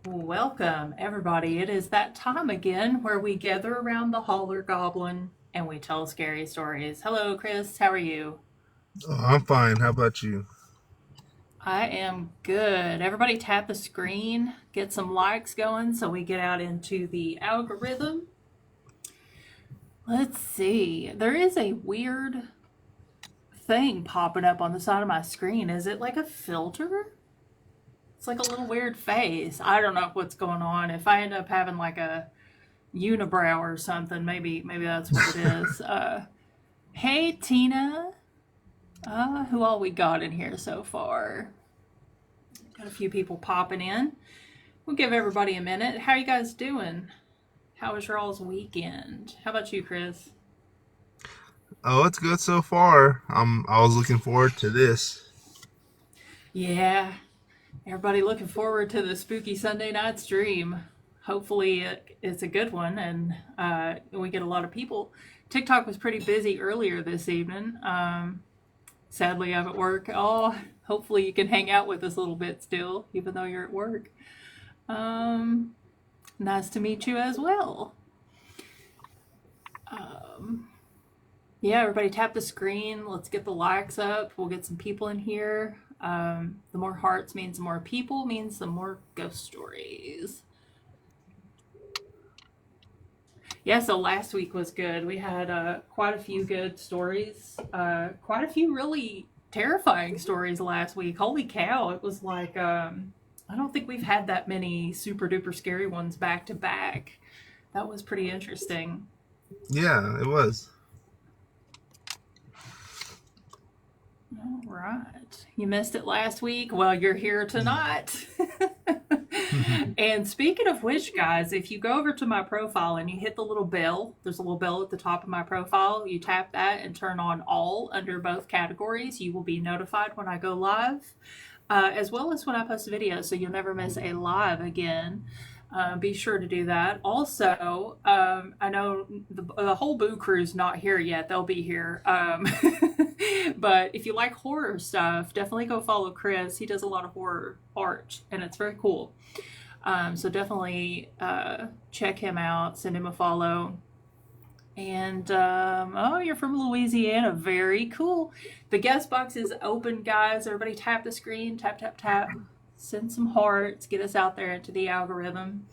Welcome, everybody. It is that time again where we gather around the holler goblin and we tell scary stories. Hello, Chris. How are you? Oh, I'm fine. How about you? I am good. Everybody tap the screen, get some likes going so we get out into the algorithm. Let's see. There is a weird thing popping up on the side of my screen. Is it like a filter? It's like a little weird face. I don't know what's going on. If I end up having like a unibrow or something, maybe that's what it is. Hey, Tina. Who all we got in here so far? Got a few people popping in. We'll give everybody a minute. How you guys doing? How was your all's weekend? How about you, Chris? Oh, it's good so far. I was looking forward to this. Yeah, everybody looking forward to the spooky Sunday night stream. Hopefully, it's a good one and we get a lot of people. TikTok was pretty busy earlier this evening. Sadly, I'm at work. Oh, hopefully you can hang out with us a little bit still, even though you're at work. Um, Nice to meet you as well. Um, yeah, everybody tap the screen. Let's get the likes up. We'll get some people in here. The more hearts means the more people, means the more ghost stories. Yeah, so last week was good. We had quite a few good stories, quite a few really terrifying stories last week. Holy cow, it was like, I don't think we've had that many super duper scary ones back to back. That was pretty interesting. Yeah, it was. All right. You missed it last week? Well, you're here tonight. And speaking of which, guys, if you go over to my profile and you hit the little bell, there's a little bell at the top of my profile. You tap that and turn on all under both categories. You will be notified when I go live, as well as when I post a video, so you'll never miss a live again. Be sure to do that. Also, I know the whole Boo Crew's not here yet. They'll be here. But if you like horror stuff, definitely go follow Chris. He does a lot of horror art, and it's very cool. So definitely check him out. Send him a follow. And oh, you're from Louisiana. Very cool. The guest box is open, guys. Everybody tap the screen. Tap, tap, tap. Send some hearts. Get us out there into the algorithm.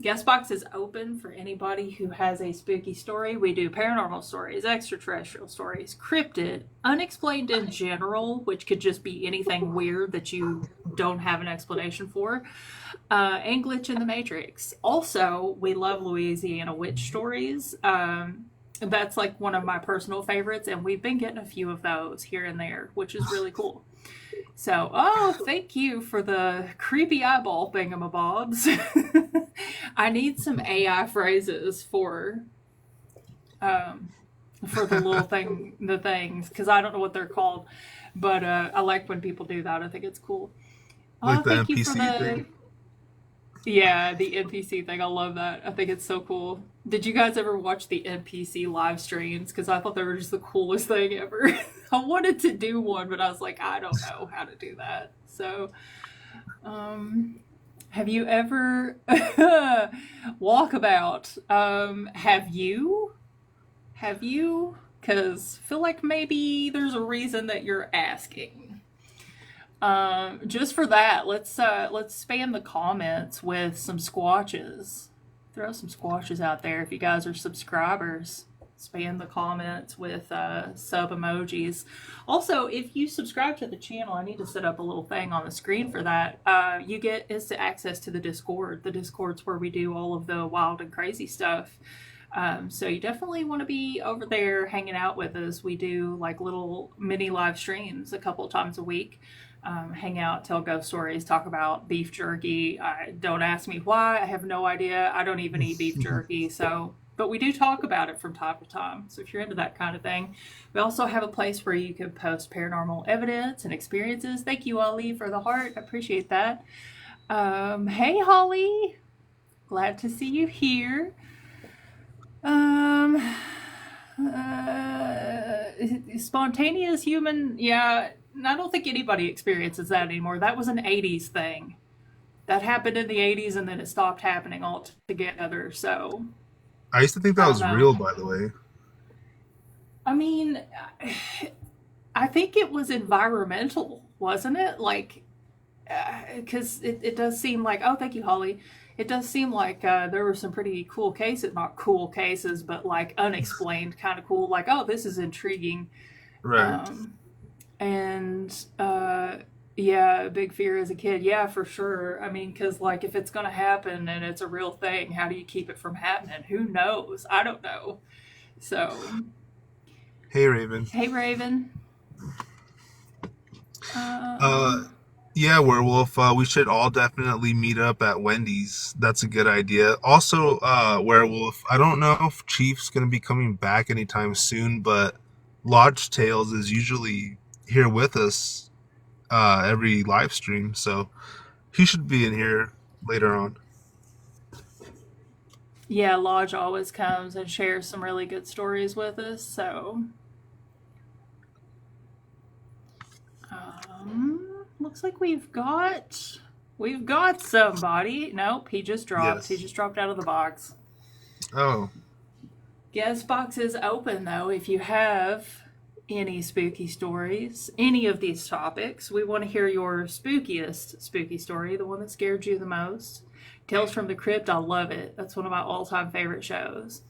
Guest box is open for anybody who has a spooky story. We do paranormal stories, extraterrestrial stories, cryptid, unexplained in general, which could just be anything weird that you don't have an explanation for, and glitch in the matrix. Also, we love Louisiana witch stories. That's like one of my personal favorites, and we've been getting a few of those here and there, which is really cool. So, oh, thank you for the creepy eyeball thingamabobs. I need some AI phrases for the little thing, the things, because I don't know what they're called, but I like when people do that. I think it's cool. Like Oh, the thank you for NPC thing. the yeah, the NPC thing. I love that. I think it's so cool. Did you guys ever watch the NPC live streams? Because I thought they were just the coolest thing ever. I wanted to do one, but I was like, I don't know how to do that. So, um, have you ever walkabout? Have you? Have you? Because feel like maybe there's a reason that you're asking. Just for that, let's spam the comments with some squatches. Throw some squatches out there if you guys are subscribers. Spam the comments with sub emojis. Also, if you subscribe to the channel, I need to set up a little thing on the screen for that. You get instant access to the Discord. The Discord's where we do all of the wild and crazy stuff. So you definitely want to be over there hanging out with us. We do like little mini live streams a couple of times a week. Hang out, tell ghost stories, talk about beef jerky. Don't ask me why. I have no idea. I don't even eat beef jerky. So, but we do talk about it from time to time. So if you're into that kind of thing, we also have a place where you can post paranormal evidence and experiences. Thank you, Ali, for the heart. I appreciate that. Hey, Holly. Glad to see you here. Um, Spontaneous human, yeah. I don't think anybody experiences that anymore. That was an '80s thing. That happened in the 80s and then it stopped happening altogether. So I used to think that I don't was know. real, by the way. I mean, I think it was environmental, wasn't it? Like, because it does seem like, oh, thank you, Holly. It does seem like there were some pretty cool cases, not cool cases, but like unexplained kind of cool. Like, oh, this is intriguing. Right. Um, and yeah, big fear as a kid. Yeah, for sure. I mean, because like if it's going to happen and it's a real thing, how do you keep it from happening? Who knows? I don't know. So, Hey, Raven. hey, Raven. Uh, Um, yeah, werewolf. We should all definitely meet up at Wendy's. That's a good idea. Also, werewolf. I don't know if Chief's gonna be coming back anytime soon, but Lodge Tales is usually here with us every live stream, so he should be in here later on. yeah, Lodge always comes and shares some really good stories with us. So, looks like we've got somebody. Nope, he just dropped. He Yes. just dropped out of the box. Oh, Guest box is open though. If you have any spooky stories, any of these topics, we want to hear your spookiest spooky story, the one that scared you the most. Tales from the Crypt, I love it. That's one of my all-time favorite shows.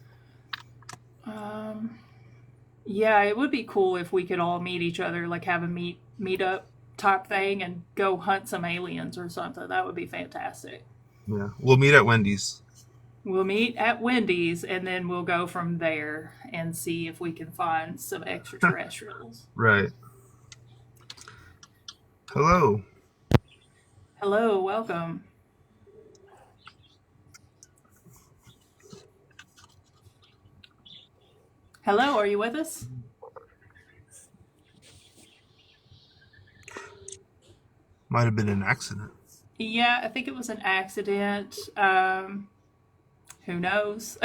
Um, yeah, it would be cool if we could all meet each other, like have a meet up type thing, and go hunt some aliens or something. That would be fantastic. yeah. We'll meet at Wendy's. We'll meet at Wendy's and then we'll go from there and see if we can find some extraterrestrials. Right. Hello. Hello, welcome. Hello, are you with us? Might have been an accident. Yeah, I think it was an accident. Who knows?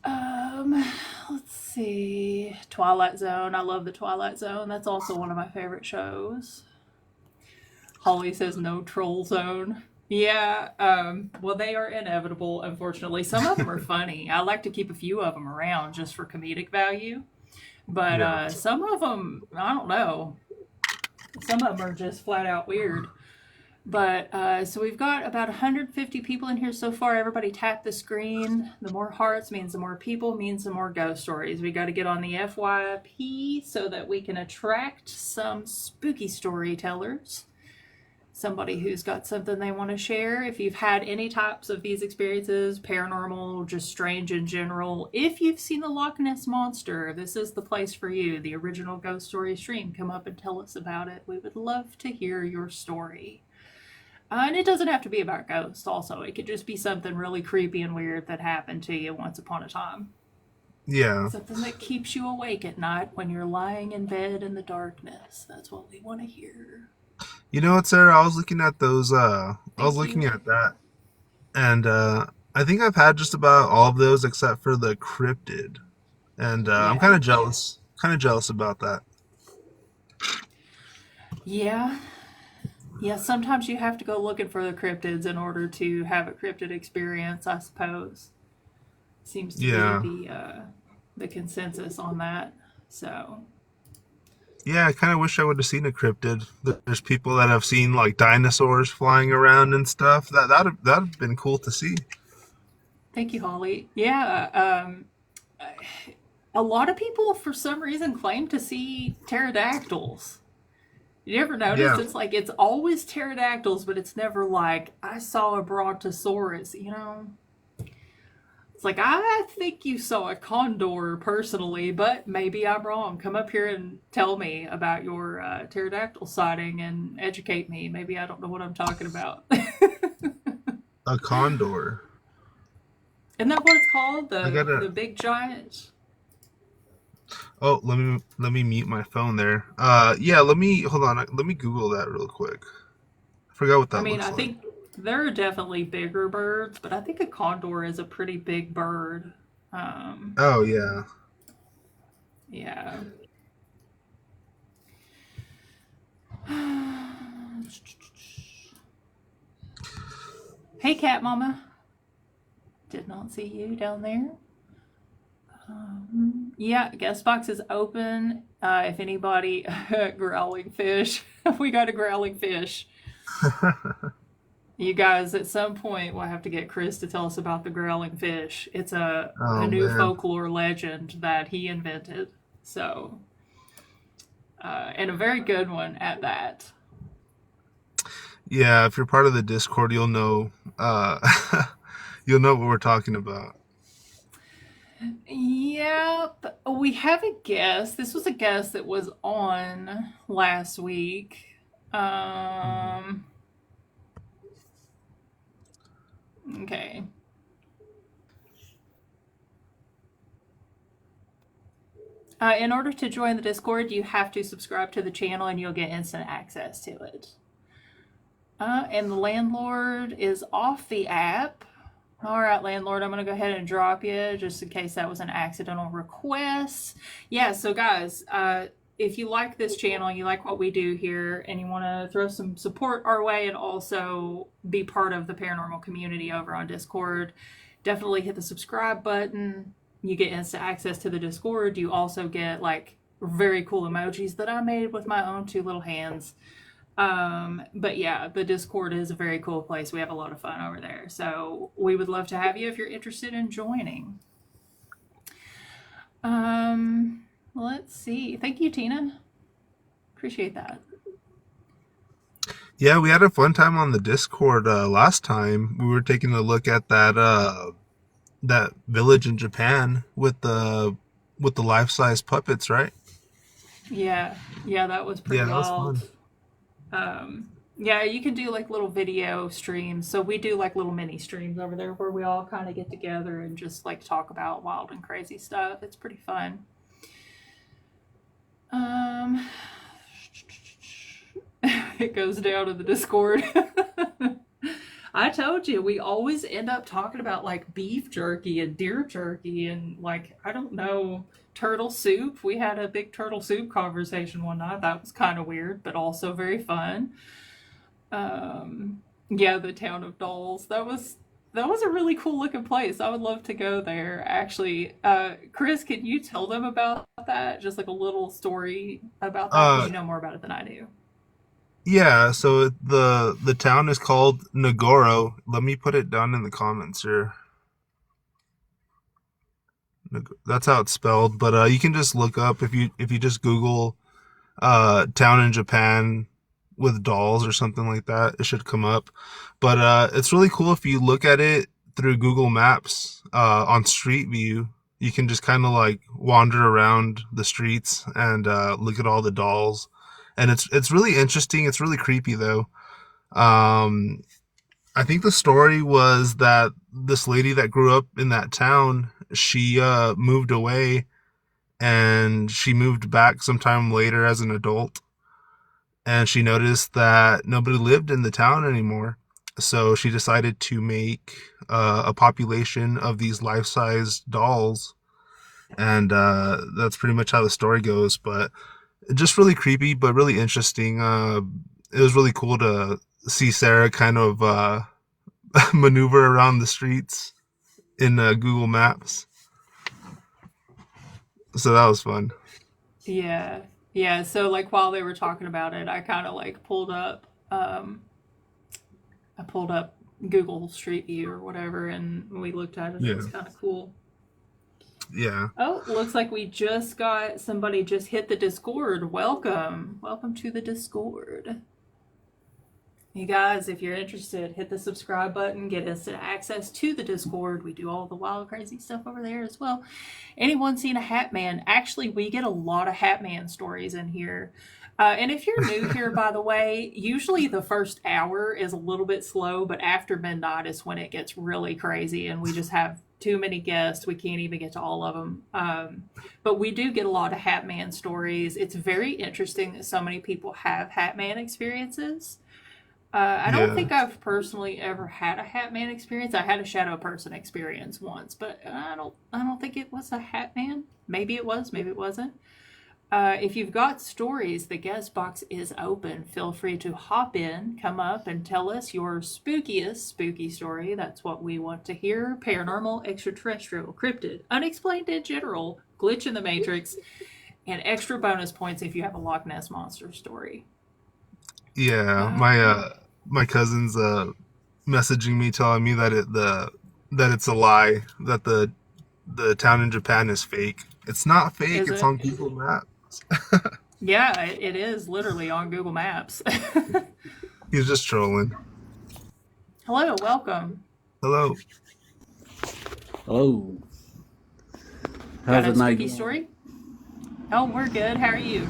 um, let's see. Twilight Zone. I love the Twilight Zone. That's also one of my favorite shows. Holly says no troll zone. Yeah, well, they are inevitable, unfortunately. Some of them are funny. I like to keep a few of them around just for comedic value. But Yeah. some of them, I don't know. Some of them are just flat out weird. But so we've got about 150 people in here so far. Everybody tap the screen. The more hearts means the more people, means the more ghost stories. We got to get on the FYP so that we can attract some spooky storytellers. Somebody who's got something they want to share. If you've had any types of these experiences, paranormal, just strange in general, if you've seen the Loch Ness Monster, this is the place for you. The original Ghost Story stream. Come up and tell us about it. We would love to hear your story. And it doesn't have to be about ghosts, also. It could just be something really creepy and weird that happened to you once upon a time. Yeah. Something that keeps you awake at night when you're lying in bed in the darkness. That's what we want to hear. You know what, Sarah? I was looking at those. I was Thank looking you. at that, and I think I've had just about all of those except for the cryptid, and I'm Yeah. kind of jealous. Kind of jealous about that. Yeah. Yeah, sometimes you have to go looking for the cryptids in order to have a cryptid experience, I suppose. Seems to be Yeah. the consensus on that. So, Yeah, I kind of wish I would have seen a cryptid. There's people that have seen like dinosaurs flying around and stuff. That'd have been cool to see. thank you, Holly. Yeah, a lot of people for some reason claim to see pterodactyls. You ever notice Yeah. it's like it's always pterodactyls, but it's never like I saw a brontosaurus, you know? It's like, I think you saw a condor personally, but maybe I'm wrong. Come up here and tell me about your pterodactyl sighting and educate me. Maybe I don't know what I'm talking about. A condor. Isn't that what it's called? I The gotta. big giant? Oh, let me mute my phone there. Yeah. Let me hold on. Let me Google that real quick. I forgot what I that mean, looks I like. think there are definitely bigger birds, but I think a condor is a pretty big bird. Um, Oh yeah. yeah. Hey, Cat Mama. Did not see you down there. Yeah, guest box is open. If anybody, growling fish. We got a growling fish. You guys, at some point, we'll have to get Chris to tell us about the growling fish. It's a Oh new man. folklore legend that he invented. So, and a very good one at that. Yeah, if you're part of the Discord, you'll know. You'll know what we're talking about. Yep. We have a guest. This was a guest that was on last week. Mhm. Um, okay. In order to join the Discord, you have to subscribe to the channel and you'll get instant access to it. And the landlord is off the app. All right, landlord, I'm going to go ahead and drop you just in case that was an accidental request. Yeah, so guys, if you like this channel, you like what we do here, and you want to throw some support our way and also be part of the paranormal community over on Discord, definitely hit the subscribe button. You get instant access to the Discord. You also get like very cool emojis that I made with my own two little hands. But yeah, the Discord is a very cool place. We have a lot of fun over there. So we would love to have you if you're interested in joining. Let's see. Thank you, Tina. Appreciate that. Yeah, we had a fun time on the Discord last time. We were taking a look at that village in Japan with the life size puppets, right? Yeah, yeah, that was pretty Yeah, that was wild. fun. Yeah, you can do like little video streams. So we do like little mini streams over there where we all kind of get together and just like talk about wild and crazy stuff. It's pretty fun. Um, it goes down in the Discord. I told you, we always end up talking about like beef jerky and deer jerky and like, I don't know, turtle soup. We had a big turtle soup conversation one night. That was kind of weird, but also very fun. Yeah, the town of dolls. That was a really cool looking place. I would love to go there. Actually, Chris, can you tell them about that? Just like a little story about that because Uh, you know more about it than I do. yeah. So the town is called Nagoro. Let me put it down in the comments here. That's how it's spelled. But you can just look up if you just Google town in Japan with dolls or something like that. It should come up. But it's really cool if you look at it through Google Maps on Street View. You can just kind of like wander around the streets and look at all the dolls, and it's really interesting. It's really creepy though. Um, I think the story was that this lady that grew up in that town, she moved away and she moved back sometime later as an adult, and she noticed that nobody lived in the town anymore. So she decided to make a population of these life-size dolls, and that's pretty much how the story goes. But just really creepy, but really interesting. It was really cool to see Sarah kind of maneuver around the streets in Google Maps. So that was fun. Yeah. Yeah. So like while they were talking about it, I kind of like I pulled up Google Street View or whatever and we looked at it. It was Yeah, kind of cool. yeah, Oh, looks like we just got somebody just hit the Discord. Welcome. Welcome to the Discord. You guys, if you're interested, hit the subscribe button, get instant access to the Discord. We do all the wild, crazy stuff over there as well. Anyone seen a Hat Man? Actually, we get a lot of Hat Man stories in here. And if you're new here, by the way, usually the first hour is a little bit slow, but after midnight is when it gets really crazy, and we just have too many guests. We can't even get to all of them. But we do get a lot of Hat Man stories. It's very interesting that so many people have Hat Man experiences. I don't yeah. think I've personally ever had a Hat Man experience. I had a shadow person experience once, but I don't think it was a Hat Man. Maybe it was, maybe it wasn't. If you've got stories, the guest box is open. Feel free to hop in, come up, and tell us your spookiest spooky story. That's what we want to hear. Paranormal, extraterrestrial, cryptid, unexplained in general, glitch in the matrix, and extra bonus points if you have a Loch Ness monster story. Yeah, Uh, my cousin's messaging me telling me that that it's a lie, that the town in Japan is fake. It's not fake. is It's it? on Google Maps. Yeah, it is literally on Google Maps. He's just trolling. Hello, welcome. Hello. Hello. Got How's the a night spooky going? story? Oh, we're good. How are you?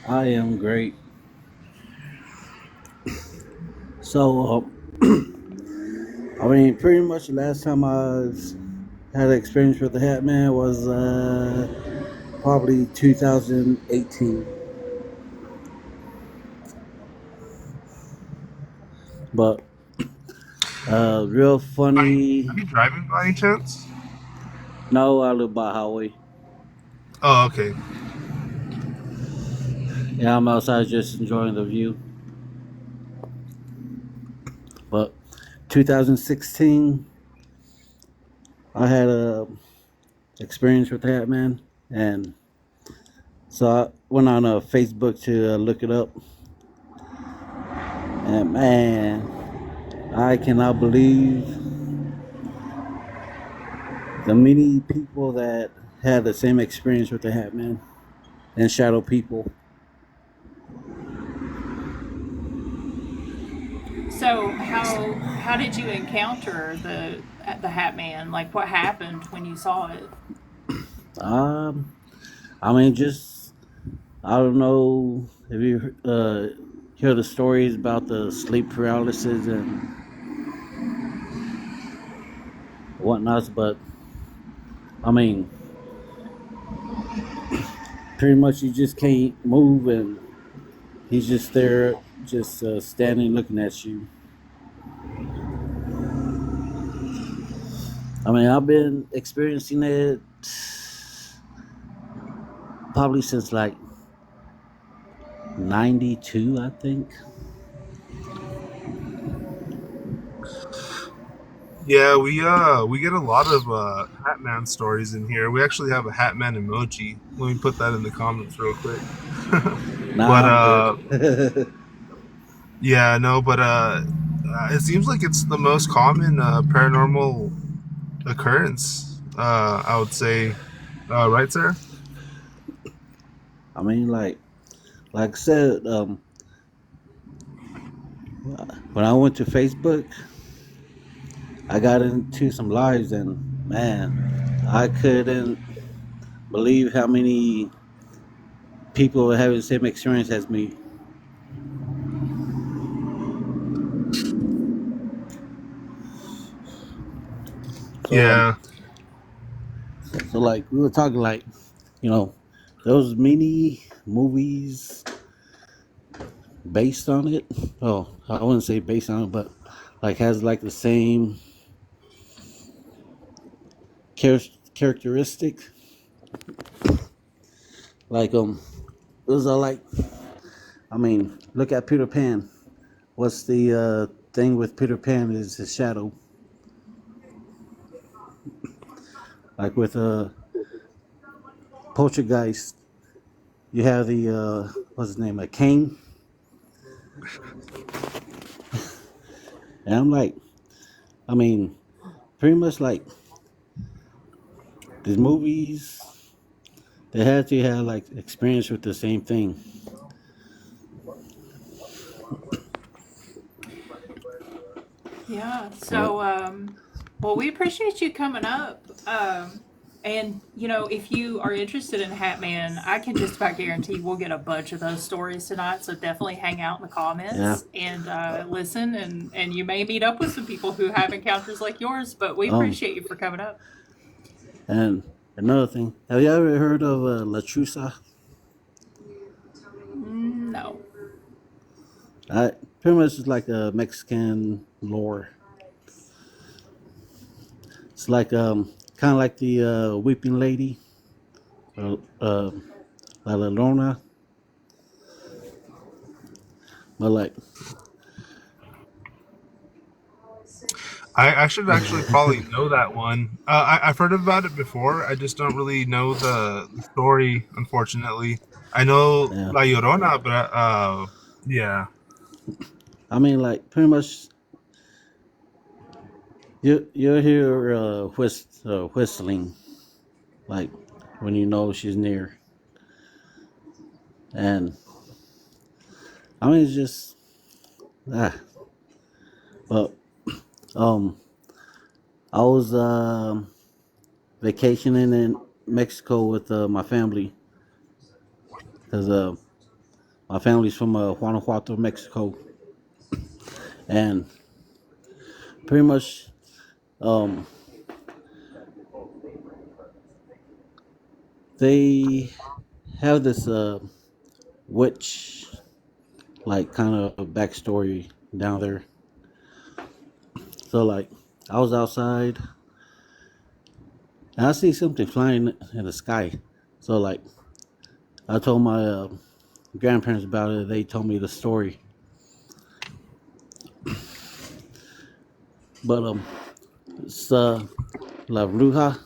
I am great. So, I mean, pretty much the last time had an experience with the Hat Man was probably 2018. But real funny. Are you driving by any chance? No, I live by highway. Oh, okay. Yeah, I'm outside just enjoying the view. But 2016, I had a experience with the Hat Man, and so I went on Facebook to look it up. And man, I cannot believe the many people that had the same experience with the Hat Man and Shadow People. So, how did you encounter the Hat Man? Like, what happened when you saw it? Um, I mean, just I don't know if you hear the stories about the sleep paralysis and whatnot, but I mean, pretty much you just can't move, and he's just there, just standing looking at you. I mean, I've been experiencing it probably since like 92, I think. Yeah, we get a lot of Hatman stories in here. We actually have a Hatman emoji. Let me put that in the comments real quick. But Nah, I'm good. yeah, no, but it seems like it's the most common paranormal occurrence. I would say, right, sir? I mean, like I said, when I went to Facebook, I got into some lives, and man, I couldn't believe how many people were having the same experience as me. So Yeah, like we were talking like, you know, those many movies based on it. Oh, I wouldn't say based on it, but like has like the same characteristic. Like it was like, I mean, look at Peter Pan. What's the thing with Peter Pan is his shadow. Like with Poltergeist, you have the what's his name, a Kane, and I'm like, I mean, pretty much like these movies, they had to have like experience with the same thing. Yeah. But So, well, we appreciate you coming up. And if you are interested in Hat Man, I can just about guarantee we'll get a bunch of those stories tonight. So definitely hang out in the yeah, comments and listen, and you may meet up with some people who have encounters like yours. But we um, appreciate you for coming up. and another thing, have you ever heard of La Trusa? No. I pretty much is like a Mexican lore. It's like kind of like the Weeping Lady, uh, La Llorona, but like, I should actually probably know that one. I've heard about it before. I just don't really know the story, unfortunately. I know yeah. La Llorona, but yeah. I mean, like, pretty much you hear whistling, like when you know she's near, and I mean, it's just ah. But um, I was vacationing in Mexico with my family because my family's from Guanajuato, Mexico, and pretty much um, they have this witch like kind of backstory down there. So like I was outside and I see something flying in the sky. So like I told my grandparents about it. They told me the story. But it's La Bruja.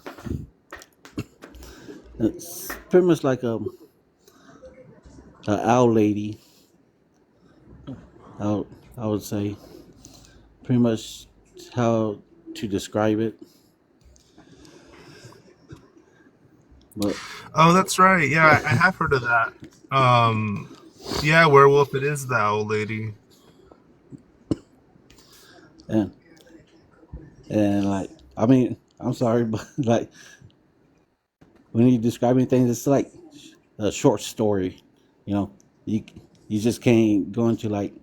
It's pretty much like a owl lady. I I would say pretty much how to describe it. But Oh, that's right. Yeah, I have heard of that. Yeah, werewolf. It is the old lady. and and like I mean I'm sorry, but like when you're describing things, it's like a short story. You know, you you just can't go into like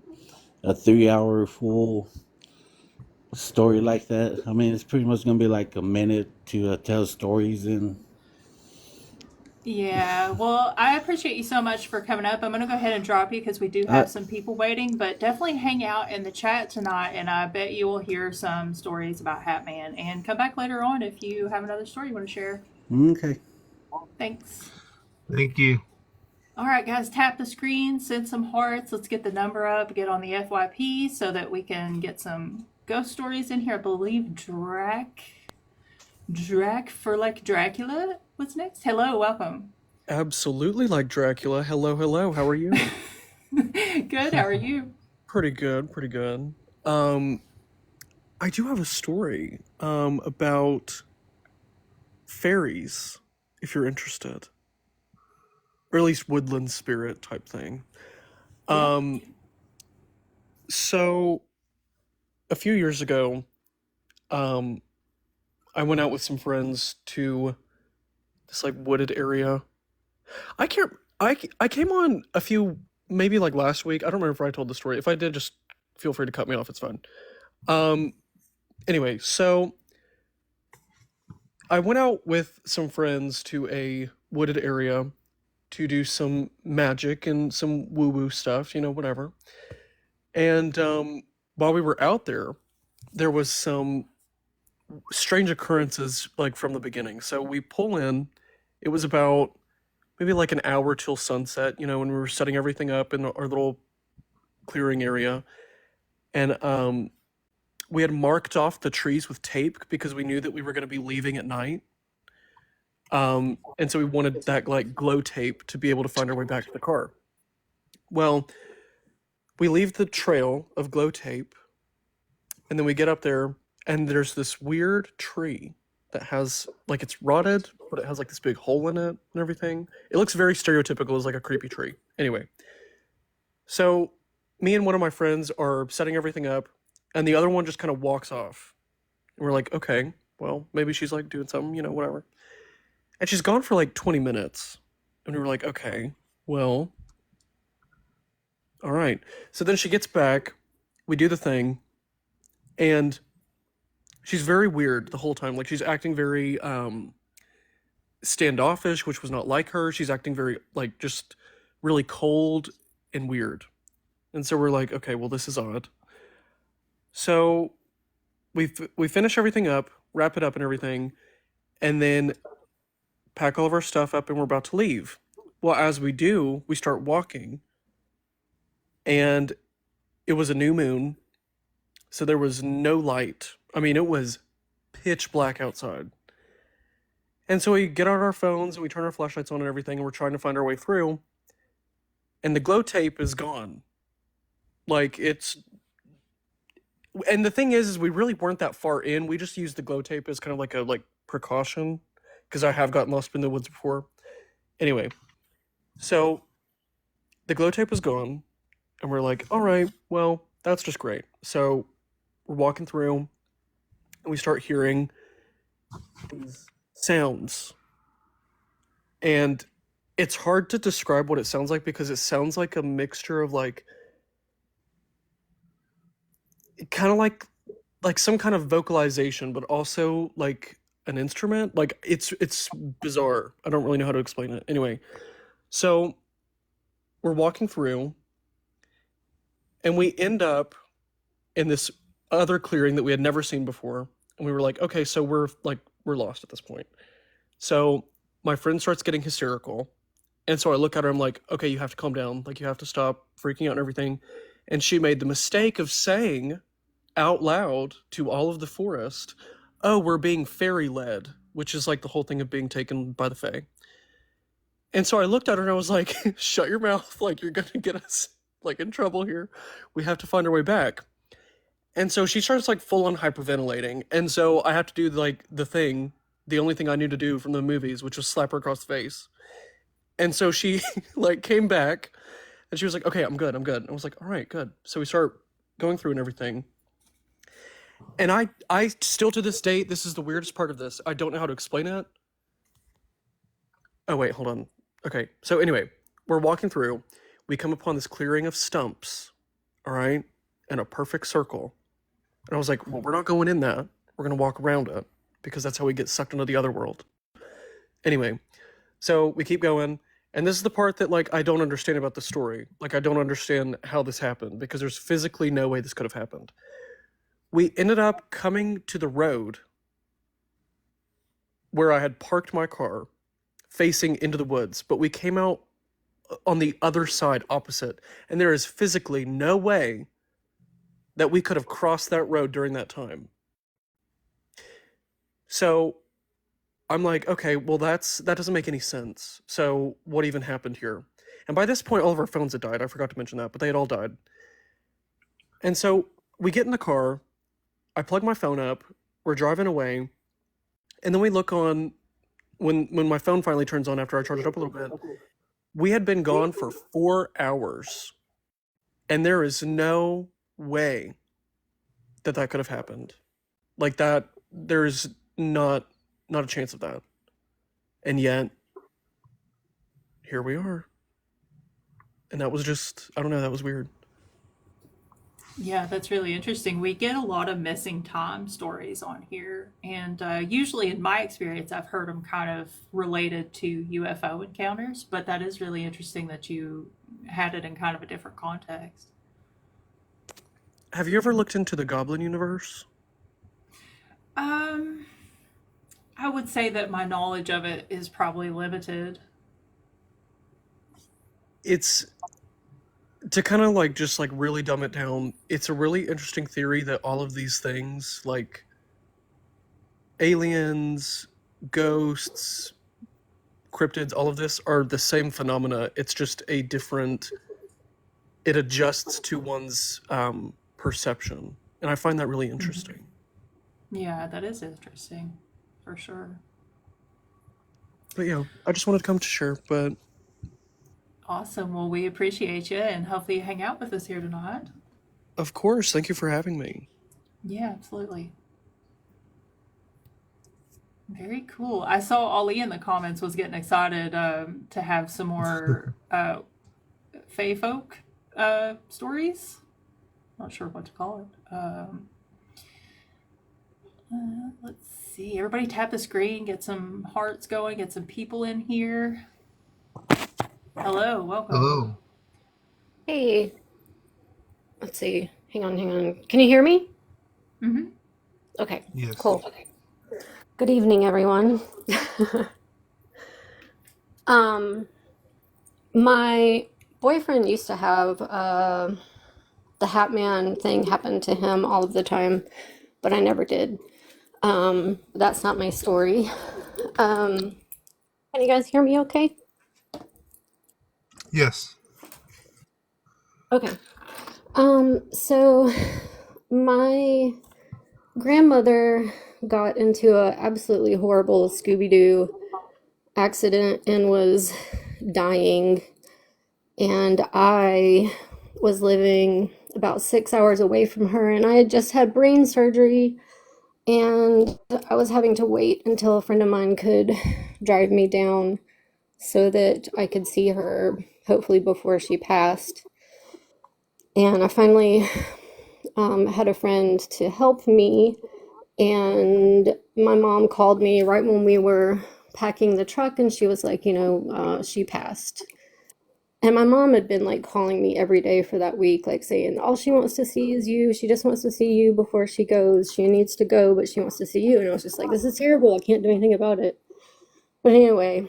a 3 hour full story like that. I mean, it's pretty much gonna be like a minute to tell stories and Yeah, well, I appreciate you so much for coming up. I'm going to go ahead and drop you because we do I have some people waiting, but definitely hang out in the chat tonight, and I bet you will hear some stories about Hat Man. And come back later on if you have another story you want to share. okay. Thanks. Thank you. All right, guys, tap the screen, send some hearts. Let's get the number up, get on the FYP so that we can get some ghost stories in here. I believe Drac for like Dracula. What's next? Hello, welcome. Absolutely like Dracula. Hello, hello. How are you? Good. How are you? Pretty good, pretty good. Um, I do have a story about fairies, if you're interested, or at least woodland spirit type thing. Yeah. Um, so a few years ago, um, I went out with some friends to this like wooded area. I can't. I came on a few maybe like last week. I don't remember if I told the story. If I did, just feel free to cut me off. It's fine. Um, anyway, so I went out with some friends to a wooded area to do some magic and some woo woo stuff, whatever. And while we were out there, there was some strange occurrences like from the beginning. So we pull in. It was about maybe like an hour till sunset. When we were setting everything up in our little clearing area, and we had marked off the trees with tape because we knew that we were going to be leaving at night. And so we wanted that like glow tape to be able to find our way back to the car. Well, we leave the trail of glow tape, and then we get up there, and there's this weird tree that has like it's rotted, but it has like this big hole in it and everything. It looks very stereotypical as like a creepy tree. Anyway, so me and one of my friends are setting everything up, and the other one just kind of walks off. And we're like, okay, well, maybe she's like doing something, whatever. And she's gone for like 20 minutes. And we were like, okay, well, all right. So then she gets back, we do the thing, and she's very weird the whole time. Like she's acting very standoffish, which was not like her. She's acting very like just really cold and weird. And so we're like, okay, well, this is odd. So we finish everything up, wrap it up and everything, and then pack all of our stuff up, and we're about to leave. Well, as we do, we start walking, and it was a new moon, so there was no light. I mean, it was pitch black outside. And so we get out our phones and we turn our flashlights on and everything, and we're trying to find our way through. And the glow tape is gone. Like, it's... And the thing is we really weren't that far in. We just used the glow tape as kind of like a precaution, because I have gotten lost in the woods before. Anyway, so the glow tape is gone, and we're like, all right, well, that's just great. So we're walking through, and we start hearing these sounds. And it's hard to describe what it sounds like, because it sounds like a mixture of kind of like some kind of vocalization, but also like an instrument. Like, it's bizarre. I don't really know how to explain it. Anyway, so we're walking through, and we end up in this other clearing that we had never seen before. And we were like, okay, so we're lost at this point. So my friend starts getting hysterical. And so I look at her, I'm like, okay, you have to calm down. Like, you have to stop freaking out and everything. And she made the mistake of saying out loud to all of the forest, oh, we're being fairy led, which is like the whole thing of being taken by the fae. And so I looked at her and I was like, shut your mouth. Like, you're going to get us like in trouble here. We have to find our way back. And so she starts like full on hyperventilating. And so I have to do like the only thing I knew to do from the movies, which was slap her across the face. And so she like came back and she was like, okay, I'm good. And I was like, all right, good. So we start going through and everything. And I still to this day, this is the weirdest part of this. I don't know how to explain it. Oh, wait, hold on. Okay. So anyway, we're walking through. We come upon this clearing of stumps, all right, in a perfect circle. And I was like, well, we're not going in that. We're going to walk around it, because that's how we get sucked into the other world. Anyway, so we keep going. And this is the part that, like, I don't understand about the story. Like, I don't understand how this happened, because there's physically no way this could have happened. We ended up coming to the road where I had parked my car facing into the woods, but we came out on the other side opposite. And there is physically no way that we could have crossed that road during that time. So I'm like, okay, well, that doesn't make any sense. So what even happened here? And by this point, all of our phones had died. I forgot to mention that, but they had all died. And so we get in the car. I plug my phone up. We're driving away. And then we look on, when my phone finally turns on after I charge it up a little bit, we had been gone for 4 hours. And there is no way that could have happened. Like that, there's not a chance of that. And yet, here we are. And that was just, I don't know, that was weird. Yeah, that's really interesting. We get a lot of missing time stories on here. And usually, in my experience, I've heard them kind of related to UFO encounters. But that is really interesting that you had it in kind of a different context. Have you ever looked into the Goblin universe? I would say that my knowledge of it is probably limited. It's, to kind of like just like really dumb it down, it's a really interesting theory that all of these things, like aliens, ghosts, cryptids, all of this are the same phenomena. It's just a different, it adjusts to one's perception. And I find that really interesting. Yeah, that is interesting, for sure. But yeah, I just wanted to come to share, but Awesome. Well, we appreciate you and hopefully you hang out with us here tonight. of course, thank you for having me. Yeah, absolutely. Very cool. I saw Ali in the comments was getting excited to have some more Fae folk stories. Not sure what to call it. Let's see. Everybody tap the screen, get some hearts going, get some people in here. Hello, welcome. Hello. Hey, let's see. Hang on. Can you hear me? Mm-hmm. Okay, Yes. cool. Good evening, everyone. My boyfriend used to have the Hat Man thing happen to him all of the time, but I never did. That's not my story. Can you guys hear me okay? Yes. Okay. So my grandmother got into a absolutely horrible Scooby-Doo accident and was dying, and I was living about 6 hours away from her, and I had just had brain surgery, and I was having to wait until a friend of mine could drive me down so that I could see her, hopefully before she passed. And I finally had a friend to help me, and my mom called me right when we were packing the truck, and she was like, she passed. And my mom had been like calling me every day for that week, like saying, all she wants to see is you. She just wants to see you before she goes. She needs to go, but she wants to see you. And I was just like, this is terrible. I can't do anything about it. But anyway,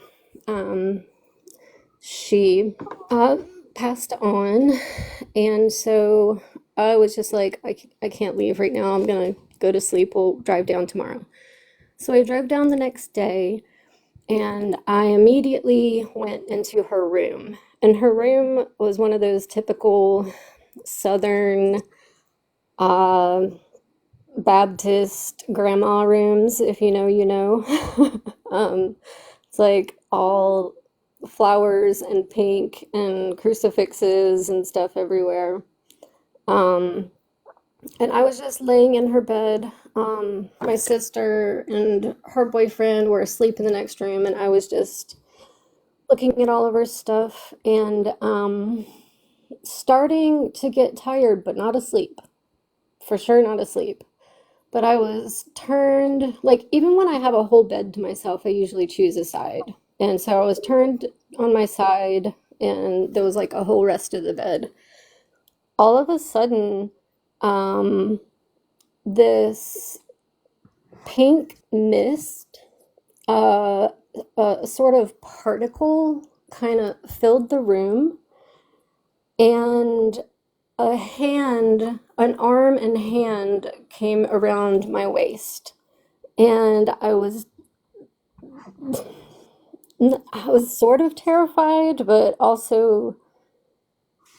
she passed on. And so I was just like, I can't leave right now. I'm going to go to sleep. We'll drive down tomorrow. So I drove down the next day, and I immediately went into her room. And her room was one of those typical Southern uh, Baptist grandma rooms. If you know, you know. It's like all flowers and pink and crucifixes and stuff everywhere. Um, and I was just laying in her bed. My sister and her boyfriend were asleep in the next room, and I was just looking at all of her stuff and starting to get tired, but not asleep. For sure, not asleep. But I was turned, like, even when I have a whole bed to myself, I usually choose a side. And so I was turned on my side, and there was like a whole rest of the bed. All of a sudden, this pink mist, a sort of particle kind of filled the room, and an arm and hand came around my waist. And I was sort of terrified, but also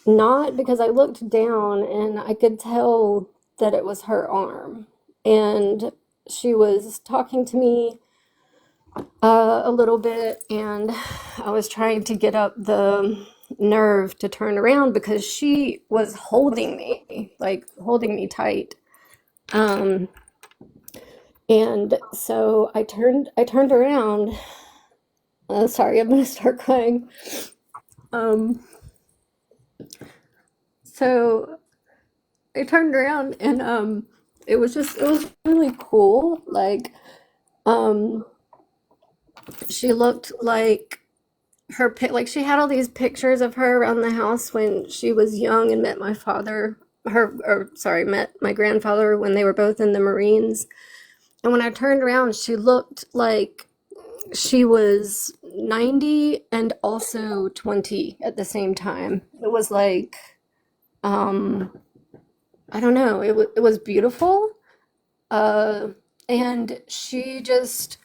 not, because I looked down and I could tell that it was her arm. And she was talking to me a little bit, and I was trying to get up the nerve to turn around because she was holding me, like holding me tight. Um, and so I turned around. Sorry, I'm gonna start crying. Um, so I turned around, and it was really cool. Like, um, she looked like like she had all these pictures of her around the house when she was young and met my father, met my grandfather when they were both in the Marines. And when I turned around, she looked like she was 90 and also 20 at the same time. It was like, I don't know, it was beautiful. And she just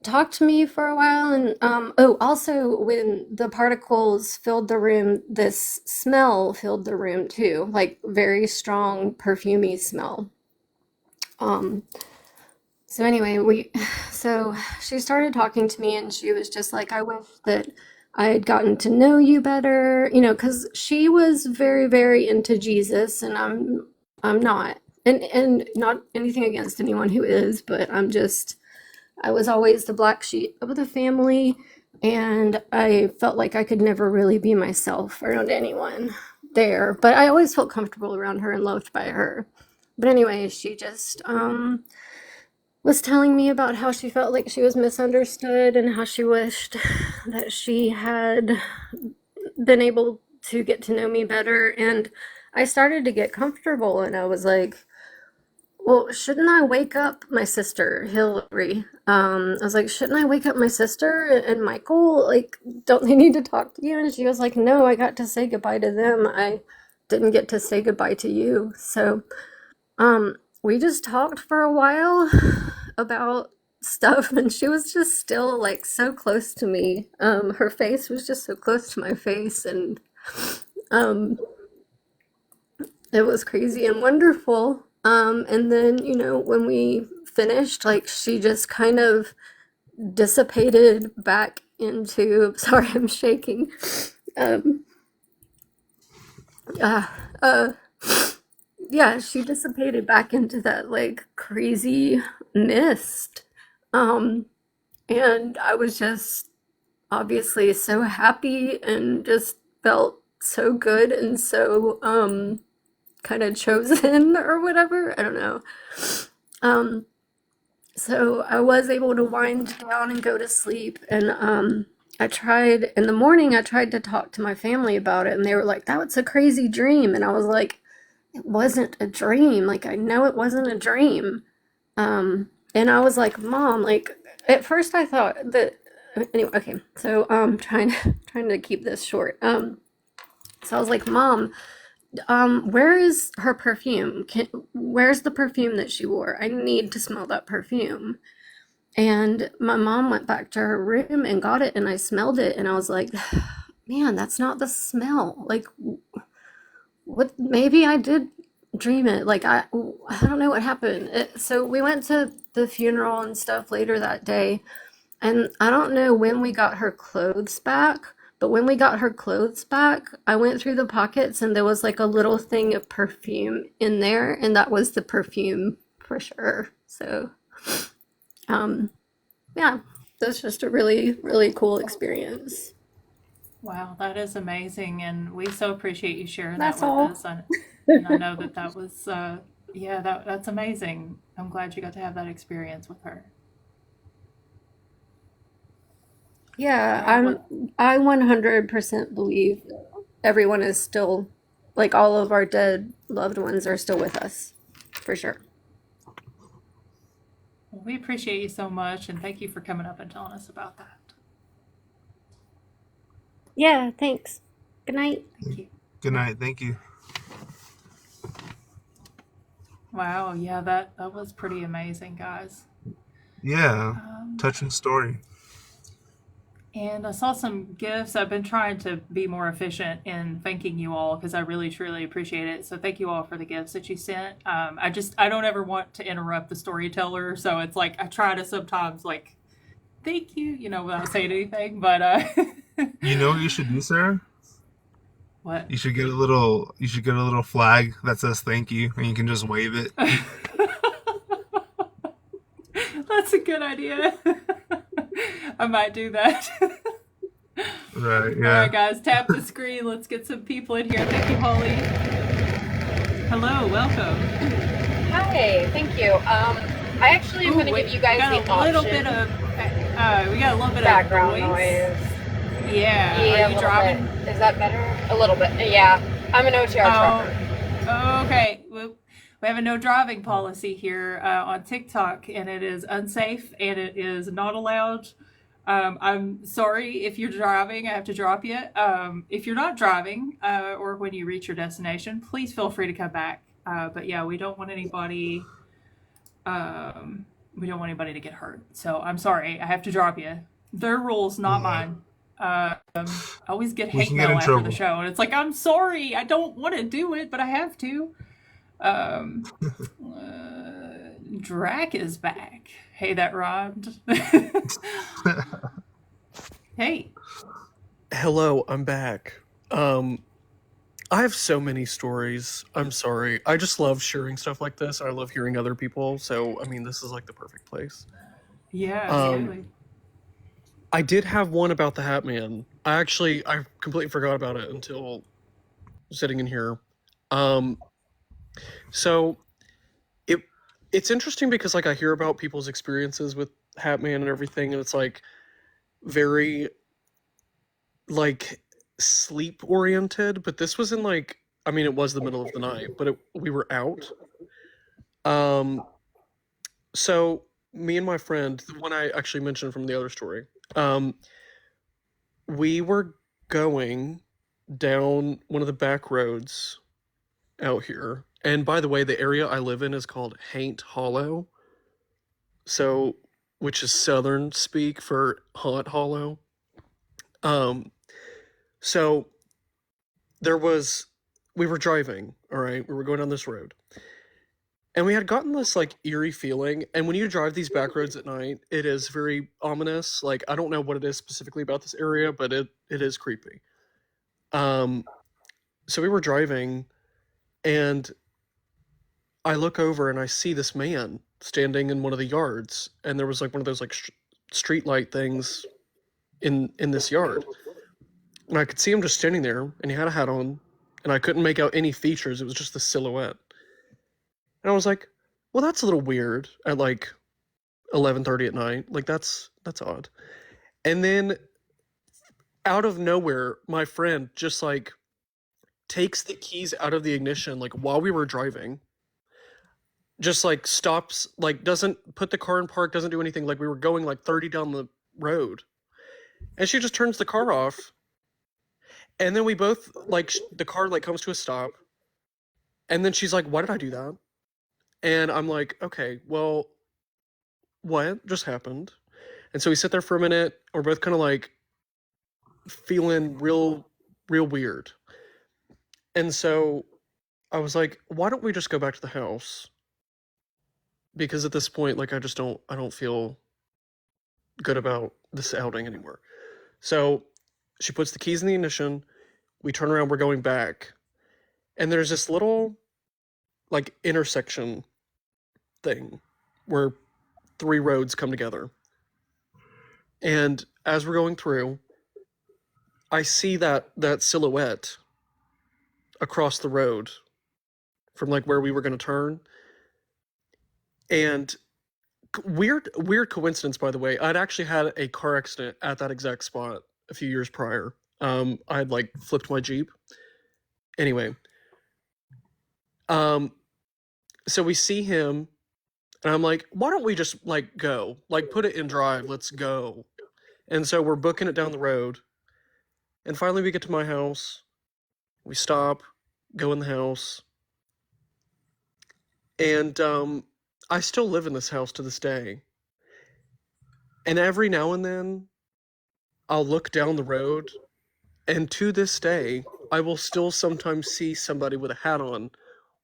talked to me for a while, and also when the particles filled the room, this smell filled the room too, like very strong perfumey smell. um so anyway, so she started talking to me, and she was just like, I wish that I had gotten to know you better, because she was very, very into Jesus, and I'm not. And not anything against anyone who is, but I was always the black sheep of the family, and I felt like I could never really be myself around anyone there. But I always felt comfortable around her and loved by her. But anyway, she just was telling me about how she felt like she was misunderstood, and how she wished that she had been able to get to know me better. And I started to get comfortable, and I was like, well, shouldn't I wake up my sister, Hillary? I was like, shouldn't I wake up my sister and Michael? Like, don't they need to talk to you? And she was like, no, I got to say goodbye to them. I didn't get to say goodbye to you. So, we just talked for a while about stuff, and she was just still like so close to me. Her face was just so close to my face, and um, it was crazy and wonderful. And then, when we finished, like she just kind of dissipated back into, sorry, I'm shaking. Um, uh, uh, yeah, she dissipated back into that like crazy mist. Um, and I was just obviously so happy and just felt so good and so kind of chosen or whatever. I don't know. Um, so I was able to wind down and go to sleep. And I tried in the morning, I tried to talk to my family about it, and they were like, that was a crazy dream. And I was like, it wasn't a dream. Like, I know it wasn't a dream. And I was like, Mom, like, at first I thought that, anyway, okay. So, trying to keep this short. So I was like, Mom, where is her perfume? Where's the perfume that she wore? I need to smell that perfume. And my mom went back to her room and got it, and I smelled it, and I was like, man, that's not the smell. Like, what? Maybe I did dream it. Like, I don't know what happened. So we went to the funeral and stuff later that day, and I don't know when we got her clothes back, but when we got her clothes back, I went through the pockets and there was like a little thing of perfume in there, and that was the perfume for sure. So, um, yeah, that's just a really, really cool experience. Wow, that is amazing, and we so appreciate you sharing that That's with all. us. And I know that that was, yeah, that's amazing. I'm glad you got to have that experience with her. Yeah, Yeah, what? I 100% believe everyone is still, like all of our dead loved ones are still with us, for sure. Well, we appreciate you so much, and thank you for coming up and telling us about that. Yeah, thanks. Good night. Thank you. Good night. Thank you. Wow, yeah, that was pretty amazing, guys. Yeah, Um, touching story. and I saw some gifts. I've been trying to be more efficient in thanking you all because I really truly appreciate it. So thank you all for the gifts that you sent. I don't ever want to interrupt the storyteller, so it's like I try to sometimes like thank you, without saying anything. But You know what you should do, Sarah? what? You should get a little. You should get a little flag that says "Thank you," and you can just wave it. That's a good idea. I might do that. Right? All Yeah. right, guys, tap the screen. Let's get some people in here. Thank you, Holly. Hello, welcome. Hi, thank you. I actually am Ooh, going to give wait, you guys the option. we got a little bit of Background noise. noise. Yeah, are Yeah, a you little driving? bit. Is that better? A little bit. Yeah. I'm an OTR trucker. Oh, okay. We have a no driving policy here on TikTok, and it is unsafe and it is not allowed. I'm sorry if you're driving, I have to drop you. If you're not driving or when you reach your destination, please feel free to come back. But yeah, we don't want anybody to get hurt. So I'm sorry, I have to drop you. Their rules, not Yeah. mine. I always get We hate can get mail in after the trouble. show, and it's like I'm sorry, I don't want to do it, but I have to. Um, Drac is back. Hey, that rhymed. Hey. Hello, I'm back. I have so many stories. I'm sorry. I just love sharing stuff like this. I love hearing other people. So, I mean, this is like the perfect place. Yeah, Um, absolutely. I did have one about the Hat Man. I completely forgot about it until sitting in here. Um, so it it's interesting because like I hear about people's experiences with Hat Man and everything, and it's like very like sleep oriented. But this was in like, I mean, it was the middle of the night, but we were out. Um, so me and my friend, the one I actually mentioned from the other story, we were going down one of the back roads out here. And by the way, the area I live in is called Haint Hollow. So, which is southern speak for Haunt Hollow. Um, so we were driving, all right, we were going down this road. And we had gotten this like eerie feeling. And when you drive these back roads at night, it is very ominous. Like, I don't know what it is specifically about this area, but it is creepy. So we were driving, and I look over and I see this man standing in one of the yards, and there was like one of those like street light things in this yard. And I could see him just standing there, and he had a hat on, and I couldn't make out any features. It was just the silhouette. And I was like, well, that's a little weird at like 11:30 at night. Like that's odd. And then out of nowhere, my friend just like takes the keys out of the ignition like while we were driving. Just like stops, like doesn't put the car in park, doesn't do anything. Like we were going like 30 down the road. And she just turns the car off. And then we both like the car like comes to a stop. And then she's like, why did I do that? And I'm like, okay, well, what just happened? And so we sit there for a minute. We're both kind of like feeling real weird. And so I was like, why don't we just go back to the house? Because at this point, like, I don't feel good about this outing anymore. So she puts the keys in the ignition. We turn around, we're going back. And there's this little, like, intersection thing where 3 roads come together. And as we're going through, I see that silhouette across the road from, like, where we were going to turn. And weird coincidence, by the way, I'd actually had a car accident at that exact spot a few years prior. I'd like flipped my Jeep. Anyway, so we see him, and I'm like, why don't we just like go, like put it in drive, let's go. And so we're booking it down the road, and finally we get to my house. We stop, go in the house, and I still live in this house to this day. And every now and then, I'll look down the road, and to this day, I will still sometimes see somebody with a hat on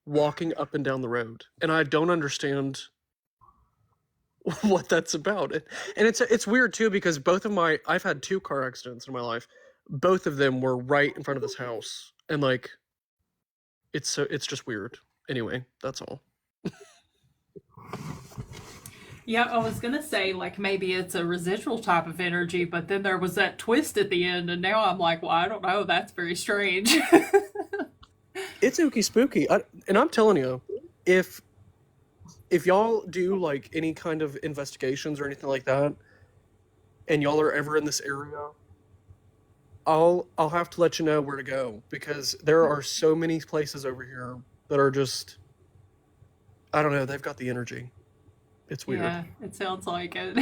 walking up and down the road. And I don't understand what that's about. And it's weird too, because I've had 2 car accidents in my life. Both of them were right in front of this house. And like, it's just weird. Anyway, that's all. Yeah, I was gonna say like maybe it's a residual type of energy, but then there was that twist at the end, and now I'm like, well, I don't know. That's very strange. It's ooky spooky. And I'm telling you, if y'all do like any kind of investigations or anything like that, and y'all are ever in this area, I'll have to let you know where to go, because there are so many places over here that are just, I don't know, they've got the energy. It's weird. Yeah, it sounds like it.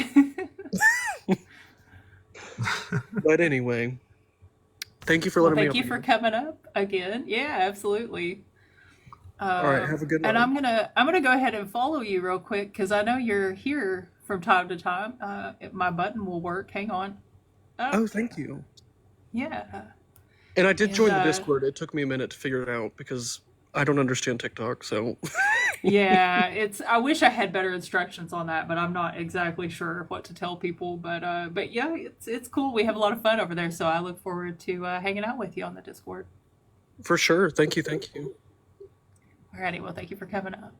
But anyway, thank you for letting me Thank you for coming up again. Yeah, absolutely. All right, have a good night. And I'm gonna go ahead and follow you real quick because I know you're here from time to time. If my button will work. Hang on. Oh, thank you. Yeah. And I did join the Discord. It took me a minute to figure it out because I don't understand TikTok, so. Yeah, I wish I had better instructions on that, but I'm not exactly sure what to tell people. But yeah, it's cool. We have a lot of fun over there, so I look forward to hanging out with you on the Discord. For sure. Thank you. Alrighty, well, thank you for coming up.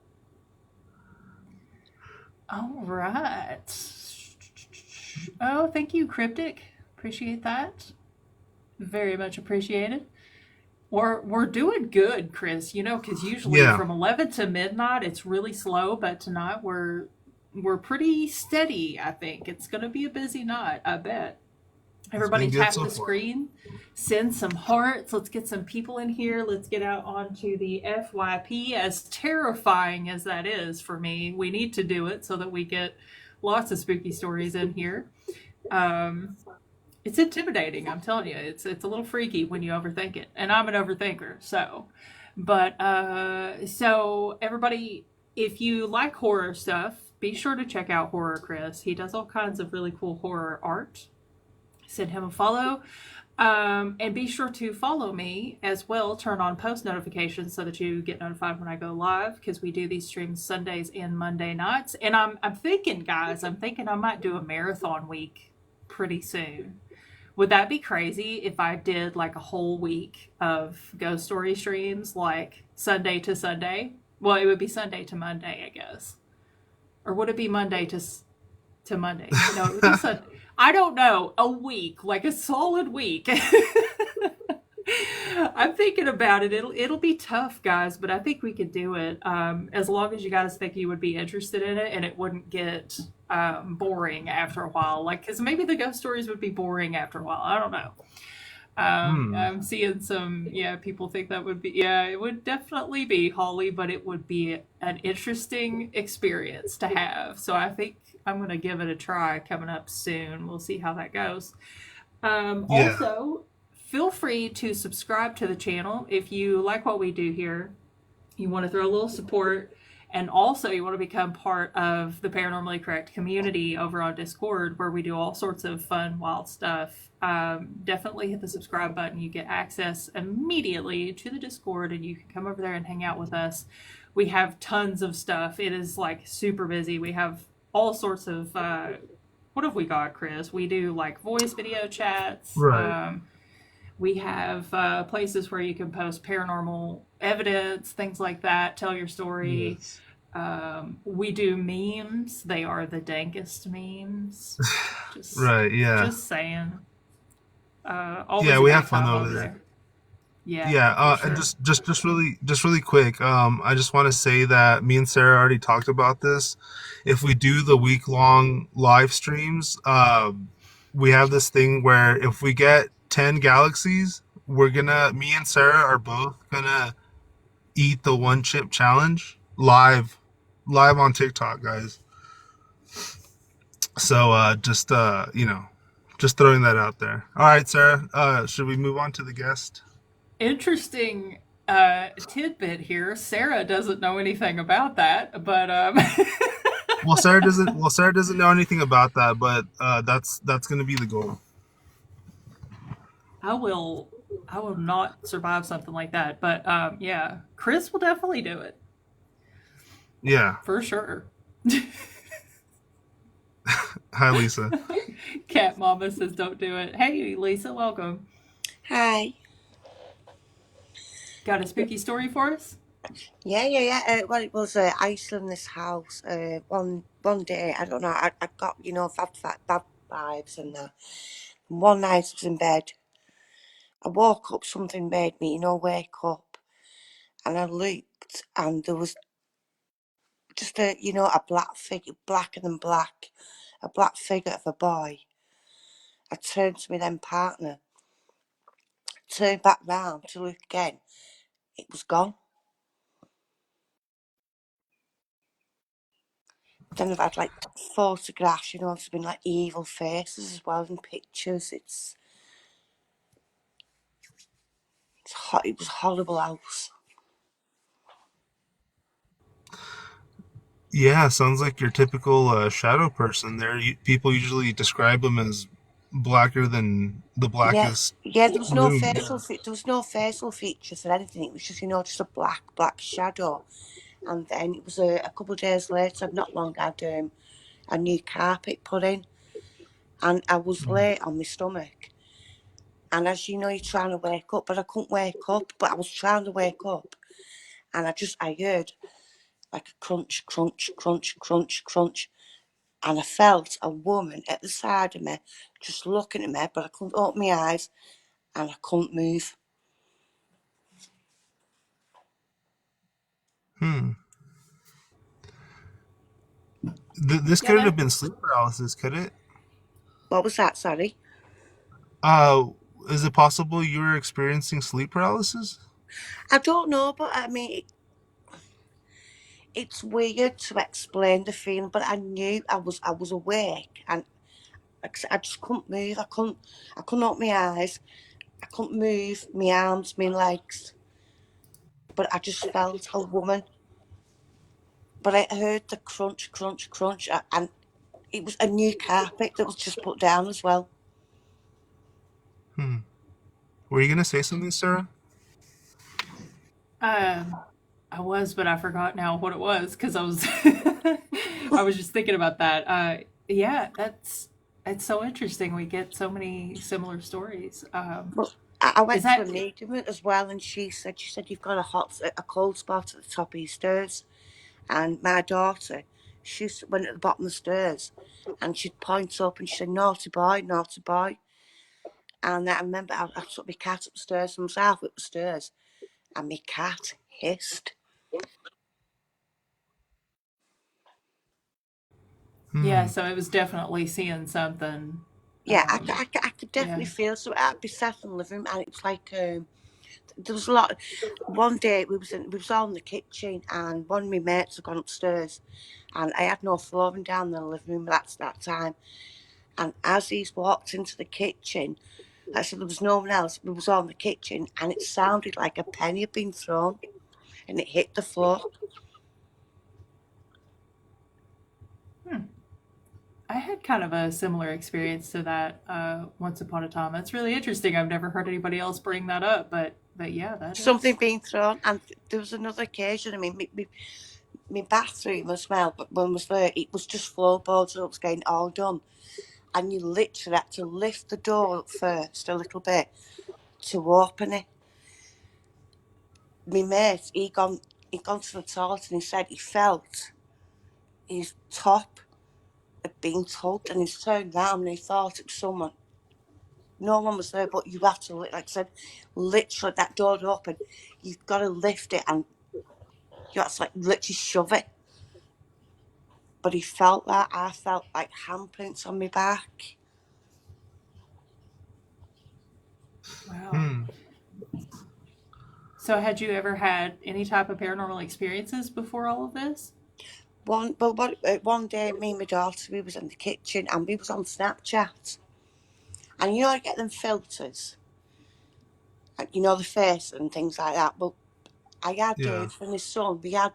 All right. Oh, thank you, Cryptic. Appreciate that. Very much appreciated. We're doing good, Chris, because usually from 11 to midnight, it's really slow, but tonight we're pretty steady, I think. It's going to be a busy night, I bet. Everybody good tap so the far. screen, send some hearts. Let's get some people in here. Let's get out onto the FYP. As terrifying as that is for me, we need to do it so that we get lots of spooky stories in here. It's intimidating, I'm telling you. It's a little freaky when you overthink it. And I'm an overthinker, so. But so everybody, if you like horror stuff, be sure to check out Horror Chris. He does all kinds of really cool horror art. Send him a follow. And be sure to follow me as well. Turn on post notifications so that you get notified when I go live, because we do these streams Sundays and Monday nights. And I'm thinking, guys, I might do a marathon week pretty soon. Would that be crazy if I did like a whole week of ghost story streams, like Sunday to Sunday? Well, it would be Sunday to Monday, I guess. Or would it be Monday to Monday? No, it would be Sunday. I don't know. A week, like a solid week. I'm thinking about it. It'll be tough, guys, but I think we could do it. As long as you guys think you would be interested in it and it wouldn't get boring after a while. Like, because maybe the ghost stories would be boring after a while. I don't know. I'm seeing some, people think that would be, it would definitely be, Holly, but it would be an interesting experience to have. So I think I'm going to give it a try coming up soon. We'll see how that goes. Also, feel free to subscribe to the channel if you like what we do here. You want to throw a little support, and also you want to become part of the Paranormally Correct community over on Discord, where we do all sorts of fun, wild stuff. Definitely hit the subscribe button. You get access immediately to the Discord, and you can come over there and hang out with us. We have tons of stuff. It is like super busy. We have all sorts of what have we got, Chris? We do like voice video chats. Right. We have places where you can post paranormal evidence, things like that, tell your story. Yes. We do memes. They are the dankest memes. Right, yeah. Just saying. We have fun over there. Yeah. And just really quick, I just want to say that me and Sarah already talked about this. If we do the week-long live streams, we have this thing where if we get 10 galaxies, me and Sarah are both gonna eat the one chip challenge live on TikTok, guys. So just throwing that out there. All right, Sarah, should we move on to the guest? Interesting tidbit here. Sarah doesn't know anything about that, but Well, Sarah doesn't know anything about that, but that's going to be the goal. I will not survive something like that. But Chris will definitely do it. Yeah. For sure. Hi, Lisa. Cat Mama says don't do it. Hey, Lisa, welcome. Hi. Got a spooky story for us? Yeah. Well, it was I used to live in this house. One day, I don't know. I got bad vibes and that. And one night I was in bed. I woke up. Something made me, wake up. And I looked, and there was just a black figure, blacker than black, a black figure of a boy. I turned to my then partner, turned back round to look again. It was gone. Then I've had like photographs, there's been like evil faces as well in pictures. It was a horrible house. Yeah, sounds like your typical shadow person there. People usually describe them as blacker than the blackest. Yeah. There was no moon. facial features or anything. It was just just a black shadow. And then it was a couple of days later. I've not long had a new carpet put in, and I was late on my stomach. And as you know, you're trying to wake up, but I couldn't wake up. But I was trying to wake up, and I heard like a crunch, crunch, crunch, crunch, crunch. And I felt a woman at the side of me just looking at me, but I couldn't open my eyes and I couldn't move. This couldn't have been sleep paralysis, could it? What was that, sorry? Uh, is it possible you were experiencing sleep paralysis? I don't know, but I mean, it's weird to explain the feeling. But I knew I was awake, and I just couldn't move. I couldn't open my eyes. I couldn't move my arms, my legs. But I just felt a woman. But I heard the crunch, crunch, crunch, and it was a new carpet that was just put down as well. Hmm. Were you gonna say something, Sarah? Um, I was, but I forgot now what it was because I was I was just thinking about that. Yeah, that's it's so interesting. We get so many similar stories. But I Is went to a that medium as well, and she said you've got a cold spot at the top of your stairs. And my daughter, she went at the bottom of the stairs, and she'd point up and she said, "Naughty boy, naughty boy." And I remember I took my cat upstairs and was half up the stairs, and my cat hissed. yeah? Hmm. So it was definitely seeing something. Yeah, I could definitely Yeah. feel so. I'd be sat in the living room, and it was like there was a lot. One day we was all in the kitchen, and one of my mates had gone upstairs, and I had no flooring down in the living room. That's that time. And as he's walked into the kitchen, I said there was no one else. We was all in the kitchen, and it sounded like a penny had been thrown, and it hit the floor. Hmm. I had kind of a similar experience to that once upon a time. That's really interesting. I've never heard anybody else bring that up, but yeah, that Something is. being thrown, and there was another occasion. I mean, my bathroom as well, but when I was there, it was just floorboards and it was getting all done. And you literally had to lift the door up first a little bit to open it. My mate, he gone to the toilet and he said he felt his top had been tugged, and he's turned round and he thought it was someone. No one was there, but you have to, like I said, literally that door open. You've got to lift it and you have to like literally shove it. But he felt that. I felt like handprints on my back. Wow. Hmm. So had you ever had any type of paranormal experiences before all of this? One day, me and my daughter, we was in the kitchen and we was on Snapchat. And you know, I get them filters, and you know, the face and things like that. But I had Yeah. for my son, we had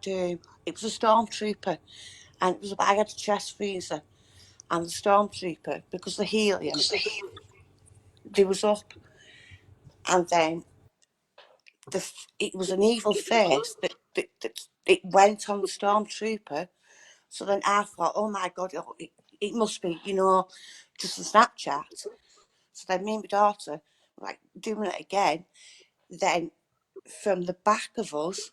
it was a stormtrooper, and it was I had a chest freezer, and the stormtrooper, because the helium, they was up, and then it was an evil face that it went on the stormtrooper. So then I thought, oh my god, it must be, just a Snapchat. So then me and my daughter were like doing it again. Then from the back of us,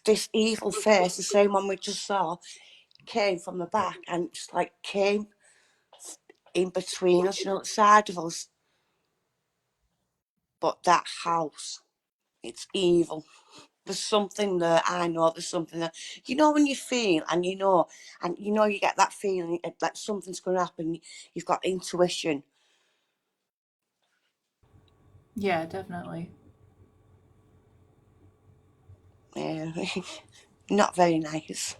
this evil face, the same one we just saw, came from the back and just like came in between us, the side of us. But that house, it's evil. There's something there. I know there's something there. You know when you feel and you get that feeling that something's going to happen. You've got intuition. Yeah, definitely. Yeah, not very nice.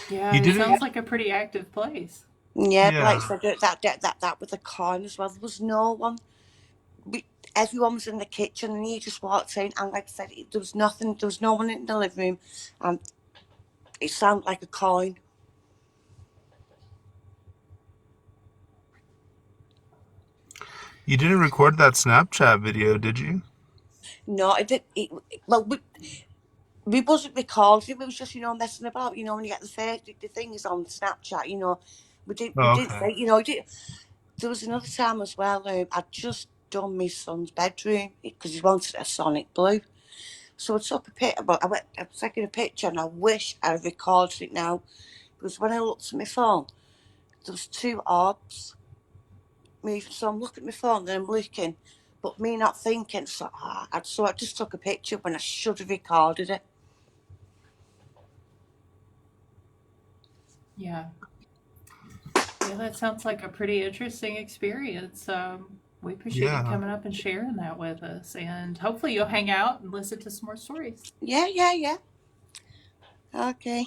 Yeah, You it didn't. sounds like a pretty active place. Yeah, but like Yeah. I said, that with the coin as well. There was no one. We, everyone was in the kitchen, and he just walked in, and like I said, there was nothing. There was no one in the living room, and it sounded like a coin. You didn't record that Snapchat video, did you? No, it did. Well, we wasn't recording. We was just messing about. When you get the things on Snapchat. We Oh, didn't okay. think. There was another time as well. I'd just done my son's bedroom because he wanted a sonic blue. So I took a picture, but I was taking a picture, and I wish I had recorded it now, because when I looked at my phone, there was two orbs moving. So I'm looking at my phone, and I'm looking, but me not thinking. So I just took a picture when I should have recorded it. Yeah. Yeah, that sounds like a pretty interesting experience. We appreciate you Yeah. coming up and sharing that with us, and hopefully you'll hang out and listen to some more stories. Yeah. Okay.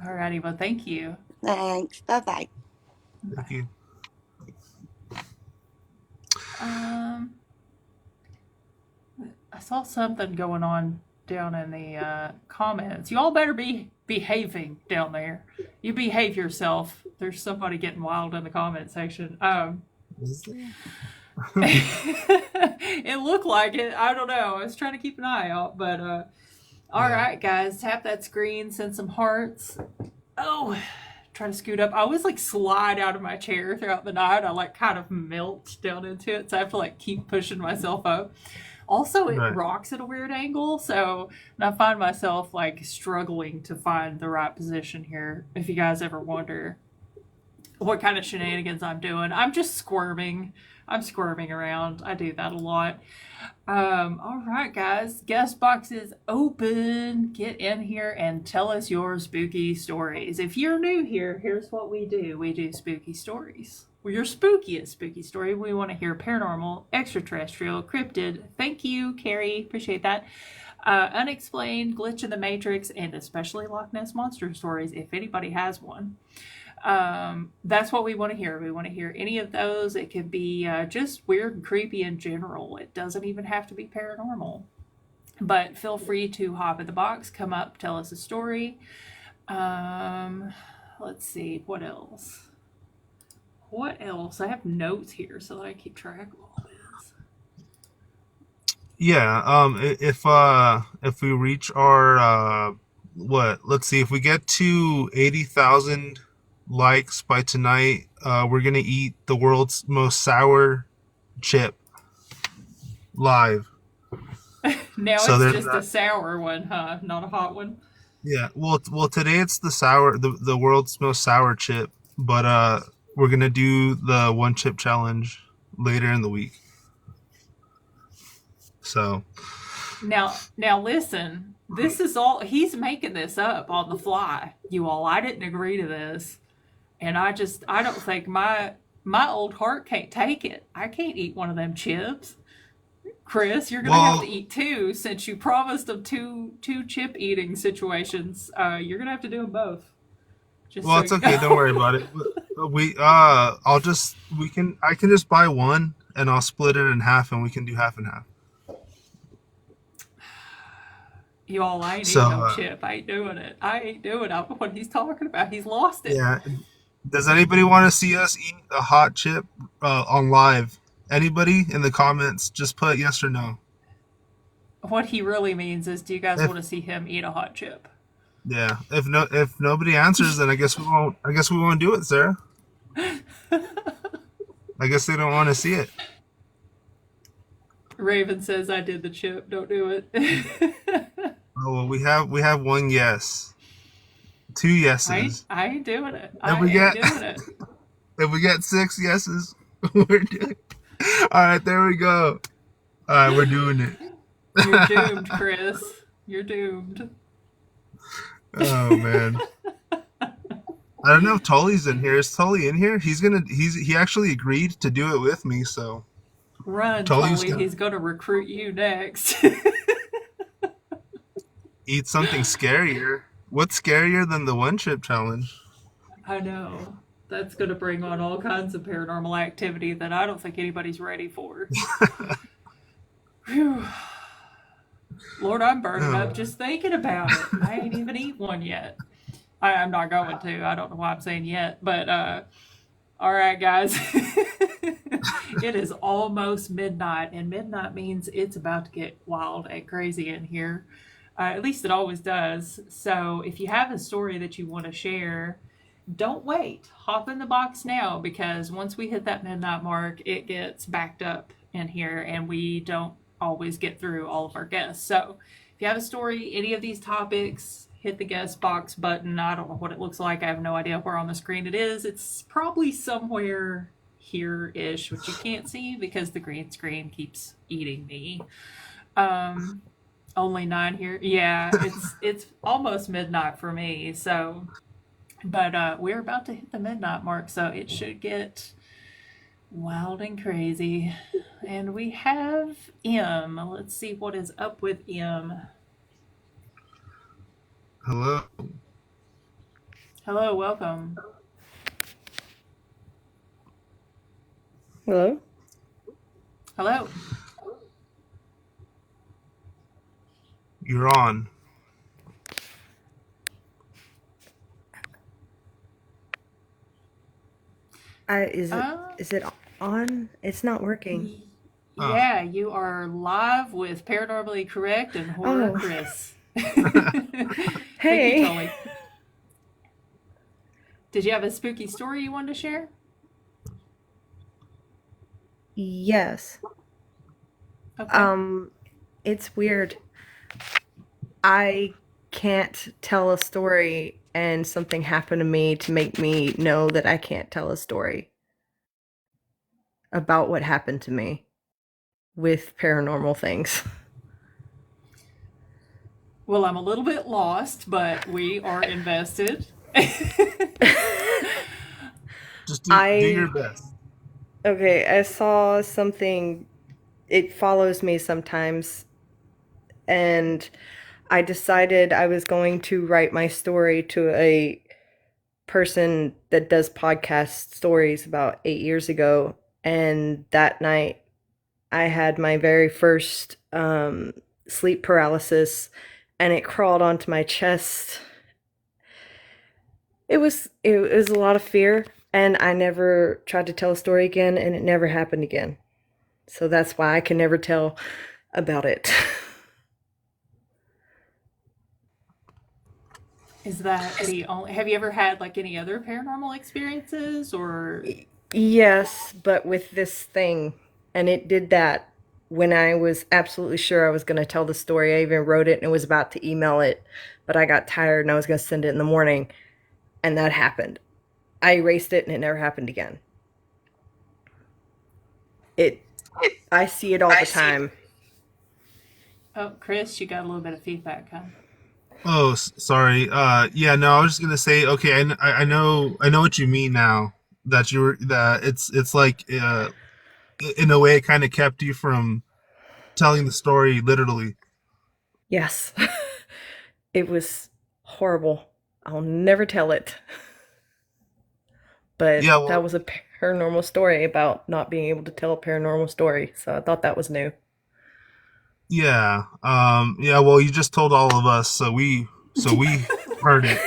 Alrighty, well, thank you. Thanks. Bye-bye. Thank Bye. you. Um, I saw something going on down in the comments. You all better be behaving down there. You behave yourself. There's somebody getting wild in the comment section. It looked like it. I don't know. I was trying to keep an eye out, but all Yeah. right, guys, tap that screen, send some hearts. Oh, try to scoot up. I always like slide out of my chair throughout the night. I like kind of melt down into it, so I have to like keep pushing myself up. Also, it Right. rocks at a weird angle, so I find myself like struggling to find the right position here. If you guys ever wonder what kind of shenanigans I'm doing, I'm just squirming. I'm squirming around. I do that a lot. All right, guys. Guest box is open. Get in here and tell us your spooky stories. If you're new here, here's what we do. We do spooky stories. Well, your spookiest spooky story. We want to hear paranormal, extraterrestrial, cryptid. Thank you, Carrie. Appreciate that. Unexplained, glitch in the matrix, and especially Loch Ness monster stories. If anybody has one. That's what we want to hear. We want to hear any of those. It could be just weird and creepy in general. It doesn't even have to be paranormal. But feel free to hop in the box, come up, tell us a story. Let's see, what else? What else? I have notes here so that I keep track of all this. Yeah. If we reach our let's see, if we get to 80,000 likes by tonight, we're gonna eat the world's most sour chip live. Now So it's there's just a that. sour one, huh? Not a hot one. Yeah. Well, today it's the world's most sour chip, but we're gonna do the one chip challenge later in the week. So Now listen. This is all he's making this up on the fly, you all. I didn't agree to this. And I don't think my old heart can't take it. I can't eat one of them chips. Chris, you're gonna have to well, eat two since you promised them two chip eating situations. You're gonna have to do them both. Just so it's you okay. Don't know. worry about it. I can just buy one and I'll split it in half and we can do half and half. You all, I ain't So eating no chip. I ain't doing it. I ain't doing it. What he's talking about. He's lost it. yeah. Does anybody want to see us eat a hot chip on live? Anybody in the comments? Just put yes or no. What he really means is, do you guys If want to see him eat a hot chip? Yeah, if nobody answers, then I guess we won't. I guess we won't do it, Sarah. I guess they don't want to see it. Raven says I did the chip. Don't do it. Oh well, we have one yes, two yeses. I ain't doing it. If I we ain't get doing it. if we get 6 yeses, we're doing. All right, there we go. All right, we're doing it. You're doomed, Chris. You're doomed. Oh man. I don't know if Tully's in here. Is Tully in here? He actually agreed to do it with me, so Run, Tully's Tully. gonna He's going to recruit you next. eat something scarier. What's scarier than the one chip challenge? I know. That's going to bring on all kinds of paranormal activity that I don't think anybody's ready for. Whew. Lord, I'm burning up Oh, just thinking about it. I ain't even eat one yet. I'm not going to. I don't know why I'm saying yet, but all right, guys. It is almost midnight, and midnight means it's about to get wild and crazy in here. At least it always does. So if you have a story that you want to share, don't wait. Hop in the box now because once we hit that midnight mark, it gets backed up in here and we don't always get through all of our guests. So if you have a story, any of these topics, hit the guest box button. I don't know what it looks like. I have no idea where on the screen it is. It's probably somewhere here-ish, which you can't see because the green screen keeps eating me. Um, Only 9 here. Yeah, it's almost midnight for me. So But we're about to hit the midnight mark, so it should get wild and crazy. And we have M. Let's see what is up with M. Hello. Hello, welcome. Hello? Hello. You're on. Is Uh, it on? It's not working. Oh. yeah, you are live with Paranormally Correct and Horror Oh. Chris. Hey. Thank you, Tully. Did you have a spooky story you wanted to share? Yes. Okay. It's weird. I can't tell a story and something happened to me to make me know that I can't tell a story about what happened to me with paranormal things. Well, I'm a little bit lost, but we are invested. Just do your best. Okay, I saw something, it follows me sometimes, and I decided I was going to write my story to a person that does podcast stories about 8 years ago. And that night, I had my very first sleep paralysis, and it crawled onto my chest. It was a lot of fear, and I never tried to tell a story again, and it never happened again. So that's why I can never tell about it. Is that the only? Have you ever had like any other paranormal experiences or? Yes, but with this thing, and it did that when I was absolutely sure I was going to tell the story. I even wrote it and was about to email it, but I got tired and I was going to send it in the morning, and that happened. I erased it and it never happened again. I see it all the time. Oh, Chris, you got a little bit of feedback, huh? Oh, sorry. Yeah, no, I was just gonna say. Okay, I know what you mean now. That it's like in a way it kind of kept you from telling the story literally. Yes. It was horrible. I'll never tell it. But Yeah, that well, was a paranormal story about not being able to tell a paranormal story. So I thought that was new. yeah, yeah. Well, you just told all of us, so we heard it.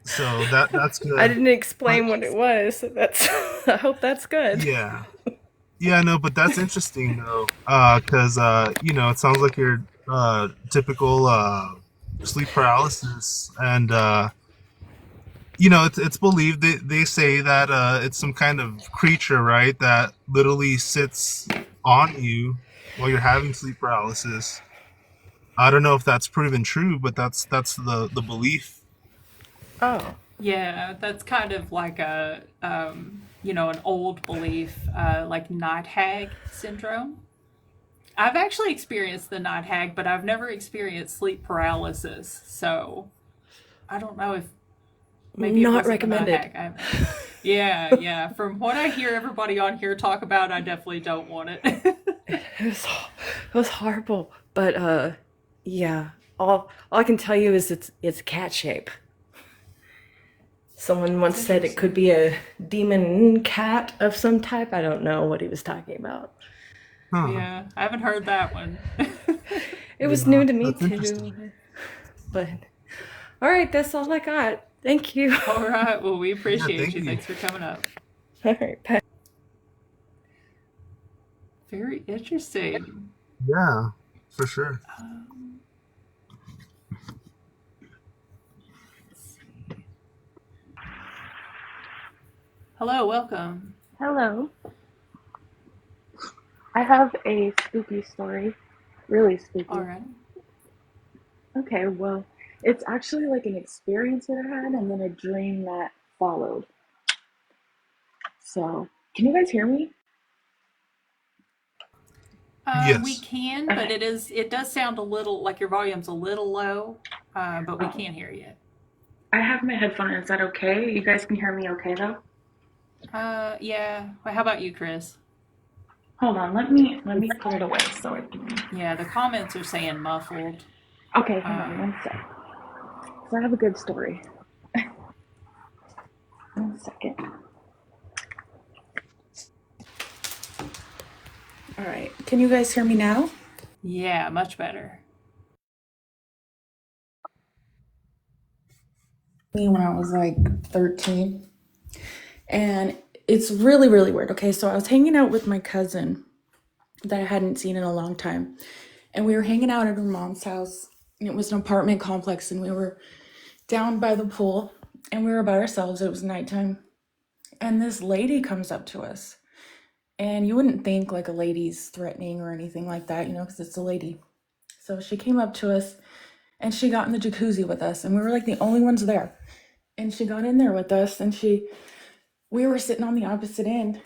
So that's I good. didn't But explain what it was. So that's I hope that's good. yeah, yeah, no, but that's interesting though, because it sounds like your typical sleep paralysis, and it's believed they say that it's some kind of creature, right, that literally sits on you while you're having sleep paralysis. I don't know if that's proven true, but that's the belief. Oh. Yeah, that's kind of like an old belief, like night hag syndrome. I've actually experienced the night hag, but I've never experienced sleep paralysis. So I don't know if maybe it Not wasn't the night recommended. hag. Yeah, yeah. From what I hear everybody on here talk about, I definitely don't want it. It was horrible. But yeah. All I can tell you is it's cat shape. Someone once said it could be a demon cat of some type. I don't know what he was talking about. Huh. Yeah, I haven't heard that one. It was Yeah, new to me that's interesting. too. But all right, that's all I got. Thank you. All right. Well, we Yeah, appreciate thank you. you. Thanks for coming up. All right, bye. Very interesting. Yeah, for sure. Um, let's see. Hello, welcome. Hello. I have a spooky story. Really spooky. All right. Okay, well, it's actually like an experience that I had and then a dream that followed. So, can you guys hear me? We Yes. can, but Okay. it does sound a little like your volume's a little low, but we can hear you. I have my headphone. Is that okay? You guys can hear me okay though? Yeah. Well, how about you, Chris? Hold on, let me put it away so I can. Yeah, the comments are saying muffled. Okay, hang on Um, one sec. So I have a good story. 1 second. All right, can you guys hear me now? yeah, much better. Me when I was like 13, and it's really really weird. Okay, so I was hanging out with my cousin that I hadn't seen in a long time, and we were hanging out at her mom's house, and it was an apartment complex, and we were down by the pool, and we were by ourselves. It was nighttime, and this lady comes up to us, and you wouldn't think like a lady's threatening or anything like that, because it's a lady. So she came up to us, and she got in the jacuzzi with us, and we were like the only ones there. And she got in there with us, and we were sitting on the opposite end,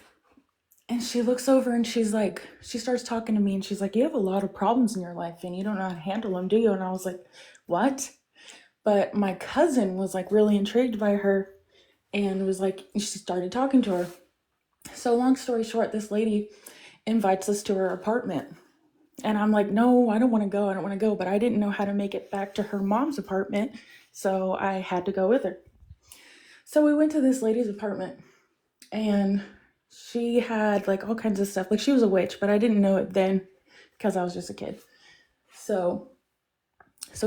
and she looks over and she starts talking to me, and she's like, "You have a lot of problems in your life and you don't know how to handle them, do you?" And I was like, "What?" But my cousin was like really intrigued by her and was like, she started talking to her. So long story short, this lady invites us to her apartment. And I'm like, "No, I don't want to go. I don't want to go." But I didn't know how to make it back to her mom's apartment. So I had to go with her. So we went to this lady's apartment, and she had like all kinds of stuff. Like she was a witch, but I didn't know it then because I was just a kid. So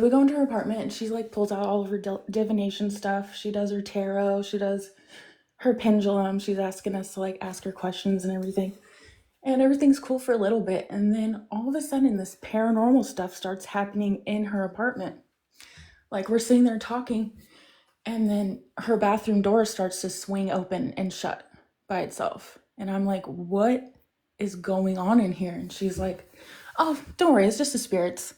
we go into her apartment, and she's like pulls out all of her divination stuff. She does her tarot. She does her pendulum. She's asking us to like ask her questions and everything. And everything's cool for a little bit. And then all of a sudden, this paranormal stuff starts happening in her apartment. Like we're sitting there talking, and then her bathroom door starts to swing open and shut by itself. And I'm like, "What is going on in here?" And she's like, "Oh, don't worry, it's just the spirits.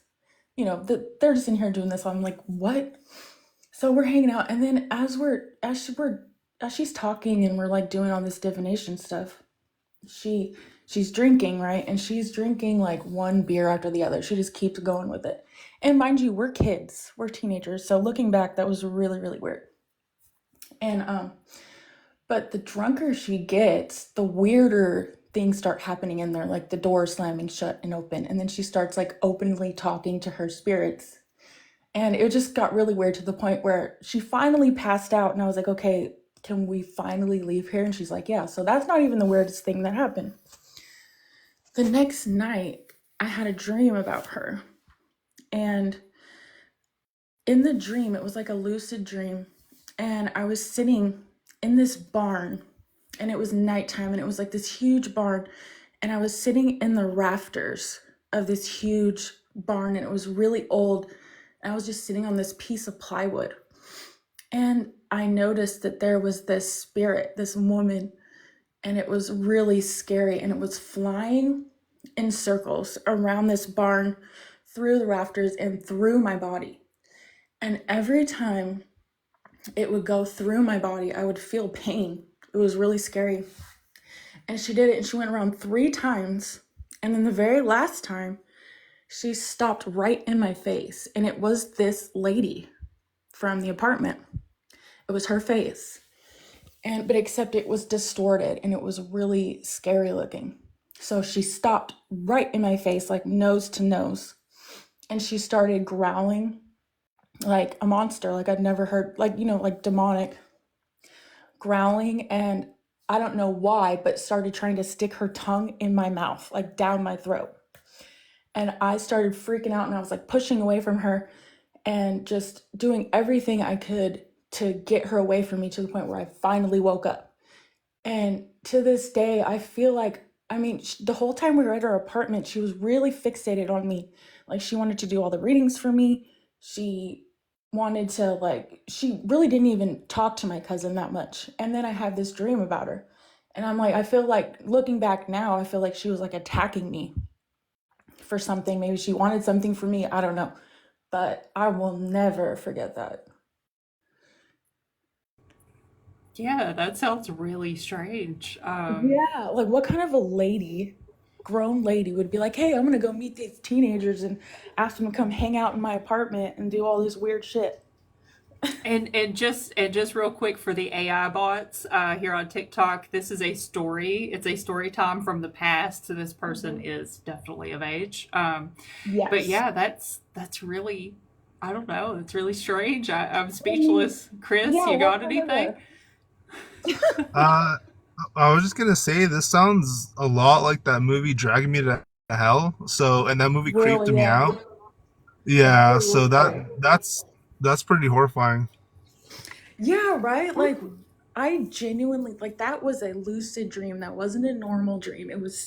They're just in here doing this." I'm like, "What?" So we're hanging out, and then as she's talking and we're like doing all this divination stuff, she's drinking, right? And she's drinking like one beer after the other. She just keeps going with it. And mind you, we're kids, we're teenagers. So looking back, that was really, really weird. And but the drunker she gets, the weirder things start happening in there, like the door slamming shut and open. And then she starts like openly talking to her spirits. And it just got really weird to the point where she finally passed out. And I was like, "Okay, can we finally leave here?" And she's like, "Yeah." So that's not even the weirdest thing that happened. The next night, I had a dream about her. And in the dream, it was like a lucid dream. And I was sitting in this barn, and it was nighttime, and it was like this huge barn. And I was sitting in the rafters of this huge barn, and it was really old. And I was just sitting on this piece of plywood. And I noticed that there was this spirit, this woman, and it was really scary. And it was flying in circles around this barn, through the rafters, and through my body. And every time it would go through my body, I would feel pain. It was really scary. And she did it, and she went around 3 times. And then the very last time, she stopped right in my face. And it was this lady from the apartment. It was her face. But except it was distorted, and it was really scary looking. So she stopped right in my face, like nose to nose. And she started growling like a monster, like I'd never heard, like, like demonic growling. And I don't know why, but started trying to stick her tongue in my mouth, like down my throat. And I started freaking out, and I was like pushing away from her and just doing everything I could to get her away from me, to the point where I finally woke up. And to this day, I feel like, the whole time we were at her apartment, she was really fixated on me. Like she wanted to do all the readings for me. She wanted to, like, she really didn't even talk to my cousin that much. And then I had this dream about her. And I'm like, I feel like, looking back now, I feel like she was like attacking me for something. Maybe she wanted something from me. I don't know. But I will never forget that. Yeah, that sounds really strange. Yeah, like what kind of a lady, grown lady, would be like, "Hey, I'm gonna go meet these teenagers and ask them to come hang out in my apartment and do all this weird shit." And just real quick for the AI bots here on TikTok, this is a story. It's a story time from the past. So this person is definitely of age. But Yes. yeah, that's really, I don't know. It's really strange. I'm I mean, speechless. Chris, yeah, you what got kind of anything? a Uh, I was just gonna say this sounds a lot like that movie Dragging Me to Hell. So, and that movie creeped really, me yeah. out. I Yeah, so will say. that's pretty horrifying. Yeah, right? Like I genuinely like that was a lucid dream. That wasn't a normal dream. It was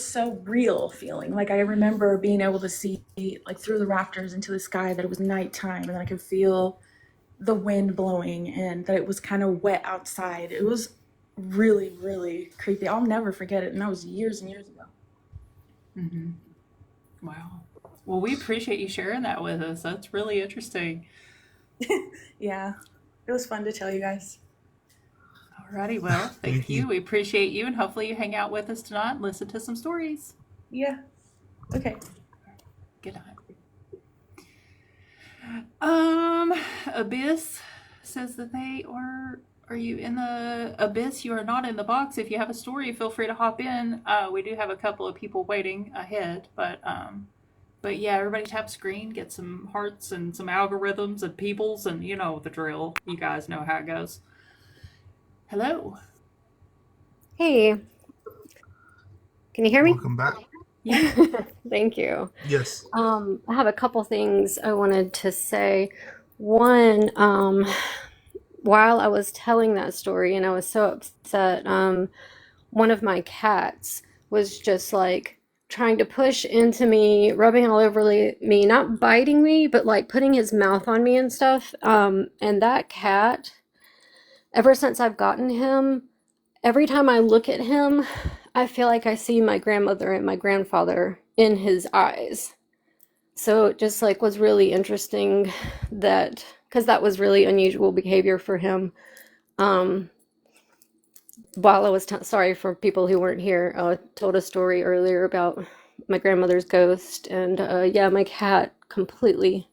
so real feeling. Like I remember being able to see like through the rafters into the sky that it was nighttime and I could feel the wind blowing and that it was kind of wet outside. It was really, really creepy. I'll never forget it. And that was years and years ago. Hmm. Wow. Well, we appreciate you sharing that with us. That's really interesting. Yeah. It was fun to tell you guys. Alrighty, well, Thank thank you. you. We appreciate you, and hopefully you hang out with us tonight and listen to some stories. Yeah. Okay. Good night. Um, Abyss says that they are. Are you in the Abyss? You are not in the box. If you have a story, feel free to hop in. We do have a couple of people waiting ahead, but yeah, everybody tap screen, get some hearts and some algorithms and peoples, and you know the drill. You guys know how it goes. Hello. Hey, can you hear me? Welcome back. Yeah. Thank you. Yes. I have a couple things I wanted to say. One, while I was telling that story and I was so upset, one of my cats was just like trying to push into me, rubbing all over me, not biting me, but like putting his mouth on me and stuff. And that cat, ever since I've gotten him, every time I look at him, I feel like I see my grandmother and my grandfather in his eyes. So it just like was really interesting that because that was really unusual behavior for him. Um, while I was sorry for people who weren't here, I told a story earlier about my grandmother's ghost, and yeah, my cat completely.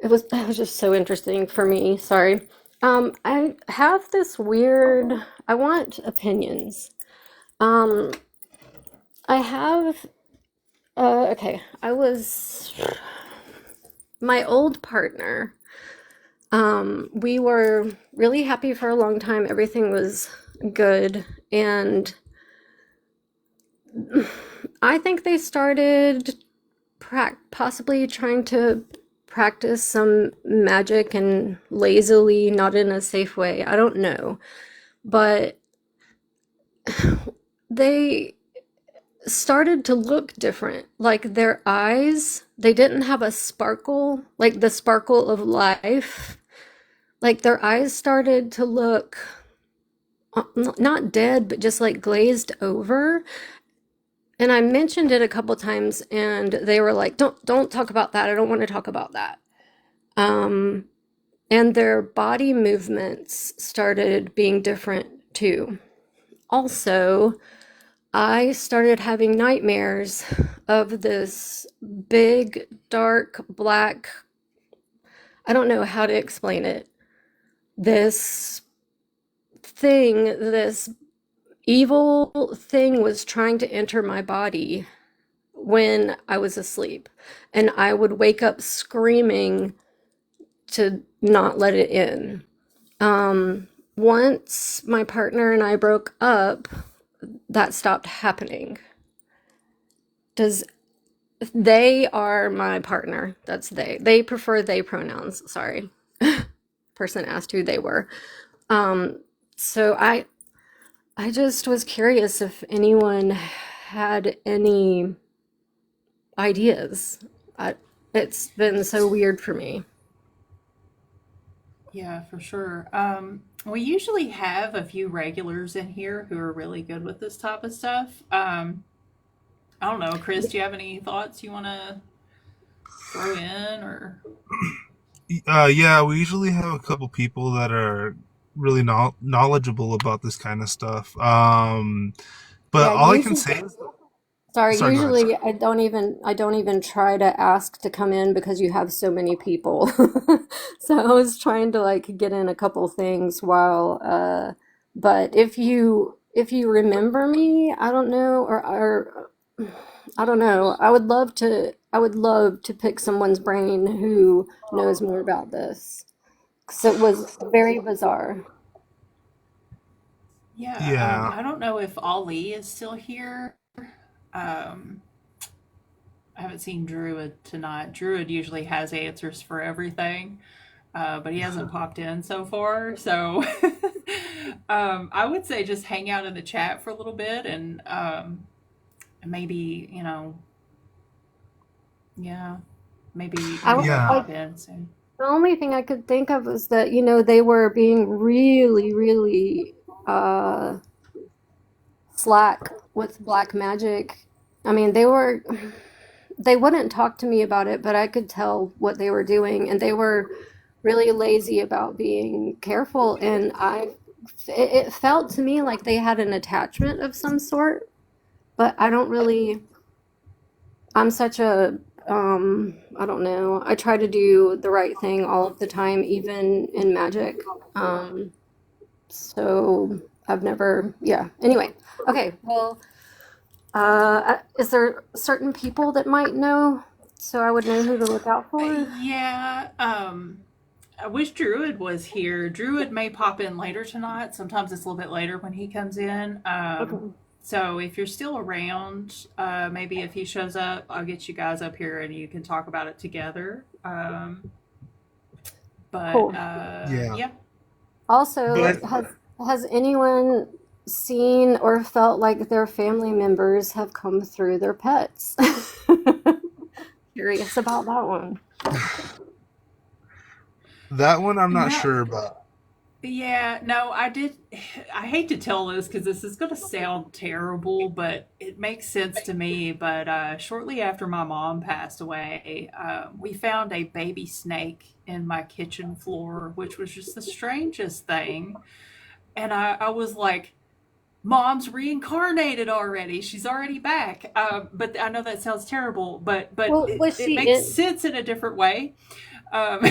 It was just so interesting for me. Sorry. I have this weird. I want opinions. Um, I have. Okay, I was my old partner. We were really happy for a long time. Everything was good, and I think they started possibly trying to practice some magic and lazily, not in a safe way. I don't know. But they started to look different. Like their eyes, they didn't have a sparkle, like the sparkle of life. Like their eyes started to look not dead, but just like glazed over. And I mentioned it a couple times and they were like, don't talk about that. I don't want to talk about that. Um, and their body movements started being different too. Also, I started having nightmares of this big, dark, black, I don't know how to explain it. This thing, this evil thing was trying to enter my body when I was asleep. And I would wake up screaming to not let it in. Once my partner and I broke up, that stopped happening. Does They are my partner. That's they. They prefer they pronouns. Sorry. Person asked who they were. So I just was curious if anyone had any ideas. It's been so weird for me. Yeah, for sure. We usually have a few regulars in here who are really good with this type of stuff. I don't know, Chris, do you have any thoughts you want to throw in or? Yeah, we usually have a couple people that are really knowledgeable about this kind of stuff. But Yeah, all I can usually say, Sorry, Sorry, go ahead. usually I don't even try to ask to come in because you have so many people. So I was trying to like get in a couple things while but if you remember me, I don't know or I don't know. I would love to pick someone's brain who knows more about this. 'Cause it was very bizarre. Yeah, Yeah. I don't know if Ali is still here. Um, I haven't seen Druid tonight. Druid usually has answers for everything, but he hasn't popped in so far. So I would say just hang out in the chat for a little bit and maybe, yeah, I, maybe he'll Yeah. I pop in soon. The only thing I could think of was that, they were being really, really slack with black magic. I mean, they wouldn't talk to me about it, but I could tell what they were doing, and they were really lazy about being careful. And it felt to me like they had an attachment of some sort, but I don't really. I'm such a, I don't know. I try to do the right thing all of the time, even in magic. Um, so I've never, yeah. Anyway, okay. Well, is there certain people that might know so I would know who to look out for? Yeah, I wish Druid was here. Druid may pop in later tonight. Sometimes it's a little bit later when he comes in. Okay, So if you're still around, maybe if he shows up, I'll get you guys up here and you can talk about it together. But cool. Yeah. yeah. Also, But has anyone seen or felt like their family members have come through their pets? Curious about that one. that one I'm not No, sure about. yeah, no, I did. I hate to tell this because this is going to sound terrible, but it makes sense to me. But shortly after my mom passed away, we found a baby snake in my kitchen floor, which was just the strangest thing. And I was like, Mom's reincarnated already. She's already back. But I know that sounds terrible, but Well, was it she makes in? sense in a different way. Um,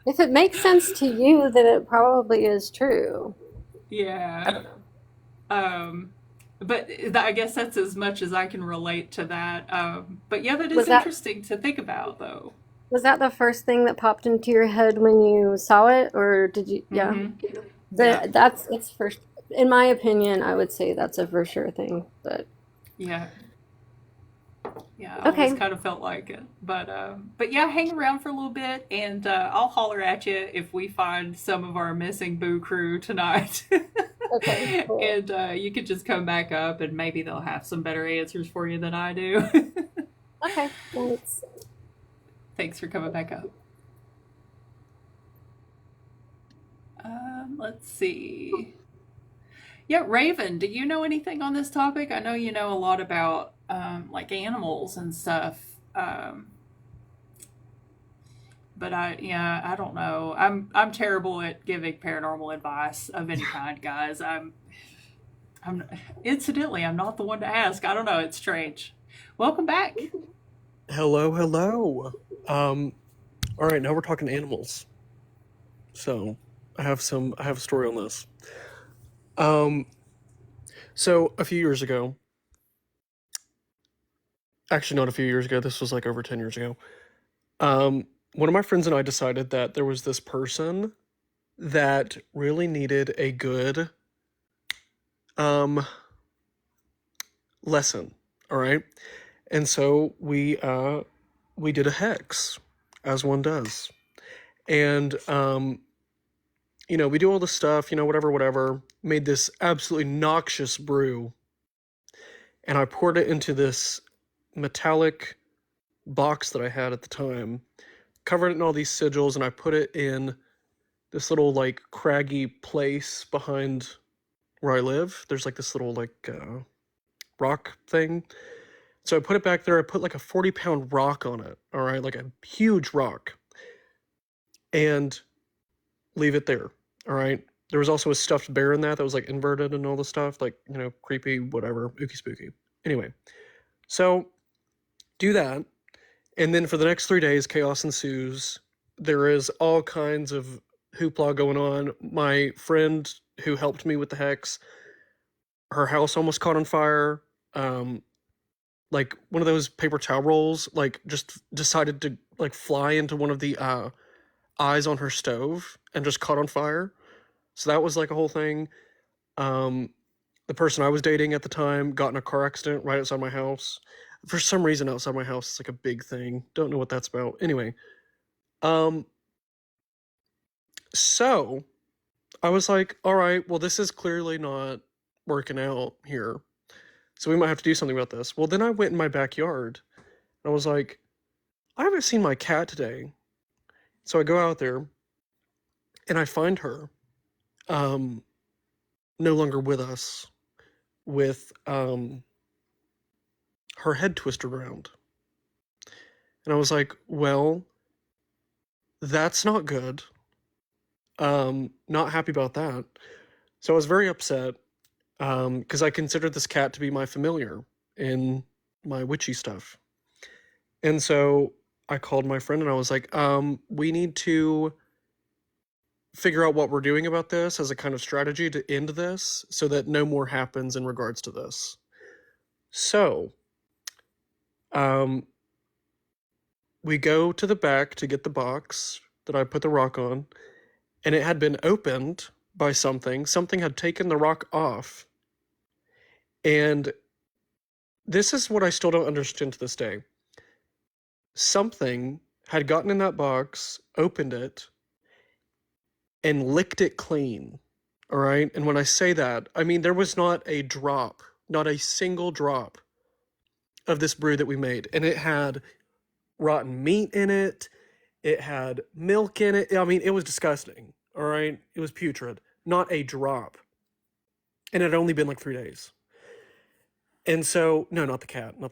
If it makes sense to you, then it probably is true. I yeah. don't know. Um, but I guess that's as much as I can relate to that. But yeah, that is Was that interesting to think about, though. was that the first thing that popped into your head when you saw it, or did you? Yeah, Mm-hmm. Yeah, it's first. In my opinion, I would say that's a for sure thing. But yeah, yeah. I always okay, kind of felt like it, but yeah, hang around for a little bit, and I'll holler at you if we find some of our missing Boo crew tonight. okay, cool. And you could just come back up, and maybe they'll have some better answers for you than I do. Okay, thanks. Thanks for coming back up. Let's see. Yeah, Raven, do you know anything on this topic? I know you know a lot about like animals and stuff. Um, but I don't know. I'm terrible at giving paranormal advice of any kind, guys. I'm incidentally, I'm not the one to ask. I don't know. It's strange. Welcome back. Hello, hello. All right, now we're talking animals. So I have a story on this. So a few years ago, actually not a few years ago, this was like over 10 years ago. One of my friends and I decided that there was this person that really needed a good lesson. All right. And so we did a hex, as one does. And we do all the stuff, whatever, made this absolutely noxious brew, and I poured it into this metallic box that I had at the time, covered it in all these sigils, and I put it in this little like craggy place behind where I live. There's like this little like rock thing. So I put it back there. I put like a 40-pound rock on it, all right, like a huge rock, and leave it there, all right. There was also a stuffed bear in that was like inverted and all the stuff, like, creepy, whatever, ooky spooky. Anyway, so do that. And then for the next 3 days, chaos ensues. There is all kinds of hoopla going on. My friend who helped me with the hex, her house almost caught on fire. Like one of those paper towel rolls, like just decided to like fly into one of the eyes on her stove and just caught on fire. So that was like a whole thing. The person I was dating at the time got in a car accident right outside my house. For some reason, outside my house, it's like a big thing. Don't know what that's about. Anyway, so I was like, all right, well, this is clearly not working out here. So we might have to do something about this. Well, then I went in my backyard and I was like, I haven't seen my cat today. So I go out there and I find her no longer with us, with her head twisted around. And I was like, well, that's not good. Not happy about that. So I was very upset because I considered this cat to be my familiar in my witchy stuff. And so I called my friend and I was like, we need to figure out what we're doing about this as a kind of strategy to end this so that no more happens in regards to this. So we go to the back to get the box that I put the rock on, and it had been opened by something. Something had taken the rock off. And this is what I still don't understand to this day. Something had gotten in that box, opened it, and licked it clean. All right? And when I say that, I mean there was not a drop, not a single drop of this brew that we made. And it had rotten meat in it. It had milk in it. I mean, it was disgusting. All right? It was putrid. Not a drop. And it had only been like 3 days. And so, no, not the cat. No.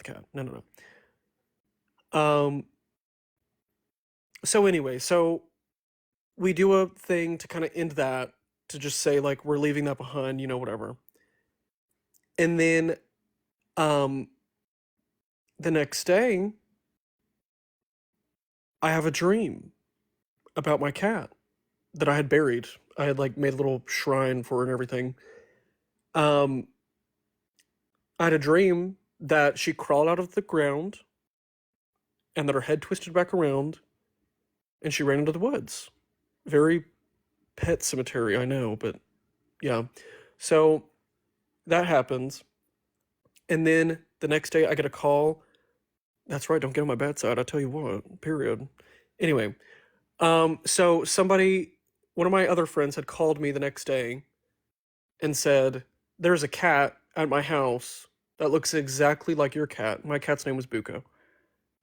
So anyway, so we do a thing to kind of end that, to just say like we're leaving that behind, whatever. And then the next day I have a dream about my cat that I had buried. I had like made a little shrine for her and everything. I had a dream that she crawled out of the ground and that her head twisted back around and she ran into the woods. Very pet cemetery, I know, but yeah. So that happens. And then the next day I get a call. That's right, don't get on my bad side, I tell you what, period. Anyway, so one of my other friends had called me the next day and said, there's a cat at my house that looks exactly like your cat. My cat's name was Buko.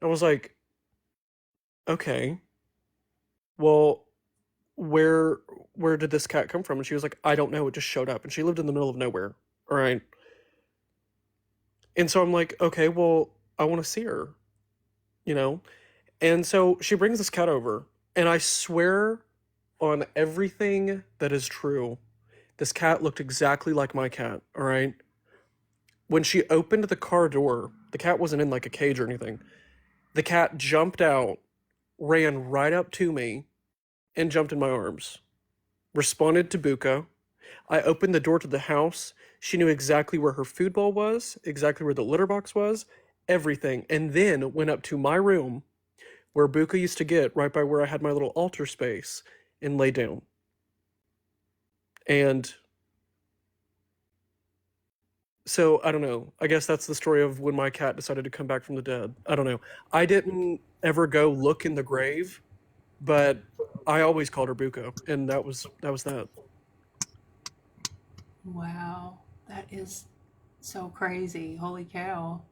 I was like, okay, well, where did this cat come from? And she was like, I don't know, it just showed up. And she lived in the middle of nowhere, all right? And so I'm like, okay, well, I want to see her, And so she brings this cat over, and I swear on everything that is true, this cat looked exactly like my cat, all right? When she opened the car door, the cat wasn't in like a cage or anything. The cat jumped out, ran right up to me, and jumped in my arms. Responded to Buka. I opened the door to the house. She knew exactly where her food bowl was, exactly where the litter box was, everything. And then went up to my room, where Buka used to get, right by where I had my little altar space, and lay down. And so, I don't know. I guess that's the story of when my cat decided to come back from the dead. I don't know. I didn't ever go look in the grave, but I always called her Buka, and that was that. Wow, that is so crazy. Holy cow.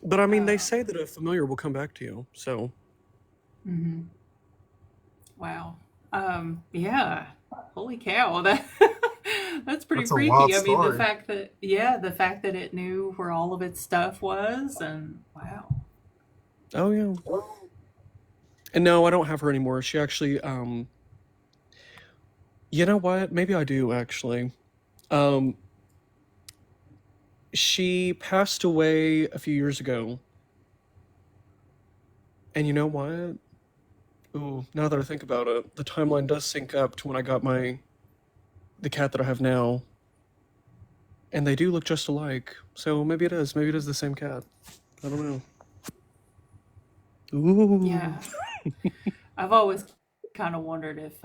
But I mean, they say that a familiar will come back to you, so. Mm-hmm. Wow. Yeah. Holy cow. That's pretty That's a wild freaky. I mean, story. the fact that it knew where all of its stuff was, and wow. Oh yeah. And no, I don't have her anymore. She actually, you know what? Maybe I do actually. She passed away a few years ago. And you know what? Ooh, now that I think about it, the timeline does sync up to when I got the cat that I have now, and they do look just alike. So maybe it is. Maybe it is the same cat. I don't know. Ooh. Yeah. I've always kind of wondered if,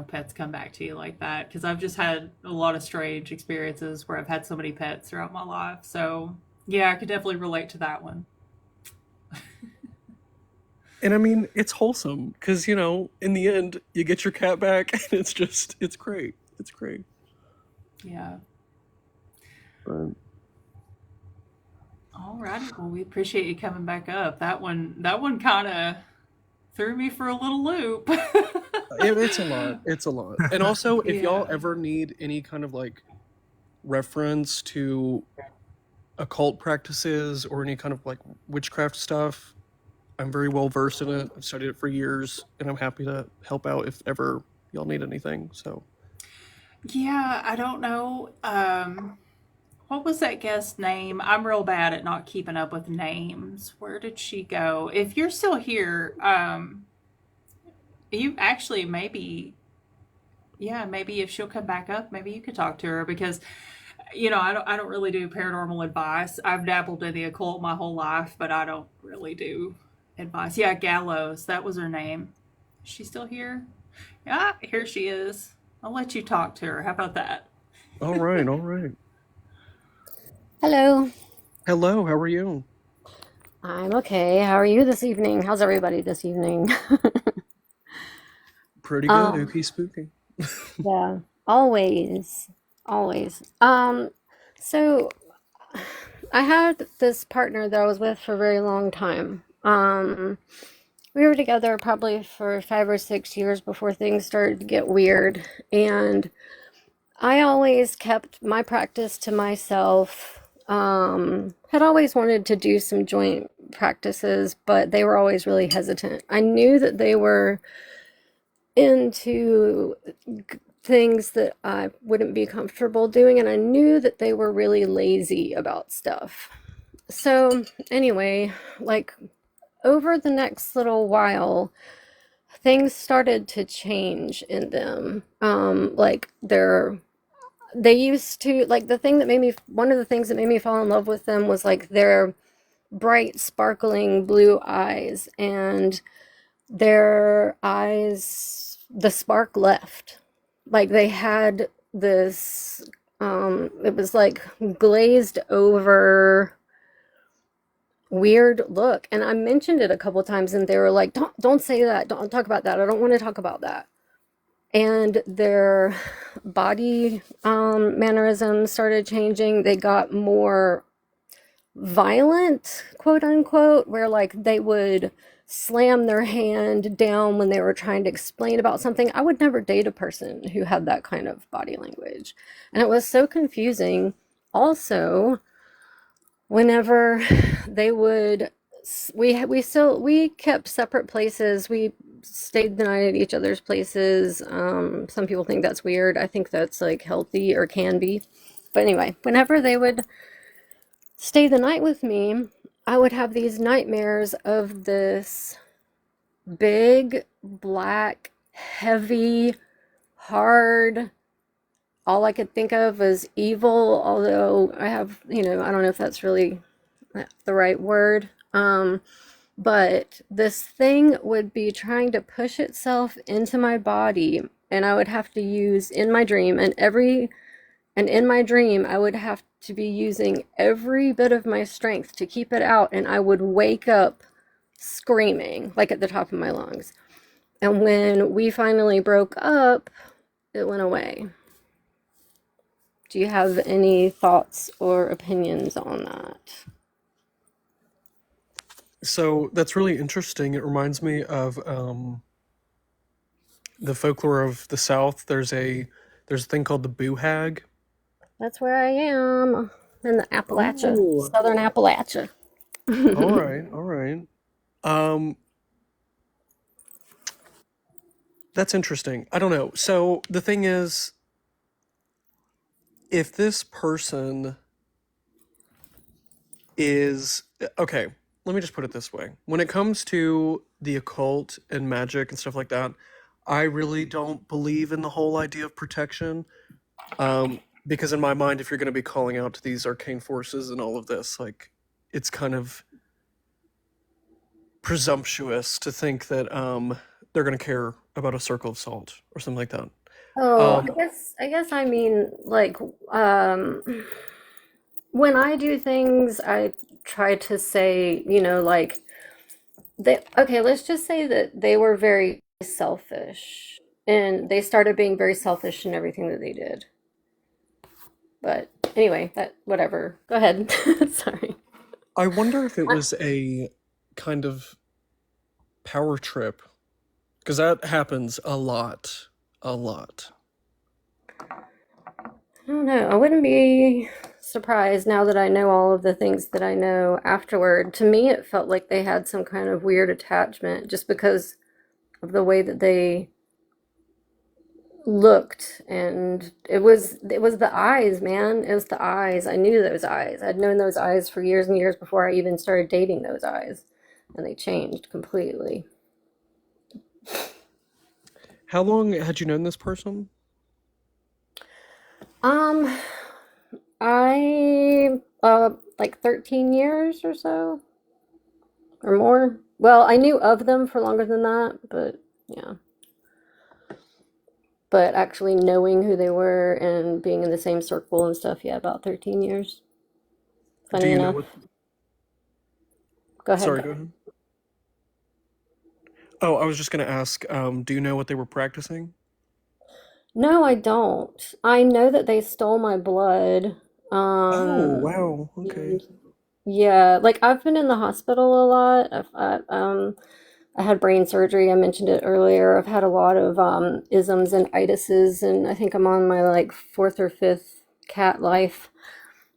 pets come back to you like that because I've just had a lot of strange experiences where I've had so many pets throughout my life. So, yeah, I could definitely relate to that one. And I mean, it's wholesome because, in the end, you get your cat back and it's great. It's great. Yeah. But All righty. Well, we appreciate you coming back up. That one kind of threw me for a little loop. it's a lot. It's a lot. And also, if y'all Yeah. ever need any kind of reference to occult practices or any kind of witchcraft stuff, I'm very well versed in it. I've studied it for years, and I'm happy to help out if ever y'all need anything. So, Yeah, I don't know. What was that guest's name? I'm real bad at not keeping up with names. Where did she go? If you're still here, you actually maybe, yeah, maybe if she'll come back up, maybe you could talk to her because I don't really do paranormal advice. I've dabbled in the occult my whole life, but I don't really do advice. Yeah, Gallows, that was her name. Is she still here? Yeah, here she is. I'll let you talk to her. How about that? all right, all right. Hello. Hello, how are you? I'm okay. How are you this evening? How's everybody this evening? Pretty good, um, ookie spooky. yeah, always, always. So I had this partner that I was with for a very long time. We were together probably for 5 or 6 years before things started to get weird, and I always kept my practice to myself. Had always wanted to do some joint practices, but they were always really hesitant. I knew that they were into things that I wouldn't be comfortable doing, and I knew that they were really lazy about stuff. So, anyway, like over the next little while, things started to change in them. They used to, like, one of the things that made me fall in love with them was like their bright, sparkling blue eyes, and their eyes, the spark left. Like they had this, it was like glazed over weird look. And I mentioned it a couple of times and they were like, don't say that. Don't talk about that. I don't want to talk about that. And their body mannerisms started changing. They got more violent, quote unquote, where like they would slam their hand down when they were trying to explain about something. I would never date a person who had that kind of body language. And it was so confusing. Also, whenever they would we kept separate places. We stayed the night at each other's places. Some people think that's weird. I think that's like healthy, or can be. But anyway, whenever they would stay the night with me, I would have these nightmares of this big, black, heavy, hard, all I could think of was evil, although I don't know if that's really the right word. But this thing would be trying to push itself into my body, and I would have to use in my dream, and in my dream, I would have to be using every bit of my strength to keep it out, and I would wake up screaming, like at the top of my lungs. And when we finally broke up, it went away. Do you have any thoughts or opinions on that? So that's really interesting. It reminds me of the folklore of the South. There's a thing called the boo hag. That's where I am, in the Appalachia, Oh, Southern Appalachia. all right, all right. Um, that's interesting. I don't know. So the thing is, if this person is okay. Let me just put it this way. When it comes to the occult and magic and stuff like that, I really don't believe in the whole idea of protection. Because in my mind, if you're going to be calling out to these arcane forces and all of this, like, it's kind of presumptuous to think that they're going to care about a circle of salt or something like that. Oh, Um, I guess I mean like when I do things, I try to say, like okay, let's just say that they were very selfish and they started being very selfish in everything that they did. But anyway, that whatever. Go ahead. Sorry. I wonder if it was a kind of power trip, because that happens a lot, a lot. I don't know. I wouldn't be surprised now that I know all of the things that I know afterward. To me, it felt like they had some kind of weird attachment just because of the way that they looked, and it was the eyes, man. It was the eyes. I knew those eyes. I'd known those eyes for years and years before I even started dating those eyes, and they changed completely. How long had you known this person? Um, I like 13 years or so or more. Well, I knew of them for longer than that, but yeah. But actually knowing who they were and being in the same circle and stuff, yeah, about 13 years. Do Funny you know enough. what? Go Sorry, ahead. go ahead. Oh, I was just gonna ask, do you know what they were practicing? No, I don't. I know that they stole my blood. Oh, Um, wow. Okay. and yeah, like I've been in the hospital a lot. I had brain surgery. I mentioned it earlier. I've had a lot of isms and itises, and I think I'm on my like fourth or fifth cat life.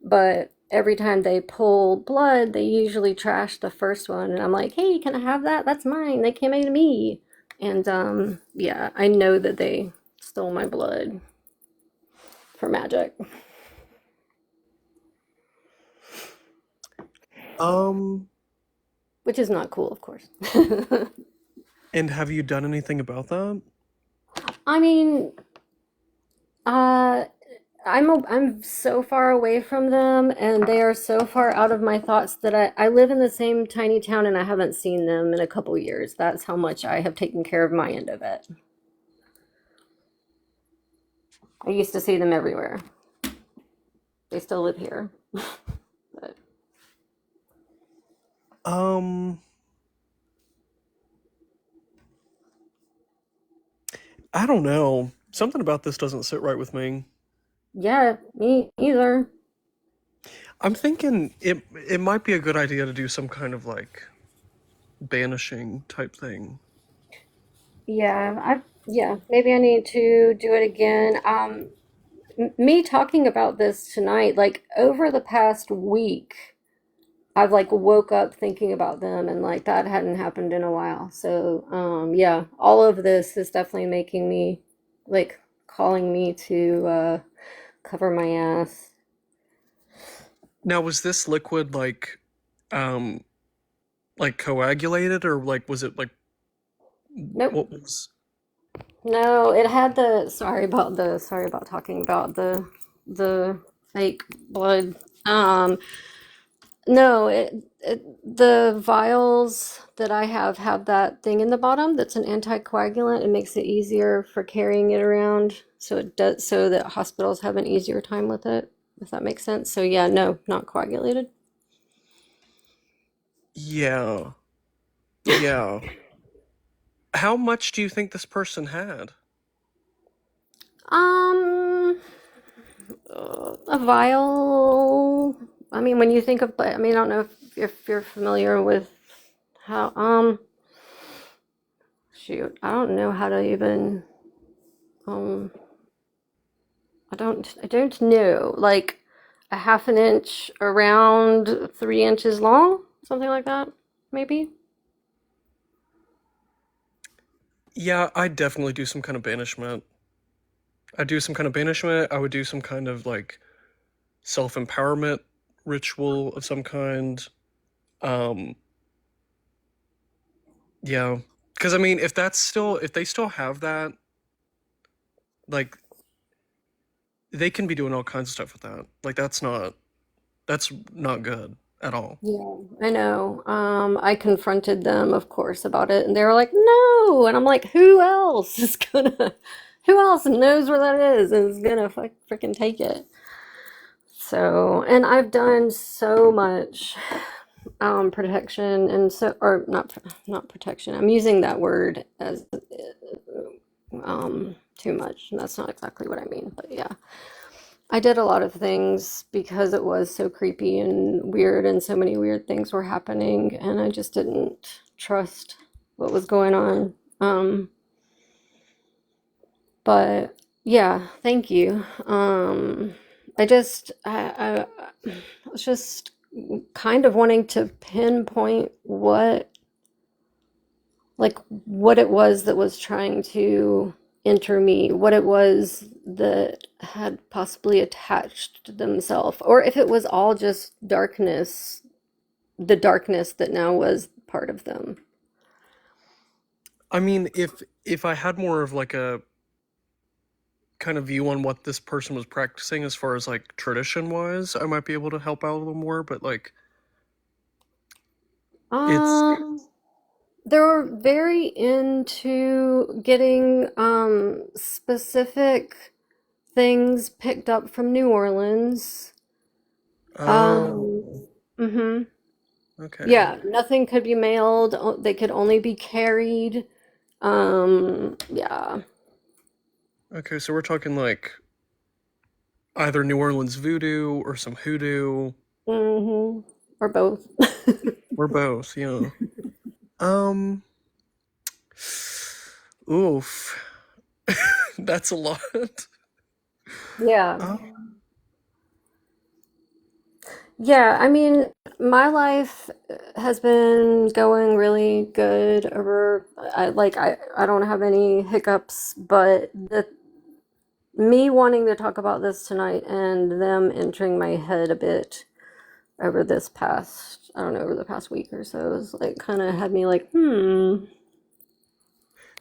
But every time they pull blood, they usually trash the first one, and I'm like, "Hey, can I have that? That's mine. They came to me." And yeah, I know that they stole my blood for magic, Um, which is not cool, of course. and have you done anything about that? I mean, uh, I'm so far away from them, and they are so far out of my thoughts that I live in the same tiny town, and I haven't seen them in a couple years. That's how much I have taken care of my end of it. I used to see them everywhere. They still live here. But Um, I don't know. Something about this doesn't sit right with me. yeah, me either. I'm thinking it might be a good idea to do some kind of like banishing type thing. Yeah, maybe I need to do it again. Me talking about this tonight, like over the past week, I've like woke up thinking about them, and like that hadn't happened in a while. So, yeah, all of this is definitely making me like calling me to cover my ass. Now, was this liquid um like coagulated, or like was it like Nope. what was? No, it had sorry about talking about the fake blood. No, the vials that I have that thing in the bottom that's an anticoagulant. It makes it easier for carrying it around, so it does so that hospitals have an easier time with it, if that makes sense. So yeah, no, not coagulated. Yeah. Yeah. How much do you think this person had? Um, a vial. I mean, when you think of, I mean, I don't know if you're familiar with how, shoot, I don't know how to even, um, I don't know, like a half an inch around 3 inches long, something like that, maybe. Yeah, I'd definitely do some kind of banishment. I'd do some kind of banishment. I would do some kind of like self-empowerment ritual of some kind. Um, yeah, because I mean, if they still have that, like, they can be doing all kinds of stuff with that. Like, that's not good at all. Yeah, I know. I confronted them, of course, about it, and they were like, "No," and I'm like, who else knows where that is and is gonna freaking take it?" So, and I've done so much protection and so, or not protection. I'm using that word as too much, and that's not exactly what I mean, but yeah. I did a lot of things because it was so creepy and weird, and so many weird things were happening, and I just didn't trust what was going on. But yeah, thank you. I was just kind of wanting to pinpoint what it was that was trying to enter me, what it was that had possibly attached themselves, or if it was all just darkness, the darkness that now was part of them. I mean, if I had more of like a kind of view on what this person was practicing as far as like tradition wise, I might be able to help out a little more, but like it's They're very into getting specific things picked up from New Orleans. oh, Mm-hmm. okay. Yeah, nothing could be mailed. They could only be carried. Yeah. Okay, so we're talking like either New Orleans voodoo or some hoodoo Mm-hmm. Or both. or both, yeah. Um, oof. That's a lot. Yeah. Um, Yeah, I mean, my life has been going really good over I don't have any hiccups, but the me wanting to talk about this tonight and them entering my head a bit over this past, I don't know, over the past week or so is like kind of had me like,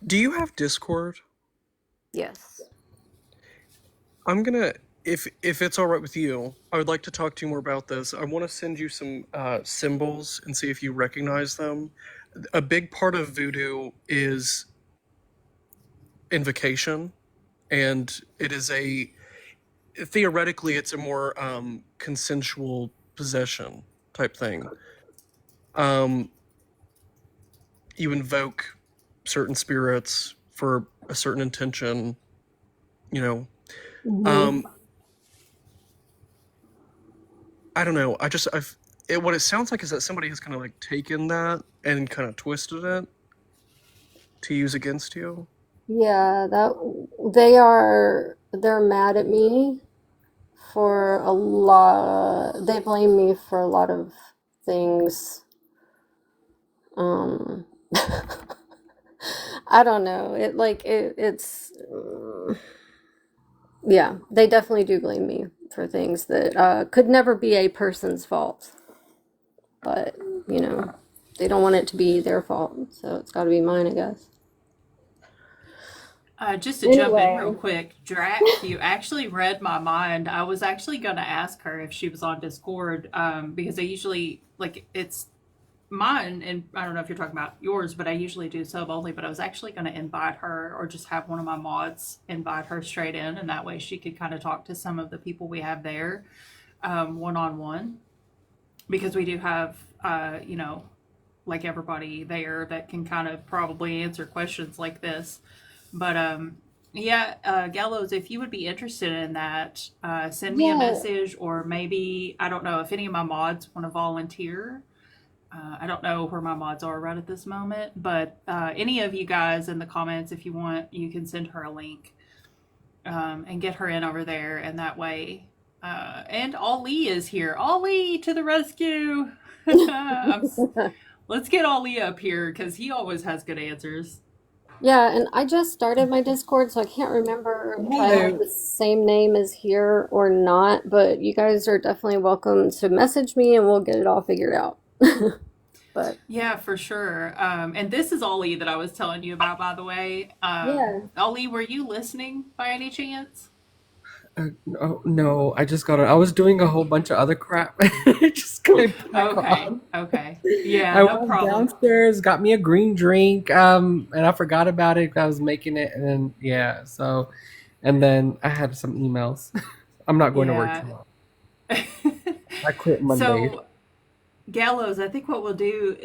do you have Discord? yes. I'm gonna, if it's all right with you, I would like to talk to you more about this. I want to send you some symbols and see if you recognize them. A big part of voodoo is invocation, and it is a theoretically it's a more consensual possession type thing. Um, you invoke certain spirits for a certain intention, you know. Hmm. Um, I don't know. What it sounds like is that somebody has kind of like taken that and kind of twisted it to use against you. Yeah, they're mad at me for a lot. They blame me for a lot of things. Um, I don't know. Yeah, they definitely do blame me for things that could never be a person's fault. But, you know, they don't want it to be their fault, so it's got to be mine, I guess. Just to jump in real Anyway, quick, Drac, you actually read my mind. I was actually going to ask her if she was on Discord, because I usually, like, it's mine, and I don't know if you're talking about yours, but I usually do sub only. But I was actually going to invite her, or just have one of my mods invite her straight in, and that way she could kind of talk to some of the people we have there, one on one, because we do have, like everybody there that can kind of probably answer questions like this. But yeah, Gallows, if you would be interested in that, send me a yeah, message, or maybe I don't know if any of my mods want to volunteer. I don't know where my mods are right at this moment, but any of you guys in the comments, if you want, you can send her a link, and get her in over there, and that way. And Ali is here. Ali to the rescue! Let's get Ali up here because he always has good answers. Yeah, and I just started my Discord, so I can't remember if I have Hello. the same name as here or not, but you guys are definitely welcome to message me and we'll get it all figured out. But Yeah, for sure. And this is Ollie that I was telling you about, by the way. yeah. Ollie, were you listening by any chance? Oh, no, I just got on. I was doing a whole bunch of other crap. I just came back Okay, on. okay. Yeah, I no went problem. downstairs, got me a green drink, and I forgot about it. I was making it, and then yeah, so, and then I had some emails. I'm not going to work Yeah. tomorrow. I quit Monday. So, Gallows, I think what we'll do,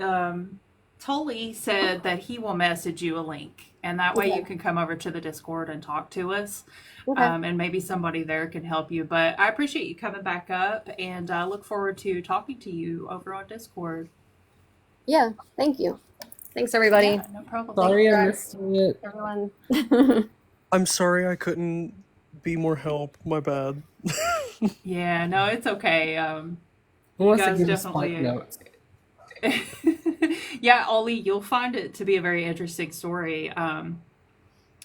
Tully said that he will message you a link, and that way you Okay. can come over to the Discord and talk to us, Okay. and maybe somebody there can help you. But I appreciate you coming back up, and I look forward to talking to you over on Discord. Yeah, thank you. Thanks everybody. Yeah, no problem. Sorry I missed Congrats, it. everyone. I'm sorry I couldn't be more help. My bad. Yeah, no, it's okay. Who You wants to guys give me spark definitely. notes? Yeah, Ollie, you'll find it to be a very interesting story.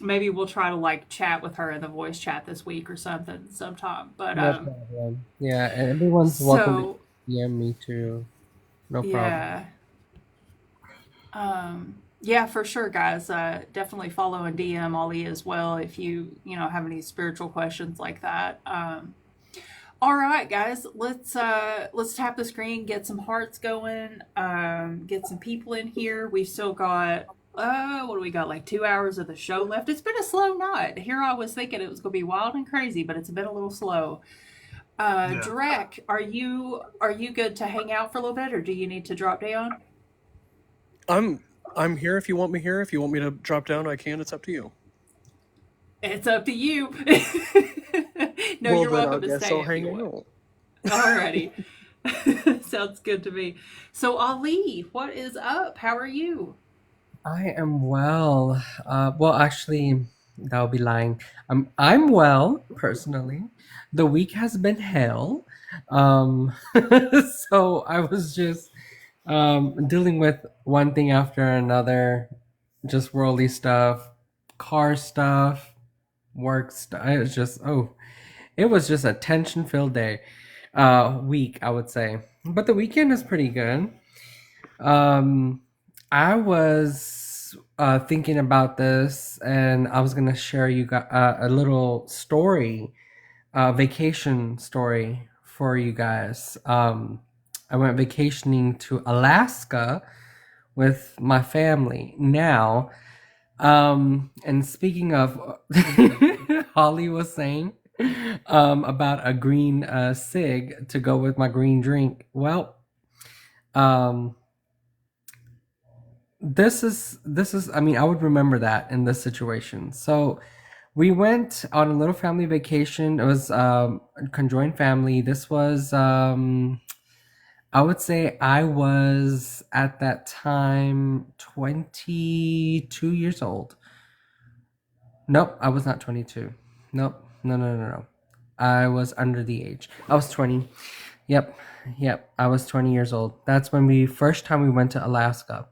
Maybe we'll try to like chat with her in the voice chat this week or something sometime. But No problem. Yeah, and everyone's welcome to so DM me too. No problem. yeah. Yeah, for sure, guys. Definitely follow and DM Ollie as well if you have any spiritual questions like that. All right, guys, let's tap the screen, get some hearts going, get some people in here. We've still got what do we got? Like 2 hours of the show left. It's been a slow night. Here I was thinking it was gonna be wild and crazy, but it's been a little slow. Yeah. Drek, are you good to hang out for a little bit, or do you need to drop down? I'm here if you want me here. If you want me to drop down, I can. It's up to you. It's up to you. No, Well, you're then I welcome to guess I'll stay if hang you want. out. Alrighty. Sounds good to me. So, Ali, what is up? How are you? I am well. Well, actually, that would be lying. I'm well personally. The week has been hell. Um, so I was just dealing with one thing after another, just worldly stuff, car stuff, work stuff. It was just a tension-filled day, week, I would say. But the weekend is pretty good. Um, I was thinking about this, and I was gonna share you a little story, vacation story for you guys. I went vacationing to Alaska with my family. Now, and speaking of, Holly was saying about a green cig to go with my green drink. Well, um, this is I mean, I would remember that in this situation. So we went on a little family vacation. It was a conjoined family. This was I would say I was at that time 22 years old. Nope, I was not 22. Nope. No, no, no, no. I was under the age. I was 20. Yep. Yep. I was 20 years old. That's when we first time we went to Alaska.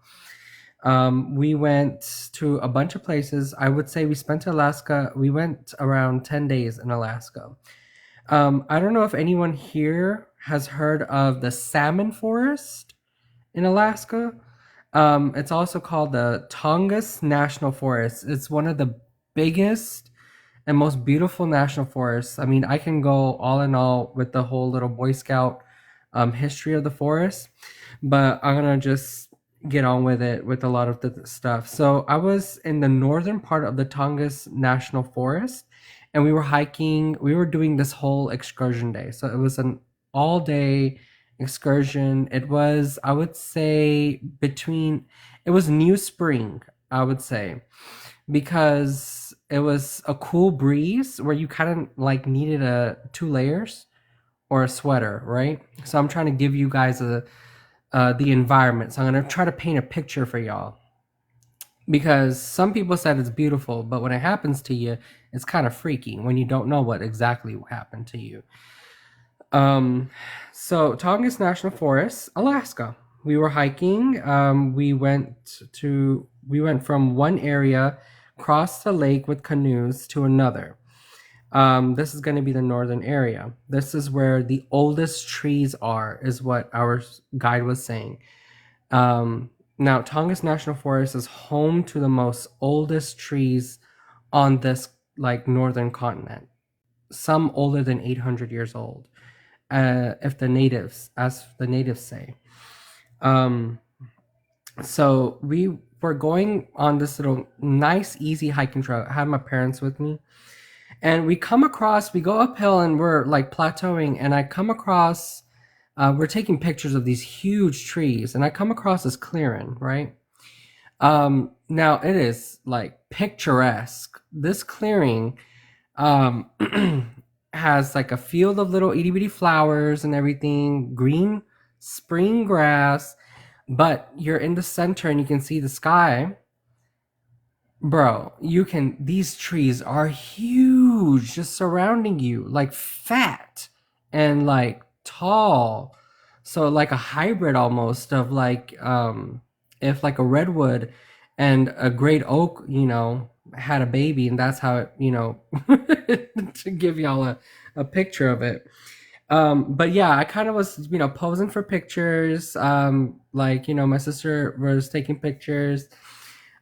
We went to a bunch of places. I would say we spent Alaska. We went around 10 days in Alaska. I don't know if anyone here has heard of the salmon forest in Alaska. It's also called the Tongass National Forest. It's one of the biggest and most beautiful national forests. I mean, I can go all in all with the whole little Boy Scout history of the forest, but I'm gonna just get on with it with a lot of the stuff. So I was in the northern part of the Tongass National Forest, and we were hiking. We were doing this whole excursion day. So it was an all day excursion. It was, I would say, it was new spring, I would say, because it was a cool breeze where you kind of like needed a two layers or a sweater, right? So I'm trying to give you guys the environment. So I'm gonna try to paint a picture for y'all, because some people said it's beautiful, but when it happens to you, it's kind of freaky when you don't know what exactly happened to you. Um, so Tongass National Forest, Alaska. We were hiking. We went to We went from one area, crossed the lake with canoes to another. This is going to be the northern area. This is where the oldest trees are, is what our guide was saying. Now, Tongass National Forest is home to the most oldest trees on this like northern continent. Some older than 800 years old, if the natives, as the natives say. So we were going on this little nice, easy hiking trail. I had my parents with me. And we go uphill and we're like plateauing. And I come across, we're taking pictures of these huge trees. And I come across this clearing, right? Now it is like picturesque. This clearing has like a field of little itty bitty flowers and everything, green spring grass, but you're in the center and you can see the sky. Bro, these trees are huge, just surrounding you, like fat and like tall. So like a hybrid almost of like, if like a redwood and a great oak, had a baby, and that's how it, to give y'all a picture of it. But yeah, I kind of was, posing for pictures. My sister was taking pictures.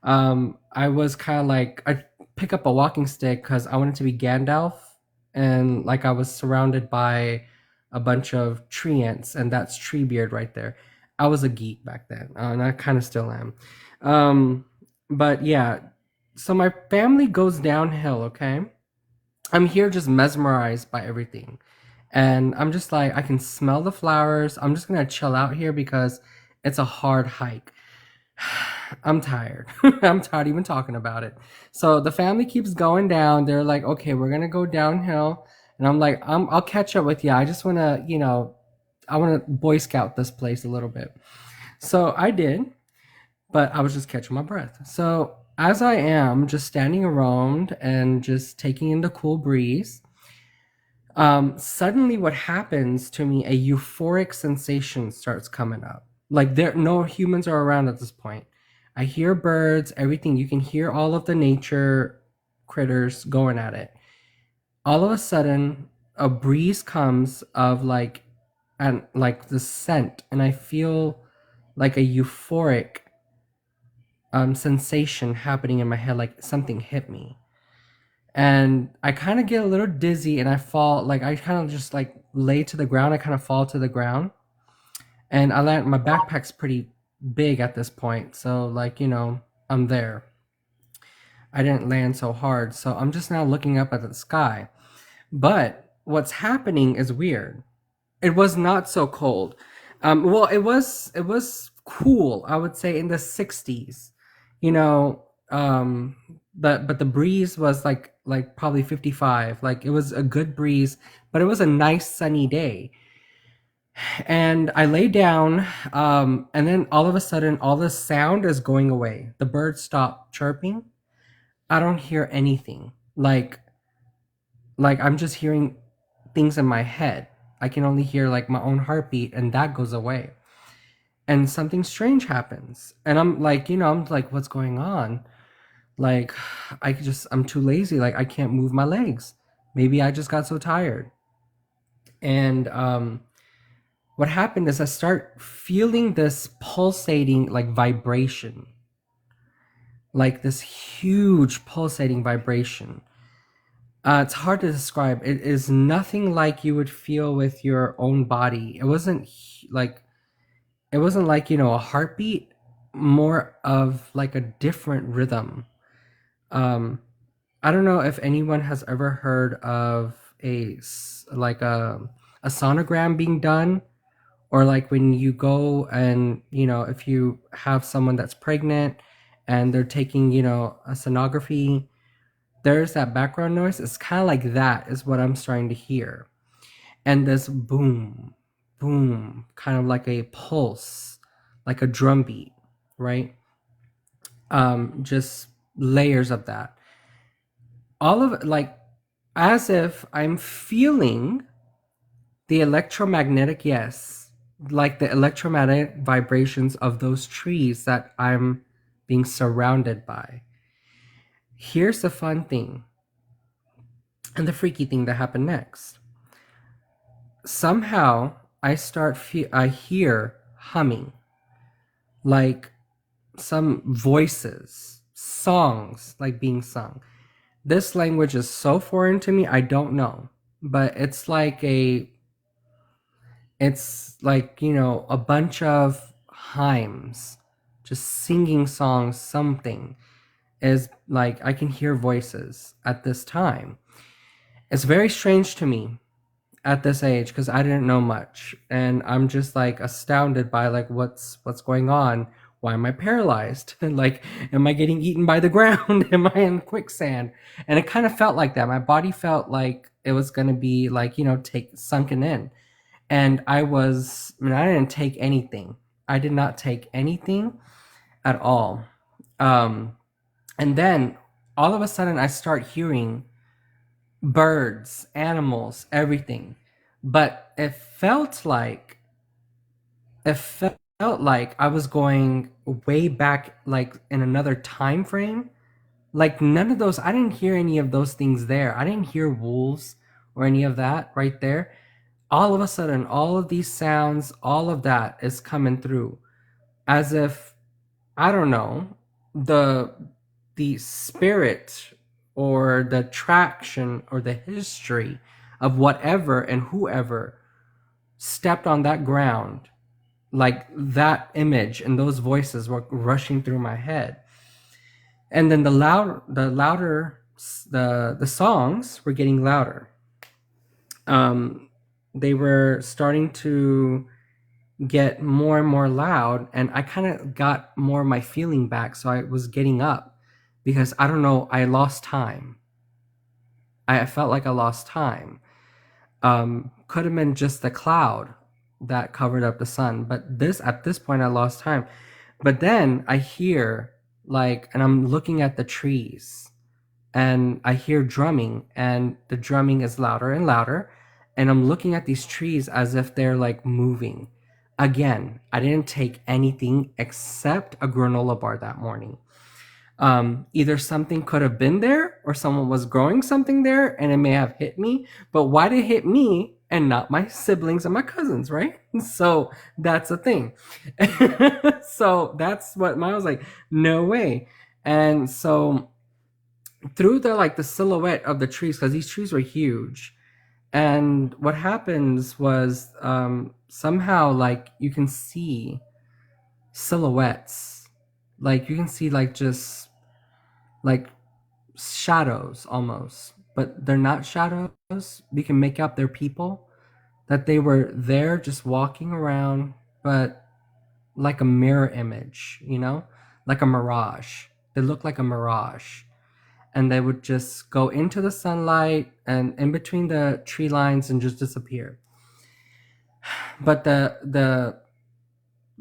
I was kind of like, I pick up a walking stick because I wanted to be Gandalf, and like I was surrounded by a bunch of tree ants, and that's Treebeard right there. I was a geek back then, and I kind of still am. But yeah, so my family goes downhill, okay? I'm here just mesmerized by everything. And I'm just like, I can smell the flowers. I'm just going to chill out here because it's a hard hike. I'm tired. I'm tired even talking about it. So the family keeps going down. They're like, okay, we're going to go downhill. And I'm like, I'll catch up with you. I just want to, I want to Boy Scout this place a little bit. So I did, but I was just catching my breath. So as I am just standing around and just taking in the cool breeze, suddenly what happens to me, a euphoric sensation starts coming up. Like no humans are around at this point. I hear birds, everything. You can hear all of the nature critters going at it. All of a sudden, a breeze comes of like the scent, and I feel like a euphoric sensation happening in my head, like something hit me. And I kind of get a little dizzy and I fall, like I kind of just like lay to the ground. I kind of fall to the ground, and I land, my backpack's pretty big at this point. So like, I'm there. I didn't land so hard. So I'm just now looking up at the sky. But what's happening is weird. It was not so cold. Well, it was cool, I would say in the 60s, but the breeze was like probably 55. Like it was a good breeze, but it was a nice sunny day. And I lay down, and then all of a sudden all the sound is going away. The birds stop chirping. I don't hear anything. Like I'm just hearing things in my head. I can only hear like my own heartbeat, and that goes away. And something strange happens. And I'm like, what's going on? Like, I'm too lazy. Like, I can't move my legs. Maybe I just got so tired. And what happened is I start feeling this pulsating, like, vibration. Like this huge pulsating vibration. It's hard to describe. It is nothing like you would feel with your own body. It wasn't like, a heartbeat, more of like a different rhythm. I don't know if anyone has ever heard of a sonogram being done, or like when you go and, if you have someone that's pregnant and they're taking, a sonography, there's that background noise. It's kind of like that is what I'm starting to hear. And this boom, boom, kind of like a pulse, like a drum beat, right? Just layers of that. All of it, like, as if I'm feeling the electromagnetic, yes, like the electromagnetic vibrations of those trees that I'm being surrounded by. Here's the fun thing and the freaky thing that happened next. Somehow I hear humming, like some voices, songs like being sung. This language is so foreign to me, I don't know, but it's like a bunch of hymns just singing songs. Something is like, I can hear voices at this time. It's very strange to me at this age because I didn't know much, and I'm just like astounded by like what's going on. Why am I paralyzed? Like, am I getting eaten by the ground? Am I in quicksand? And it kind of felt like that. My body felt like it was going to be like, sunken in. And I didn't take anything. I did not take anything at all. And then all of a sudden I start hearing birds, animals, everything. But it felt like I was going way back, like in another time frame. Like none of those, I didn't hear any of those things there. I didn't hear wolves or any of that right there. All of a sudden, all of these sounds, all of that is coming through as if, I don't know, the spirit or the traction or the history of whatever and whoever stepped on that ground, like that image and those voices were rushing through my head. And then the songs were getting louder. They were starting to get more and more loud, and I kind of got more of my feeling back. So I was getting up because I don't know, I lost time. I felt like I lost time. Could have been just the cloud that covered up the sun, but at this point I lost time. But then I hear and I'm looking at the trees, and I hear drumming, and the drumming is louder and louder, and I'm looking at these trees as if they're like moving. Again, I didn't take anything except a granola bar that morning. Either something could have been there or someone was growing something there and it may have hit me, but why did it hit me and not my siblings and my cousins, right? So that's the thing. So that's what mine was like, no way. And so through the silhouette of the trees, because these trees were huge, and what happens was somehow you can see silhouettes, you can see just shadows almost, but they're not shadows. We can make out they're people, that they were there just walking around, but like a mirror image, like a mirage. They look like a mirage. And they would just go into the sunlight and in between the tree lines and just disappear. But the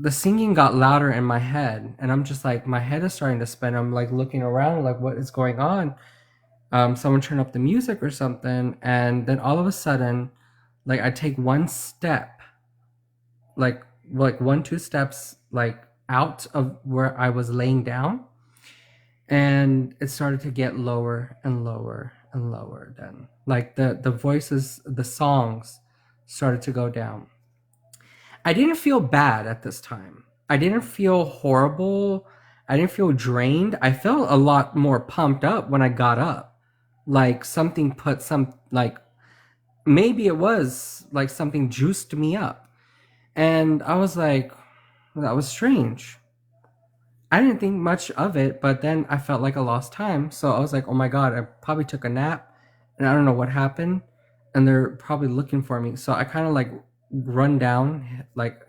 singing got louder in my head, and I'm just like, my head is starting to spin. I'm like looking around, like, what is going on? Someone turn up the music or something, and then all of a sudden, I take one step, like 1-2 steps, out of where I was laying down. And it started to get lower and lower and lower. Then the voices, the songs started to go down. I didn't feel bad at this time. I didn't feel horrible. I didn't feel drained. I felt a lot more pumped up when I got up. Something put maybe it was something juiced me up. And I was like, that was strange. I didn't think much of it, but then I felt like I lost time. So I was like, oh my God, I probably took a nap and I don't know what happened. And they're probably looking for me. So I kind of run down,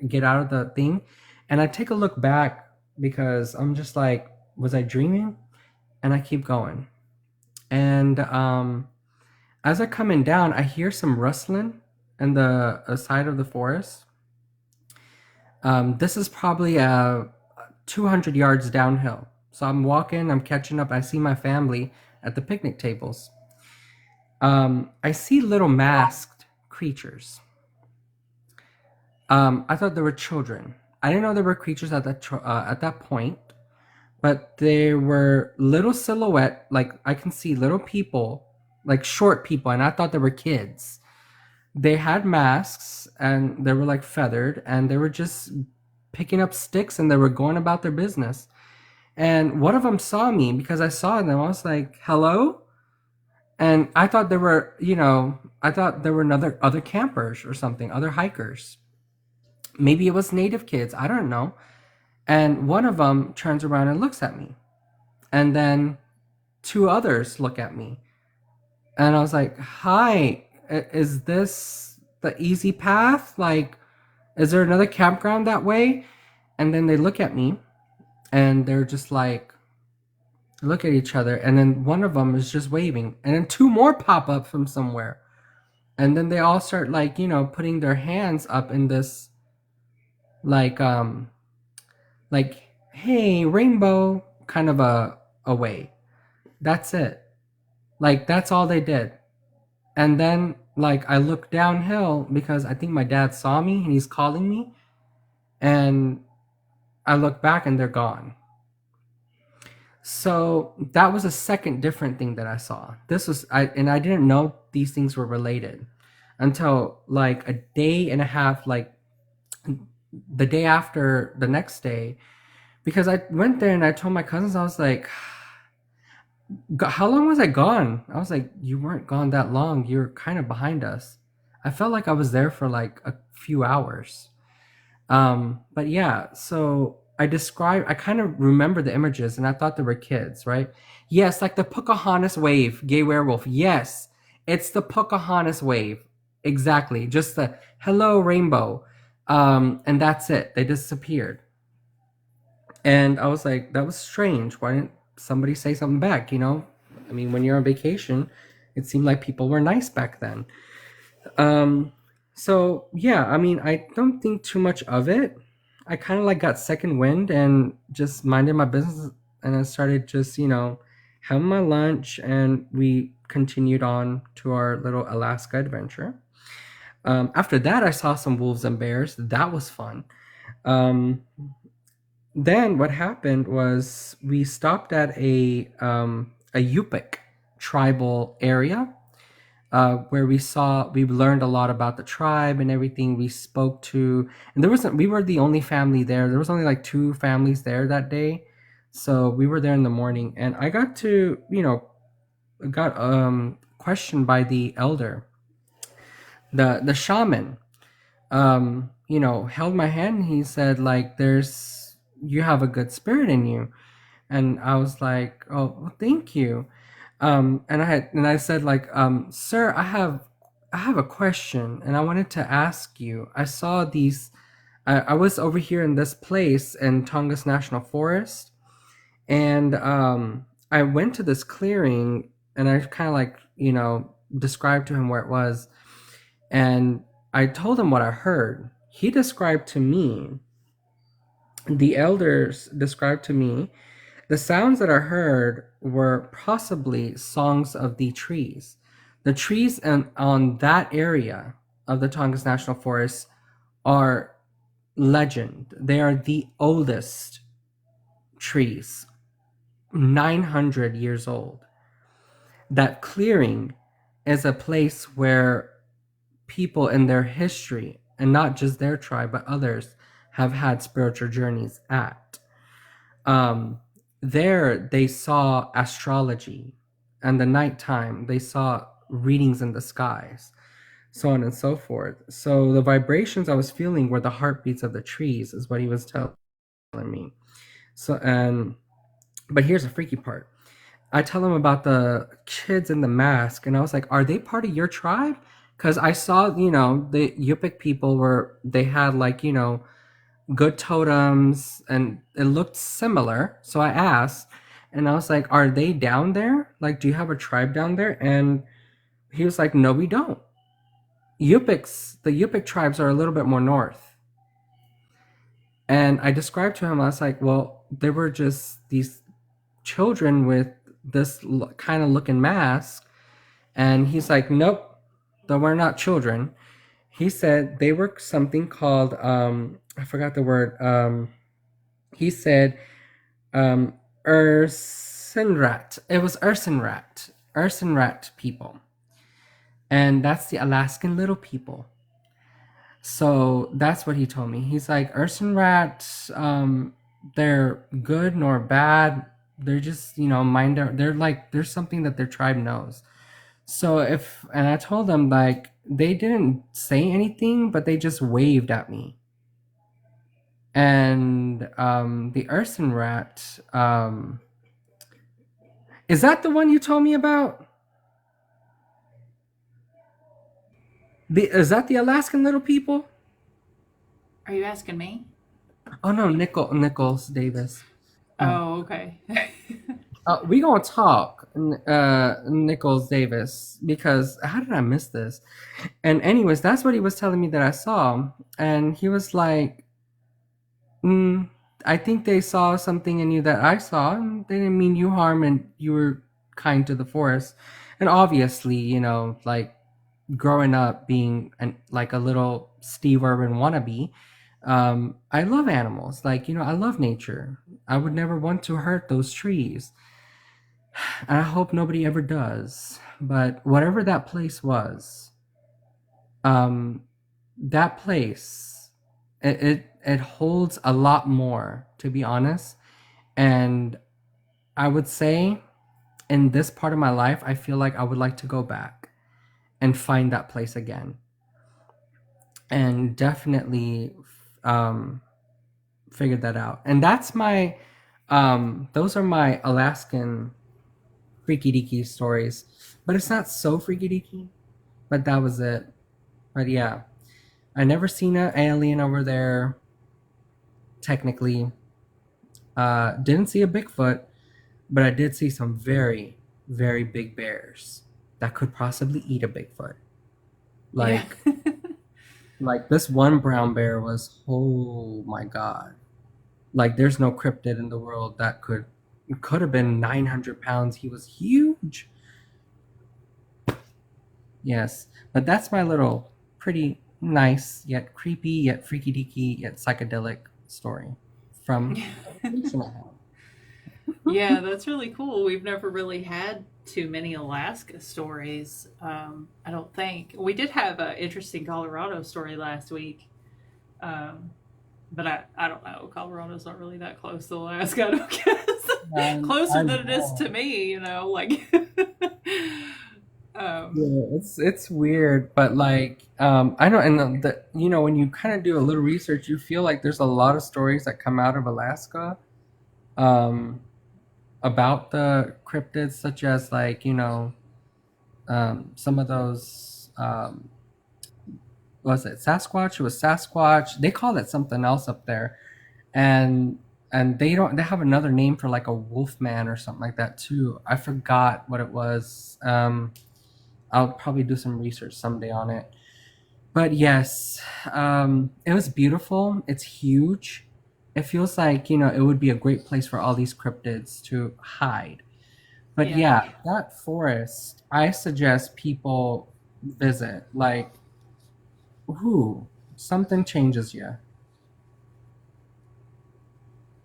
get out of the thing. And I take a look back because I'm just like, was I dreaming? And I keep going. And as I'm coming down, I hear some rustling in the side of the forest. This is probably 200 yards downhill. So I'm walking, I'm catching up. I see my family at the picnic tables. I see little masked creatures. I thought they were children. I didn't know there were creatures at that point, but they were little silhouette, like I can see little people, like short people, and I thought they were kids. They had masks and they were like feathered, and they were just picking up sticks and they were going about their business. And one of them saw me because I saw them. I was like, "Hello?" And I thought they were, I thought there were other campers or something, other hikers. Maybe it was native kids. I don't know. And one of them turns around and looks at me. And then two others look at me. And I was like, "Hi, is this the easy path? Like, is there another campground that way?" And then they look at me and they're just like, look at each other. And then one of them is just waving. And then two more pop up from somewhere. And then they all start like, putting their hands up in this like, like, "Hey, rainbow," kind of a way. That's it. Like, that's all they did. And then, like, I looked downhill because I think my dad saw me and he's calling me. And I look back and they're gone. So that was a second different thing that I saw. I didn't know these things were related until like a day and a half, like the day after the next day, because I went there and I told my cousins, I was like, "How long was I gone?" I was like, "You weren't gone that long. You're kind of behind us." I felt like I was there for like a few hours. But yeah, so I kind of remember the images and I thought they were kids, right? Yes, like the Pocahontas wave, gay werewolf. Yes, it's the Pocahontas wave. Exactly. Just the hello rainbow. And that's it. They disappeared. And I was like, that was strange. Why didn't somebody say something back? I mean, when you're on vacation, it seemed like people were nice back then. So yeah, I mean, I don't think too much of it. I kind of like got second wind and just minded my business, and I started just, having my lunch, and we continued on to our little Alaska adventure. After that, I saw some wolves and bears. That was fun. Um, then what happened was we stopped at a Yupik tribal area, where we learned a lot about the tribe and everything. We spoke to, and we were the only family there. There was only like two families there that day. So we were there in the morning, and I got to, got questioned by the elder, the shaman. Held my hand and he said, like, you have a good spirit in you. And I was like, "Oh, well, thank you." And I said, like, "Sir, I have a question, and I wanted to ask you. I saw these. I was over here in this place in Tongass National Forest, and I went to this clearing, and I kind of like, described to him where it was, and I told him what I heard. He described to me. The elders described to me the sounds that I heard were possibly songs of the trees. The trees on that area of the Tongass National Forest are legend. They are the oldest trees, 900 years old. That clearing is a place where people in their history, and not just their tribe, but others, have had spiritual journeys at. There they saw astrology, and the nighttime they saw readings in the skies, so on and so forth. So the vibrations I was feeling were the heartbeats of the trees, is what he was telling me. But here's the freaky part. I tell him about the kids in the mask, and I was like, "Are they part of your tribe?" Because I saw, the Yupik people they had like, good totems, and it looked similar. So I asked, and I was like, "Are they down there? Like, do you have a tribe down there?" And he was like, "No, we don't. The Yupik tribes are a little bit more north." And I described to him, I was like, "Well, there were just these children with this kind of looking mask." And he's like, "Nope, they were not children." He said they were something called, I forgot the word. He said, Ursinrat. It was Ursinrat. Ursinrat people. And that's the Alaskan little people. So that's what he told me. He's like, Ursinrat, they're good nor bad. They're just, they're like, there's something that their tribe knows. So and I told them, like, they didn't say anything, but they just waved at me. And the Ursinrat, is that the one you told me about? Is that the Alaskan little people? Are you asking me? Oh no, Nichols Davis. Oh, okay. We gonna talk, Nichols Davis, because how did I miss this? And anyways, that's what he was telling me that I saw, and he was like, I think they saw something in you that I saw, and they didn't mean you harm, and you were kind to the forest. And obviously, like growing up being like a little Steve Irwin wannabe, I love animals. Like, I love nature. I would never want to hurt those trees. And I hope nobody ever does. But whatever that place was, that place, it holds a lot more, to be honest. And I would say in this part of my life, I feel like I would like to go back and find that place again. And definitely figured that out. And that's my, those are my Alaskan freaky deaky stories. But it's not so freaky deaky. But that was it. But yeah, I never seen an alien over there. Technically, didn't see a Bigfoot, but I did see some very, very big bears that could possibly eat a Bigfoot. Like, like this one brown bear was, oh my god! Like, there's no cryptid in the world that could have been 900 pounds. He was huge. Yes, but that's my little pretty nice yet creepy yet freaky deaky yet psychedelic story from Yeah, that's really cool. We've never really had too many Alaska stories. I don't think we did have an interesting Colorado story last week, but I don't know. Colorado's not really that close to Alaska, I don't guess. Closer than it is to me, like. Yeah, it's weird, but like I know, and when you kind of do a little research, you feel like there's a lot of stories that come out of Alaska about the cryptids, such as like some of those was it Sasquatch? It was Sasquatch. They call it something else up there, and they have another name for like a wolf man or something like that too. I forgot what it was. I'll probably do some research someday on it. But yes, it was beautiful. It's huge. It feels like, it would be a great place for all these cryptids to hide. But yeah, that forest, I suggest people visit. Like, something changes you.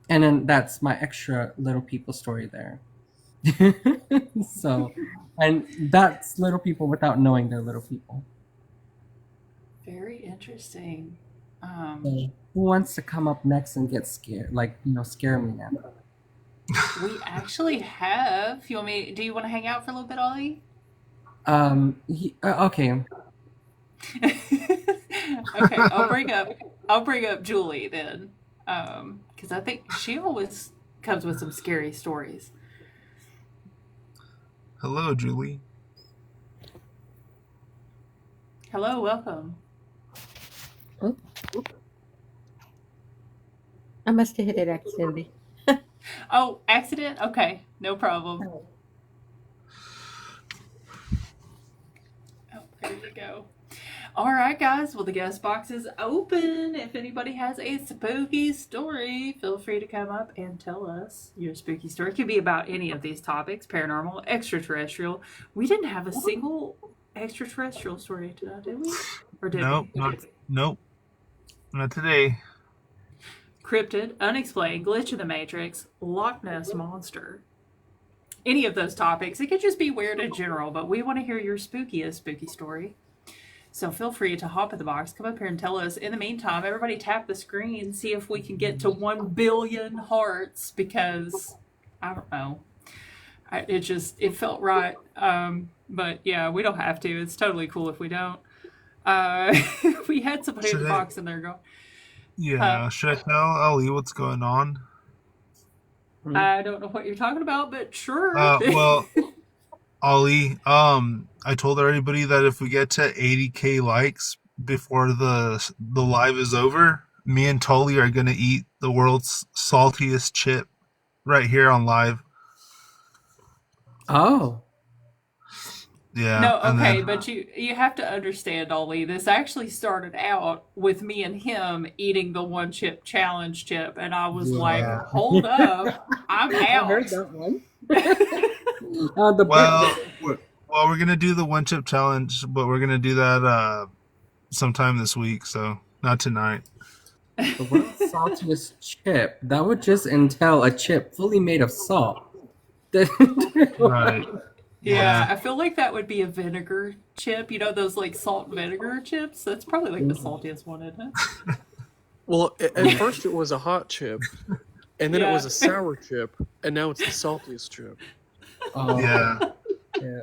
And then that's my extra little people story there. So, and that's little people without knowing they're little people. Very interesting. So who wants to come up next and get scared? Like, scare me now. We actually have. Do you want to hang out for a little bit, Ollie? Okay. Okay, I'll bring up Julie then, because I think she always comes with some scary stories. Hello, Julie. Hello, welcome. Oh. I must have hit it accidentally. Oh, accident? Okay, no problem. Oh, there you go. All right, guys. Well, the guest box is open. If anybody has a spooky story, feel free to come up and tell us your spooky story. It could be about any of these topics: paranormal, extraterrestrial. We didn't have a single extraterrestrial story tonight, did we? Or did Nope, we? nope, not today. cryptid, unexplained, glitch in the matrix, Loch Ness monster. Any of those topics. It could just be weird in general, but we want to hear your spookiest spooky story. So feel free to hop in the box, come up here and tell us. In the meantime, everybody tap the screen, see if we can get to 1 billion hearts, because I don't know. It felt right. But yeah, we don't have to. It's totally cool if we don't. We had somebody in the box and they're going. Yeah, should I tell Ali what's going on? I don't know what you're talking about, but sure. Well, Ali, I told everybody that if we get to 80K likes before the live is over, me and Tully are gonna eat the world's saltiest chip right here on live. Oh. Yeah. No, okay, but you have to understand, Ollie, this actually started out with me and him eating the one chip challenge chip, and I was like, hold up, I'm out. I heard that one. Well, we're gonna do the one chip challenge, but we're gonna do that sometime this week, so not tonight. The world's saltiest chip. That would just entail a chip fully made of salt. Right. Yeah, I feel like that would be a vinegar chip. You know, those like salt and vinegar chips? That's probably like the saltiest one, isn't it? Well, at first it was a hot chip, and then it was a sour chip, and now it's the saltiest chip. Oh. Yeah. Yeah.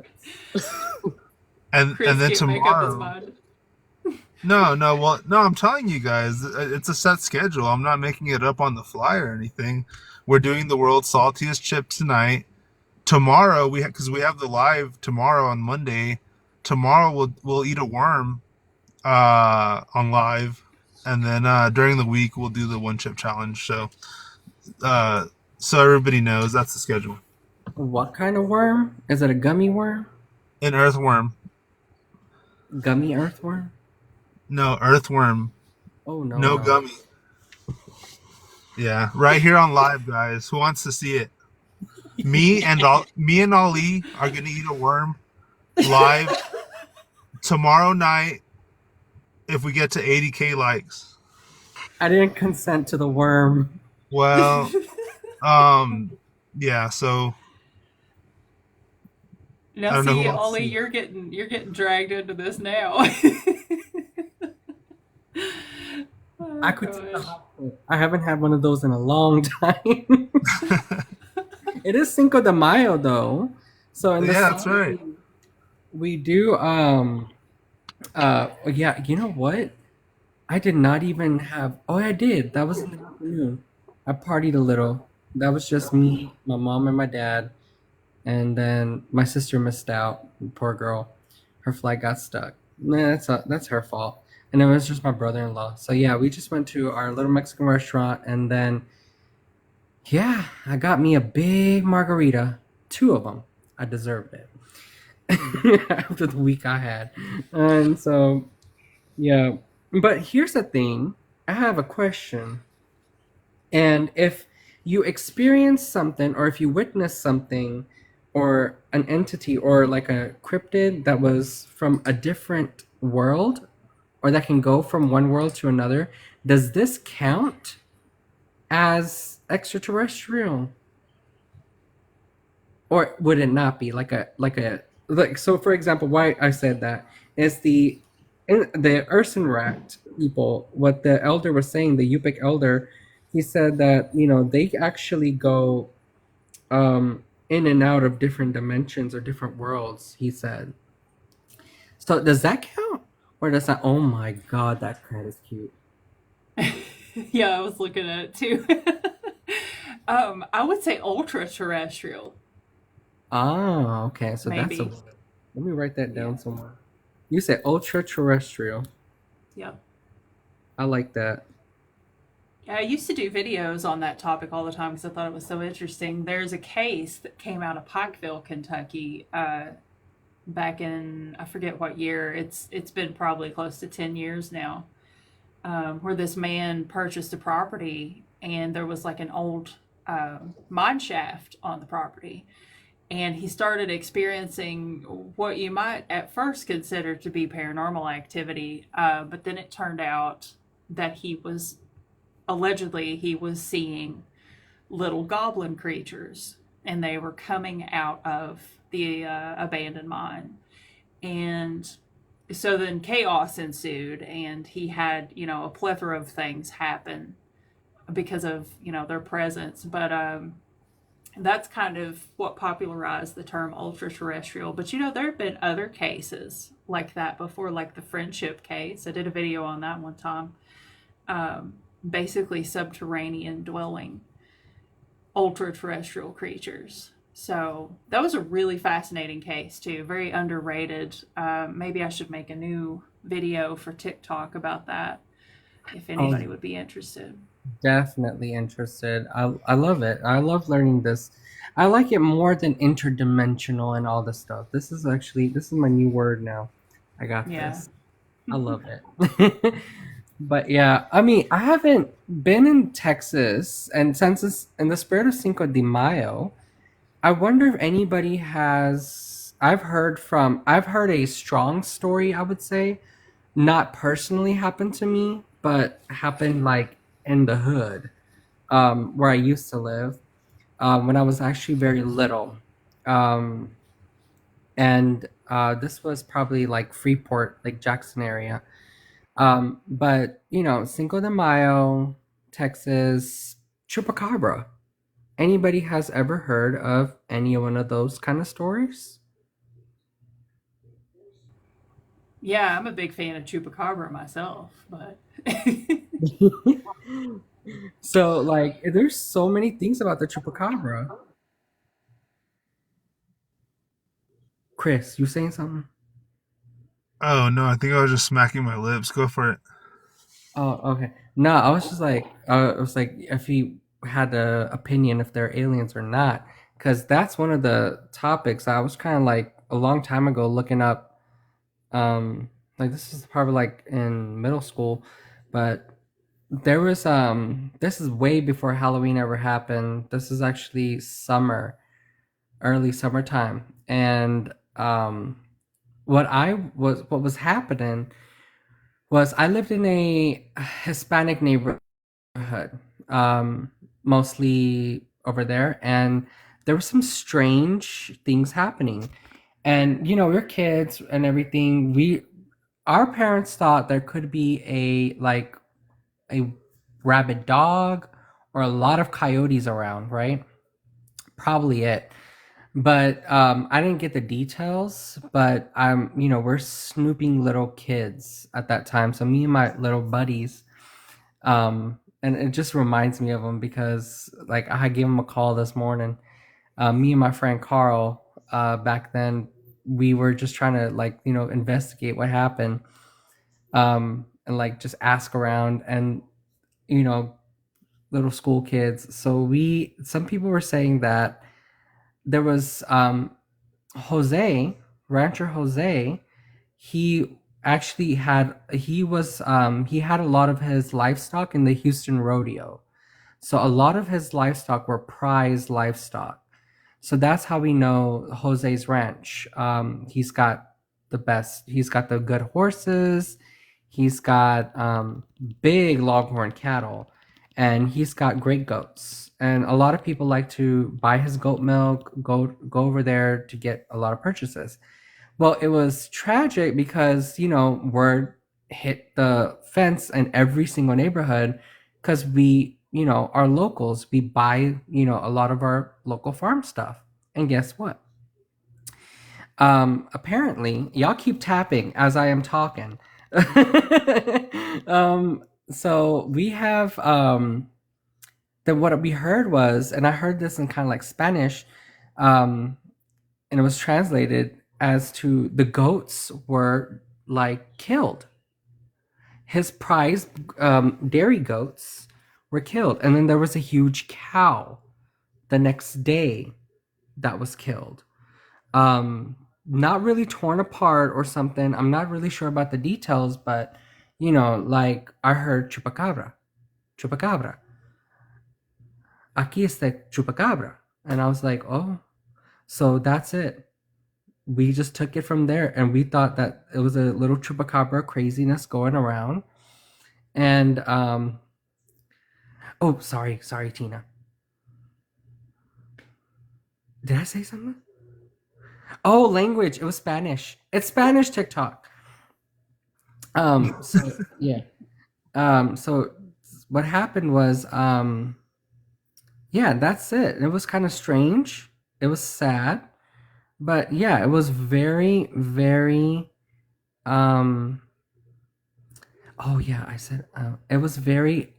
And Chris then can't tomorrow. make up his mind. No, I'm telling you guys, it's a set schedule. I'm not making it up on the fly or anything. We're doing the world's saltiest chip tonight. Tomorrow because we have the live tomorrow on Monday. Tomorrow we'll eat a worm on live, and then during the week we'll do the one chip challenge. So everybody knows that's the schedule. What kind of worm? Is it a gummy worm? An earthworm. Gummy earthworm? No, earthworm. Oh no. No gummy. Yeah, right here on live, guys. Who wants to see it? Me and Ali are gonna eat a worm live tomorrow night if we get to 80K likes. I didn't consent to the worm. Well, yeah. So Now see, Ollie, you're getting dragged into this now. I could. I haven't had one of those in a long time. It is Cinco de Mayo though, so in the that's right. We do. Yeah. You know what? I did not even have. Oh, I did. That was in the afternoon. I partied a little. That was just me, my mom, and my dad, and then my sister missed out. Poor girl. Her flight got stuck. Man, that's her fault. And it was just my brother-in-law. So yeah, we just went to our little Mexican restaurant, and then yeah, I got me a big margarita, 2 of them. I deserved it after the week I had. And so yeah, but here's the thing. I have a question. And if you experience something, or if you witness something, or an entity, or like a cryptid that was from a different world, or that can go from one world to another, does this count as extraterrestrial? Or would it not be like so for example, why I said that is the Ursenracht people, what the elder was saying, the Yupik elder, he said that, they actually go in and out of different dimensions or different worlds, he said. So does that count? Or does that, oh my god, that cat is cute. Yeah, I was looking at it too. I would say ultra terrestrial. Oh, okay. So Maybe. Let me write that down somewhere. You said ultra terrestrial. Yeah. I like that. Yeah, I used to do videos on that topic all the time because I thought it was so interesting. There's a case that came out of Pikeville, Kentucky, back in, I forget what year. It's been probably close to 10 years now, where this man purchased a property and there was like an old mine shaft on the property. And he started experiencing what you might at first consider to be paranormal activity. But then it turned out that he was allegedly he was seeing little goblin creatures, and they were coming out of the abandoned mine. And so then chaos ensued, and he had, a plethora of things happen because of, their presence. But that's kind of what popularized the term ultra terrestrial. But there have been other cases like that before, like the friendship case. I did a video on that one time. Basically, subterranean dwelling ultra terrestrial creatures. So that was a really fascinating case, too. Very underrated. Maybe I should make a new video for TikTok about that if anybody would be interested. Definitely interested. I love it. I love learning this. I like it more than interdimensional and all this stuff. This is my new word now. I got Yeah. this. I love it. But yeah, I mean, I haven't been in Texas, and since it's in the spirit of Cinco de Mayo, I wonder if anybody has. I've heard a strong story, I would say, not personally happened to me, but happened like in the hood, where I used to live, when I was actually very little. Um, and this was probably like Freeport, like Jackson area. But Cinco de Mayo, Texas, Chupacabra. Anybody has ever heard of any one of those kind of stories? Yeah, I'm a big fan of Chupacabra myself, but So, like, there's so many things about the Chupacabra. Chris, you saying something? Oh no, I think I was just smacking my lips. Go for it. Oh, okay. No, I was just like, I was like, if he had a opinion if they're aliens or not, because that's one of the topics I was kind of like a long time ago looking up. Like this is probably like in middle school, but there was this is way before Halloween ever happened. This is actually early summertime, and what was happening was I lived in a Hispanic neighborhood, mostly over there, and there were some strange things happening. And we're kids and everything. Our parents thought there could be a rabid dog or a lot of coyotes around, right? Probably it. But I didn't get the details. But we're snooping little kids at that time. So me and my little buddies, and it just reminds me of them because like I gave him a call this morning. Me and my friend Carl, back then, we were just trying to like investigate what happened, and like just ask around, and you know little school kids. So some people were saying that there was Jose, rancher Jose. He actually he had a lot of his livestock in the Houston rodeo. So a lot of his livestock were prize livestock. So that's how we know Jose's ranch. He's got the best. He's got the good horses. He's got big longhorn cattle, and he's got great goats. And a lot of people like to buy his goat milk. Go over there to get a lot of purchases. Well, it was tragic because word hit the fence in every single neighborhood because we are locals. We buy a lot of our local farm stuff. And guess what? Apparently, y'all keep tapping as I am talking. So we have that what we heard was, and I heard this in kind of like Spanish, and it was translated as to the goats were like killed. His prized dairy goats were killed, and then there was a huge cow the next day that was killed. Not really torn apart or something. I'm not really sure about the details, but like I heard chupacabra, chupacabra. Aquí está chupacabra, and I was like, oh, so that's it. We just took it from there, and we thought that it was a little chupacabra craziness going around, and Oh, sorry, Tina. Did I say something? Oh, language. It was Spanish. It's Spanish TikTok. So yeah. So what happened was, yeah, that's it. It was kind of strange. It was sad, but yeah, it was very, very, um, oh yeah, I said, it was very,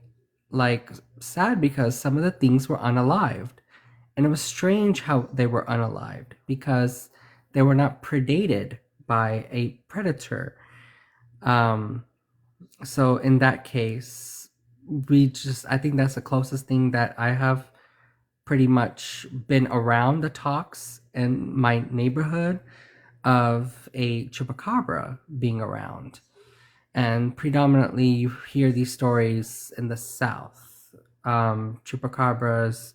like, sad because some of the things were unalived. And it was strange how they were unalived because they were not predated by a predator. Um, so in that case, I think that's the closest thing that I have pretty much been around the talks in my neighborhood of a chupacabra being around. And predominantly, you hear these stories in the South. Chupacabras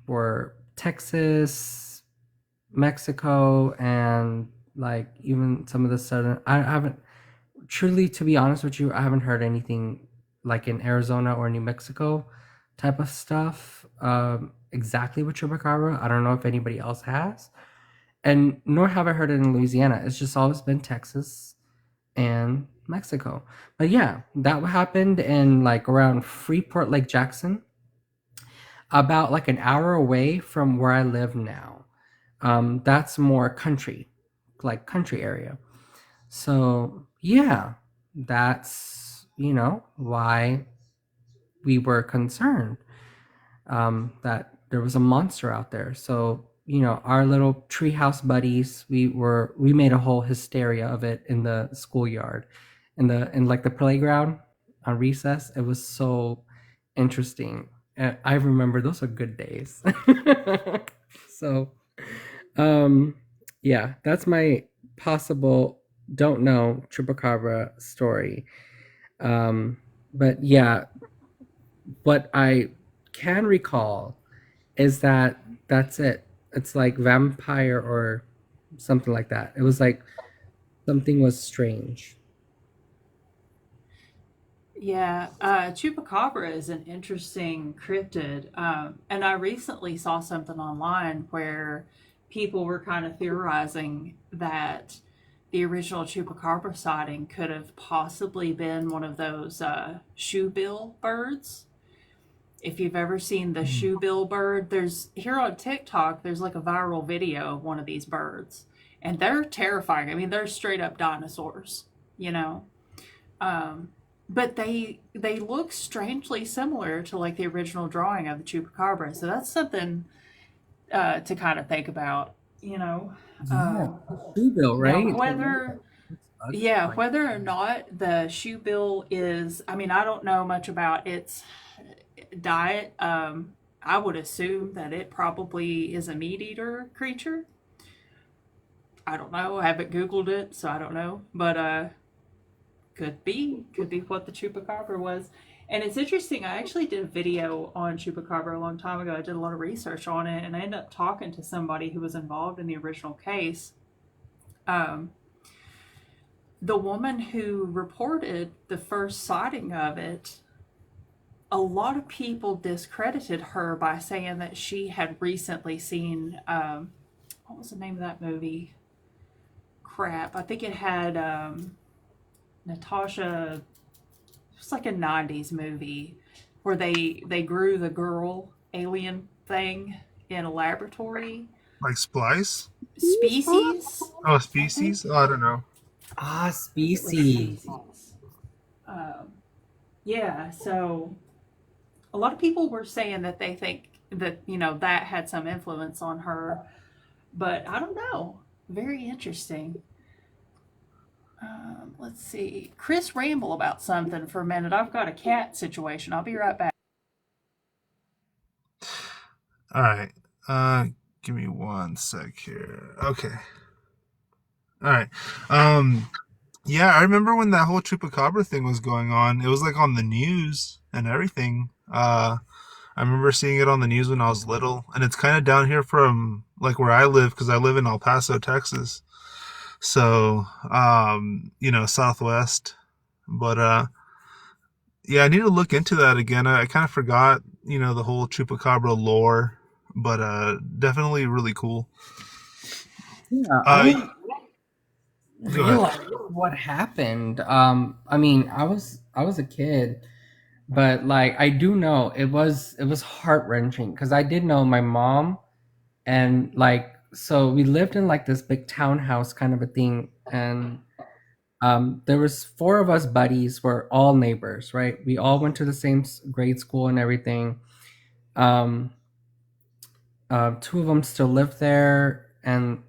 were Texas, Mexico, and like even some of the southern. I haven't truly, to be honest with you, I haven't heard anything like in Arizona or New Mexico type of stuff. Exactly with chupacabra. I don't know if anybody else has, and nor have I heard it in Louisiana. It's just always been Texas and Mexico. But yeah, that happened in like around Freeport Lake Jackson, about like an hour away from where I live now. That's more country, like country area. So yeah, that's why we were concerned, that there was a monster out there. So our little treehouse buddies, we made a whole hysteria of it in the schoolyard, in like the playground on recess. It was so interesting. I remember those are good days. So, yeah, that's my possible don't know chupacabra story. But yeah, what I can recall is that that's it. It's like vampire or something like that. It was like something was strange. Yeah, chupacabra is an interesting cryptid. And I recently saw something online where people were kind of theorizing that the original chupacabra sighting could have possibly been one of those shoebill birds. If you've ever seen the shoebill bird, there's here on TikTok, there's like a viral video of one of these birds, and they're terrifying. I mean, they're straight up dinosaurs, you know. Um, but they look strangely similar to like the original drawing of the chupacabra. So that's something to kind of think about, you know. Yeah, Um, Bluebill, now right? whether or not the shoebill is, I mean, I don't know much about its diet. I would assume that it probably is a meat eater creature. I don't know. I haven't Googled it, so I don't know. But could be what the chupacabra was. And it's interesting. I actually did a video on chupacabra a long time ago. I did a lot of research on it, and I ended up talking to somebody who was involved in the original case. Um, the woman who reported the first sighting of it, a lot of people discredited her by saying that she had recently seen, what was the name of that movie? Crap. I think it had Natasha. It was like a 90s movie where they grew the girl alien thing in a laboratory. Like Splice? Species, Oh, I think. Species? Oh, I don't know. It was Species. Species. Um, yeah, so a lot of people were saying that they think that, that had some influence on her, but I don't know. Very interesting. Let's see. Chris ramble about something for a minute. I've got a cat situation. I'll be right back. All right. Give me one sec here. Okay. All right. Yeah, I remember when that whole chupacabra thing was going on. It was like on the news and everything. I remember seeing it on the news when I was little, and it's kind of down here from like where I live because I live in El Paso, Texas. So, Southwest. But Yeah, I need to look into that again. I kind of forgot, the whole chupacabra lore, but definitely really cool. Yeah, I Uh, didn't go ahead. realize what happened. I mean, I was a kid, but like I do know it was heart wrenching because I did know my mom, and like so we lived in like this big townhouse kind of a thing, and there was four of us buddies. We're all neighbors, right? We all went to the same grade school and everything. Um, two of them still live there, and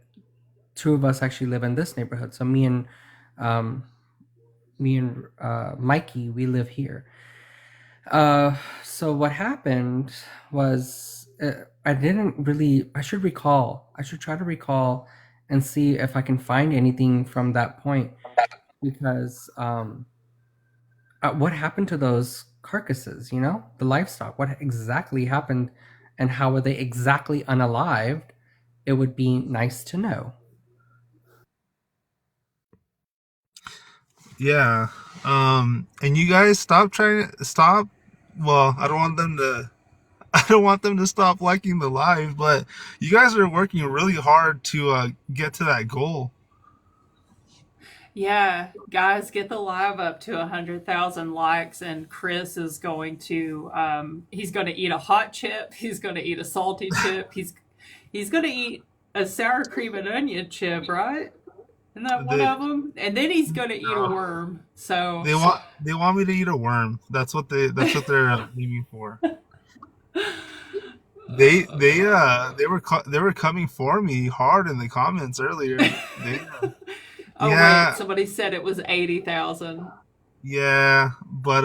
two of us actually live in this neighborhood. So um, me and Mikey, we live here. So what happened was I didn't really. I should recall. I should try to recall and see if I can find anything from that point because what happened to those carcasses? The livestock. What exactly happened, and how were they exactly unalived? It would be nice to know. Yeah. And you guys stop. Well, I don't want them to. I don't want them to stop liking the live, but you guys are working really hard to get to that goal. Yeah, guys, get the live up to 100,000 likes, and Chris is going to he's going to eat a hot chip. He's going to eat a salty chip. He's going to eat a sour cream and onion chip, right? Isn't that one They, of them? And then he's going to eat a no, worm. So they want me to eat a worm. That's what they're aiming for. They were coming for me hard in the comments earlier. oh wait, Yeah, somebody said it was 80,000. yeah, but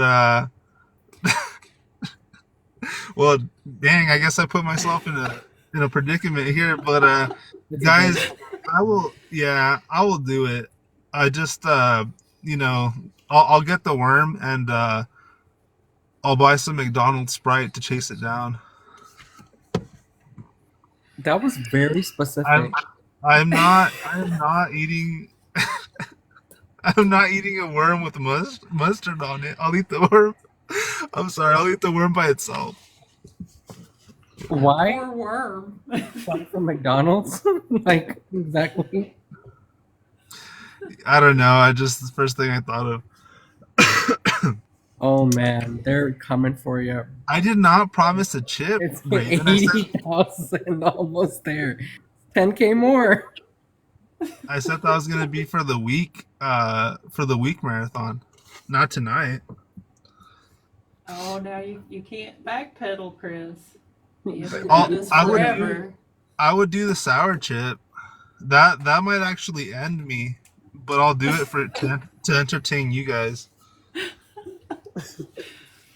well, dang, I guess I put myself in a predicament here, but It's okay. guys, I will do it. I just you know, I'll get the worm and I'll buy some McDonald's Sprite to chase it down. That was very I'm specific. I'm not eating I'm not eating a worm with mustard on it. I'll eat the worm. I'm sorry, I'll eat the worm by itself. Why? Poor worm. Why from McDonald's? Like exactly. I don't know. I just the first thing I thought of. Oh man, they're coming for you. I did not promise a chip, It's Raven. 80,000, almost there. 10K more. I said that was gonna be for the week marathon, not tonight. Oh, now you can't backpedal, Chris. You have to do I'll, this I would do forever. I would do the sour chip. That might actually end me, but I'll do it to entertain you guys.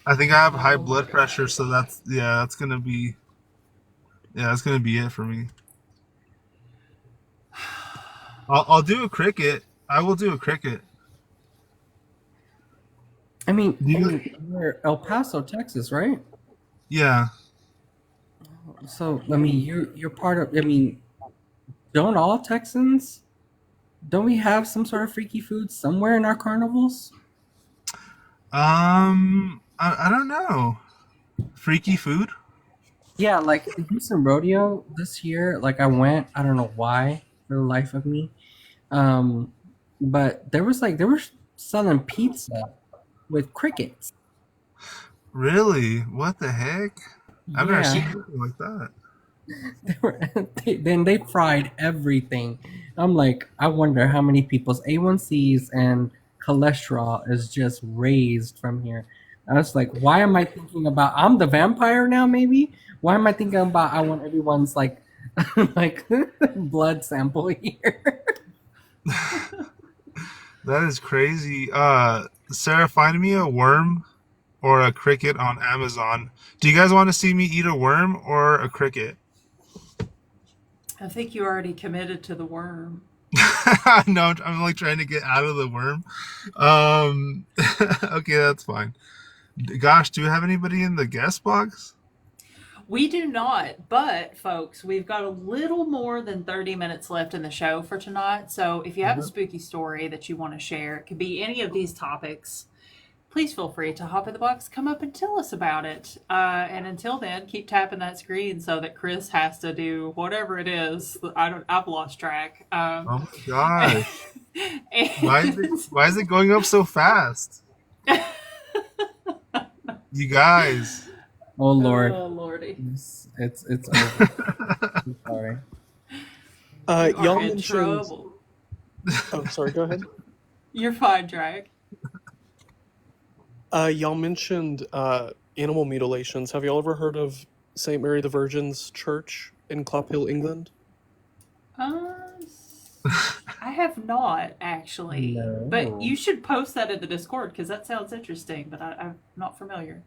I think I have high Oh my blood pressure, so gosh. that's gonna be it for me. I'll do a cricket. I will do a cricket. I mean, Do you, you're El Paso, Texas, right? yeah. So I mean, you're part of. I mean, don't all Texans? Don't we have some sort of freaky food somewhere in our carnivals? I don't know. Freaky food? Yeah, like the Houston Rodeo this year. Like I went. I don't know why for the life of me. Um, but they were selling pizza with crickets. Really? What the heck? I've never Yeah, seen anything like that. they were. Then they fried everything. I'm like, I wonder how many people's A1Cs and cholesterol is just raised from here. I was like, why am I thinking about? I'm the vampire now, maybe. Why am I thinking about? I want everyone's like, like blood sample here. That is crazy. Sarah, find me a worm or a cricket on Amazon. Do you guys want to see me eat a worm or a cricket? I think you already committed to the worm. No, I'm like trying to get out of the worm. Um, okay, that's fine. Gosh, do you have anybody in the guest box? We do not, but folks, we've got a little more than 30 minutes left in the show for tonight. So if you have a spooky story that you want to share, it could be any of these topics. please feel free to hop in the box, come up and tell us about it. And until then, keep tapping that screen so that Chris has to do whatever it is. I've lost track. Oh my gosh. And Why is it going up so fast? You guys. Oh Lord. Oh lordy. It's over. I'm sorry. You Y'all are in mentioned. trouble. Oh, sorry. Go ahead. You're fine, Drag. Y'all mentioned animal mutilations. Have y'all ever heard of St. Mary the Virgin's Church in Clophill, England? I have not actually, but No. you should post that in the Discord because that sounds interesting. But I'm not familiar.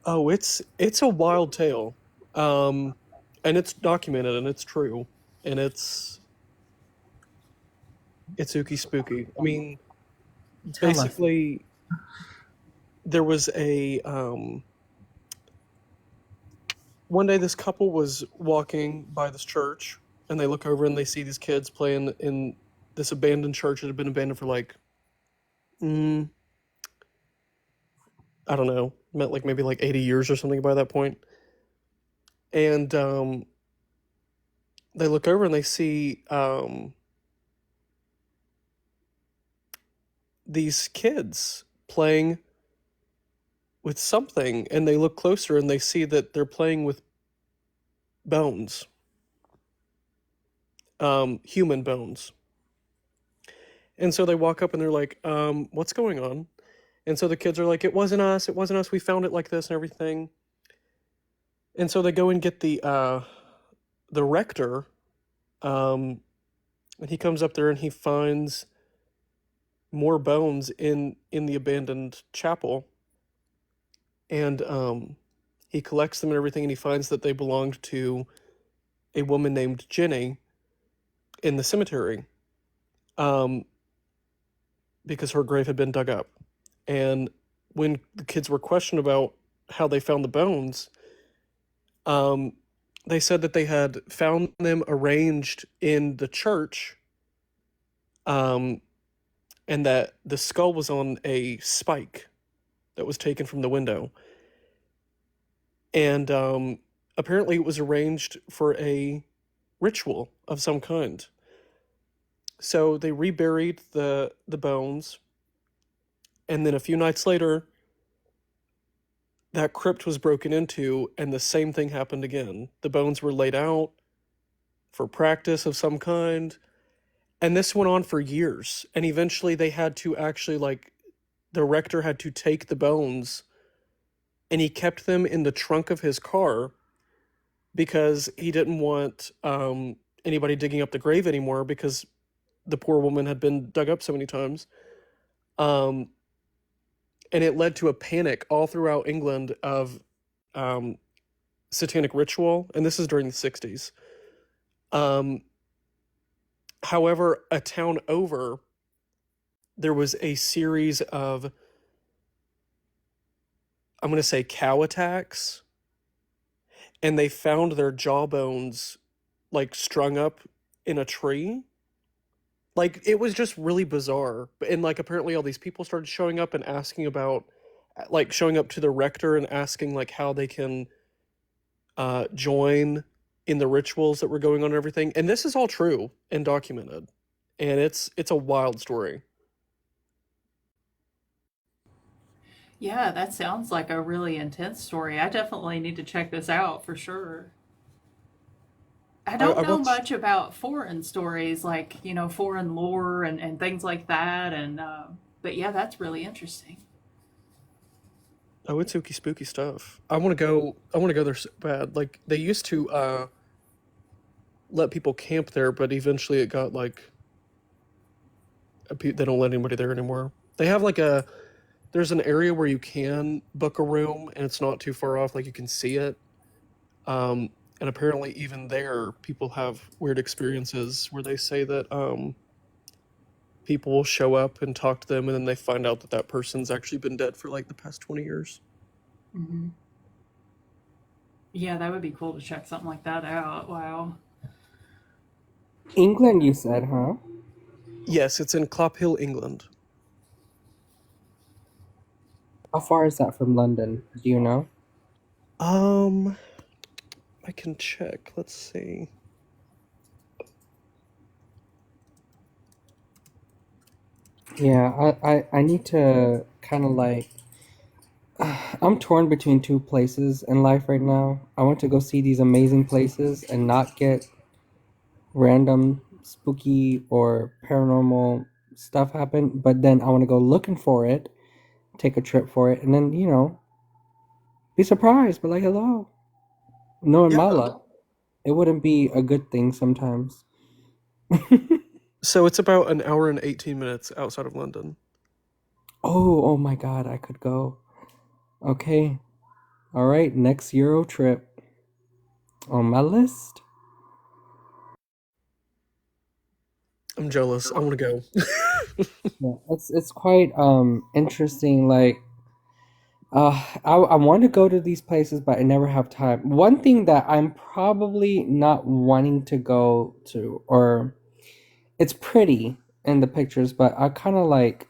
Oh, it's a wild tale, and it's documented and it's true, and it's ooky spooky. I mean, Tell us. basically, there was a one day this couple was walking by this church, and they look over and they see these kids playing in this abandoned church that had been abandoned for like, I don't know, meant like maybe like 80 years or something by that point. And they look over and they see these kids playing with something, and they look closer and they see that they're playing with bones, human bones. And so they walk up and they're like, what's going on? And so the kids are like, it wasn't us, we found it like this and everything. And so they go and get the rector, and he comes up there and he finds more bones in the abandoned chapel. And he collects them and everything, and he finds that they belonged to a woman named Jenny in the cemetery, because her grave had been dug up. And when the kids were questioned about how they found the bones, they said that they had found them arranged in the church, and that the skull was on a spike that was taken from the window. And apparently it was arranged for a ritual of some kind. So they reburied the bones, and then a few nights later, that crypt was broken into, and the same thing happened again. The bones were laid out for practice of some kind, and this went on for years. And eventually they had to actually, like, the rector had to take the bones, and he kept them in the trunk of his car because he didn't want anybody digging up the grave anymore, because the poor woman had been dug up so many times. And it led to a panic all throughout England of satanic ritual, and this is during the 60s. However, a town over, there was a series of, I'm going to say, cow attacks, and they found their jawbones, like, strung up in a tree. Like, it was just really bizarre. And, like, apparently all these people started showing up and asking about, like, showing up to the rector and asking, like, how they can join in the rituals that were going on and everything. And this is all true and documented. And it's a wild story. Yeah, that sounds like a really intense story. I definitely need to check this out for sure. I don't I know watched. much about foreign stories, like, foreign lore and things like that. And, but yeah, that's really interesting. Oh, it's spooky, spooky stuff. I want to go. I want to go there so bad. Like, they used to let people camp there, but eventually it got like they don't let anybody there anymore. They have like there's an area where you can book a room, and it's not too far off. Like, you can see it. And apparently even there, people have weird experiences where they say that people will show up and talk to them, and then they find out that that person's actually been dead for like the past 20 years. Hmm. Yeah, that would be cool to check something like that out. Wow. England, you said, huh? Yes, it's in Clophill, England. How far is that from London? Do you know? I can check. Let's see. Yeah, I need to kind of like. I'm torn between two places in life right now. I want to go see these amazing places and not get random spooky or paranormal stuff happen, but then I want to go looking for it, take a trip for it, and then, be surprised, but like, hello. Knowing my Yeah. luck, it wouldn't be a good thing sometimes. So it's about an hour and 18 minutes outside of London. Oh my God, I could go. Okay. All right, next Euro trip on my list. I'm jealous. I want to go. Yeah, it's quite interesting. Like, I want to go to these places, but I never have time. One thing that I'm probably not wanting to go to, or it's pretty in the pictures, but I kind of like,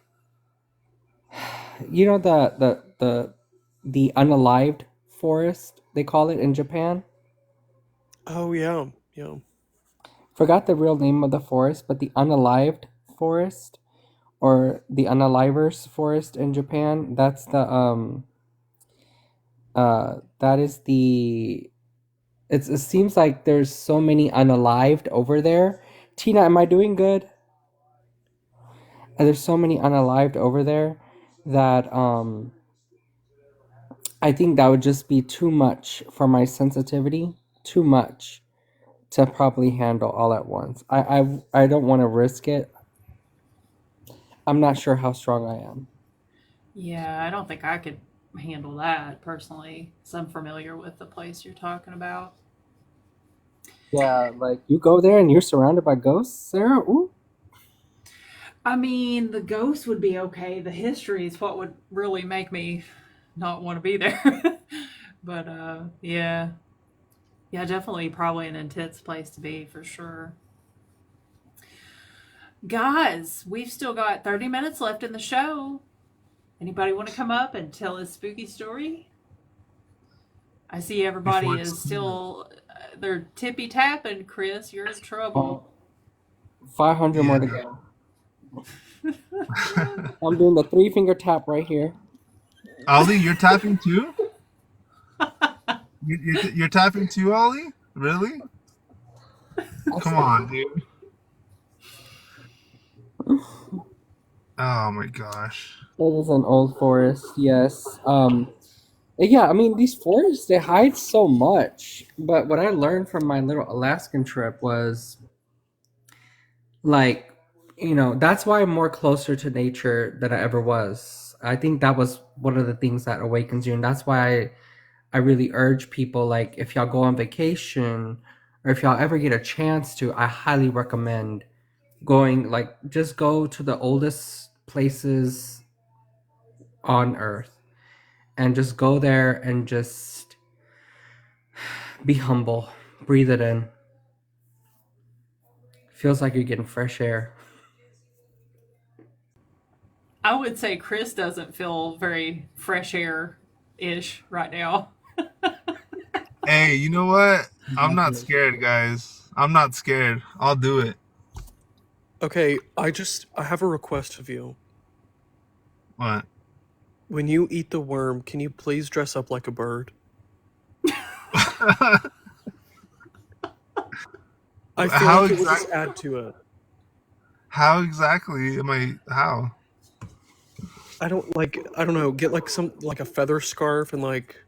the unalived forest, they call it in Japan. Oh yeah, yeah. Forgot the real name of the forest, but the unalived forest or the unalivers forest in Japan. That is the. It seems like there's so many unalived over there. Tina, am I doing good? And there's so many unalived over there that I think that would just be too much for my sensitivity. Too much to probably handle all at once. I don't want to risk it. I'm not sure how strong I am. Yeah, I don't think I could handle that personally, because I'm familiar with the place you're talking about. Yeah, like you go there and you're surrounded by ghosts, Sarah. Ooh. I mean, the ghost would be okay. The history is what would really make me not want to be there. But yeah. Yeah, definitely probably an intense place to be for sure. Guys, we've still got 30 minutes left in the show. Anybody want to come up and tell a spooky story? I see everybody Before is it's still they're tippy tapping. Chris, you're in trouble. 500 more to yeah. go. I'm doing the 3-finger tap right here. Ollie, you're tapping too? You're tapping too, Ollie? Really? Come on, dude. Oh my gosh. It is an old forest, yes. Yeah, I mean these forests they hide so much. But what I learned from my little Alaskan trip was like, that's why I'm more closer to nature than I ever was. I think that was one of the things that awakens you, and that's why I really urge people like if y'all go on vacation or if y'all ever get a chance to, I highly recommend going like just go to the oldest places on earth and just go there and just be humble, breathe it in. Feels like you're getting fresh air. I would say Chris doesn't feel very fresh air ish right now. Hey, you know what? I'm not Exactly. scared, guys. I'm not scared. I'll do it. Okay, I have a request of you. What? When you eat the worm, can you please dress up like a bird? I feel How like it would just exactly? add to it. How exactly am I? How? I don't know, get like like a feather scarf and like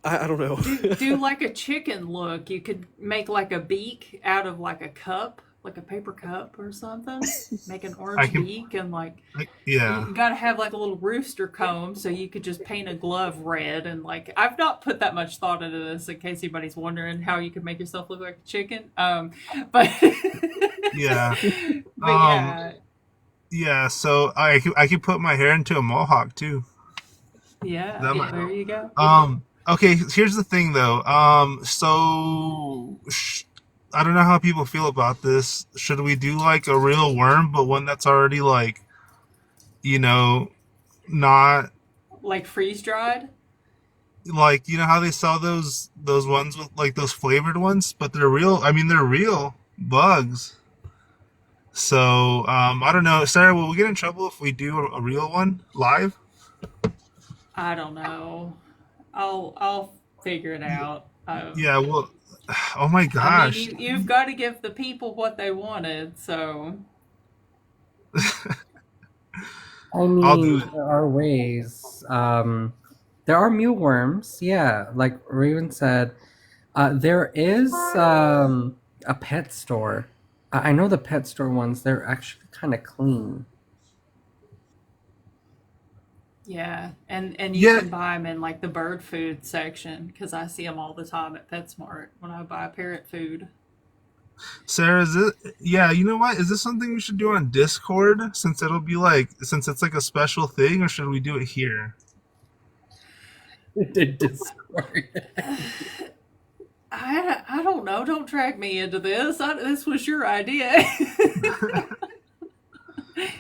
I don't know. Do like a chicken look. You could make like a beak out of like a cup, like a paper cup or something. Make an I orange can. beak and like Yeah. you got to have like a little rooster comb so you could just paint a glove red and like I've not put that much thought into this in case anybody's wondering how you could make yourself look like a chicken. But Yeah. but Um. yeah, Yeah. So I could put my hair into a mohawk too. yeah, That might there help. you go. Okay. Here's the thing, though. I don't know how people feel about this. Should we do like a real worm, but one that's already like, you know, not Like freeze dried? like, you know how they sell those ones with like those flavored ones, but they're real. I mean, they're real bugs. So I don't know, Sarah. Will we get in trouble if we do a real one live? I don't know. I'll figure it out. Yeah. Well, oh my I mean, gosh. you've got to give the people what they wanted, so I I'll do mean, it. there are ways. There are mealworms, yeah. Like Raven said, there is a pet store. I know the pet store ones. They're actually kind of clean. yeah. And you Yeah, can buy them in like the bird food section because I see them all the time at PetSmart when I buy parrot food. Sarah. Is it? Yeah. You know what? Is this something we should do on Discord? Since it'll be like, since it's like a special thing, or should we do it here? The Discord. I don't know. Don't drag me into this. This was your idea.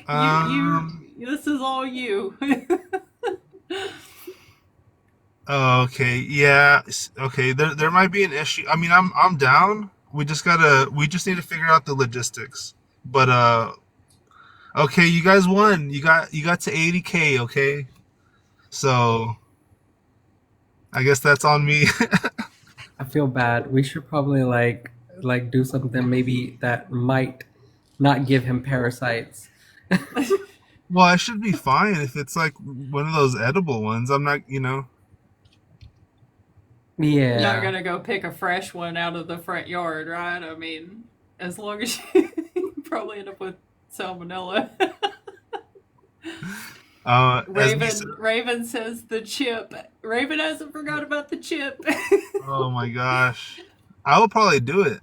Um. This is all you. Okay. Yeah. Okay. There might be an issue. I mean, I'm down. We just need to figure out the logistics. But okay, you guys won. You got to 80K. Okay. So I guess that's on me. I feel bad. We should probably like do something maybe that might not give him parasites. Well, I should be fine if it's like one of those edible ones. I'm not, you know. Not Yeah. gonna go pick a fresh one out of the front yard, right? I mean, as long as you probably end up with salmonella. As me said. Raven says the chip. Raven hasn't forgot about the chip. Oh my gosh, I will probably do it.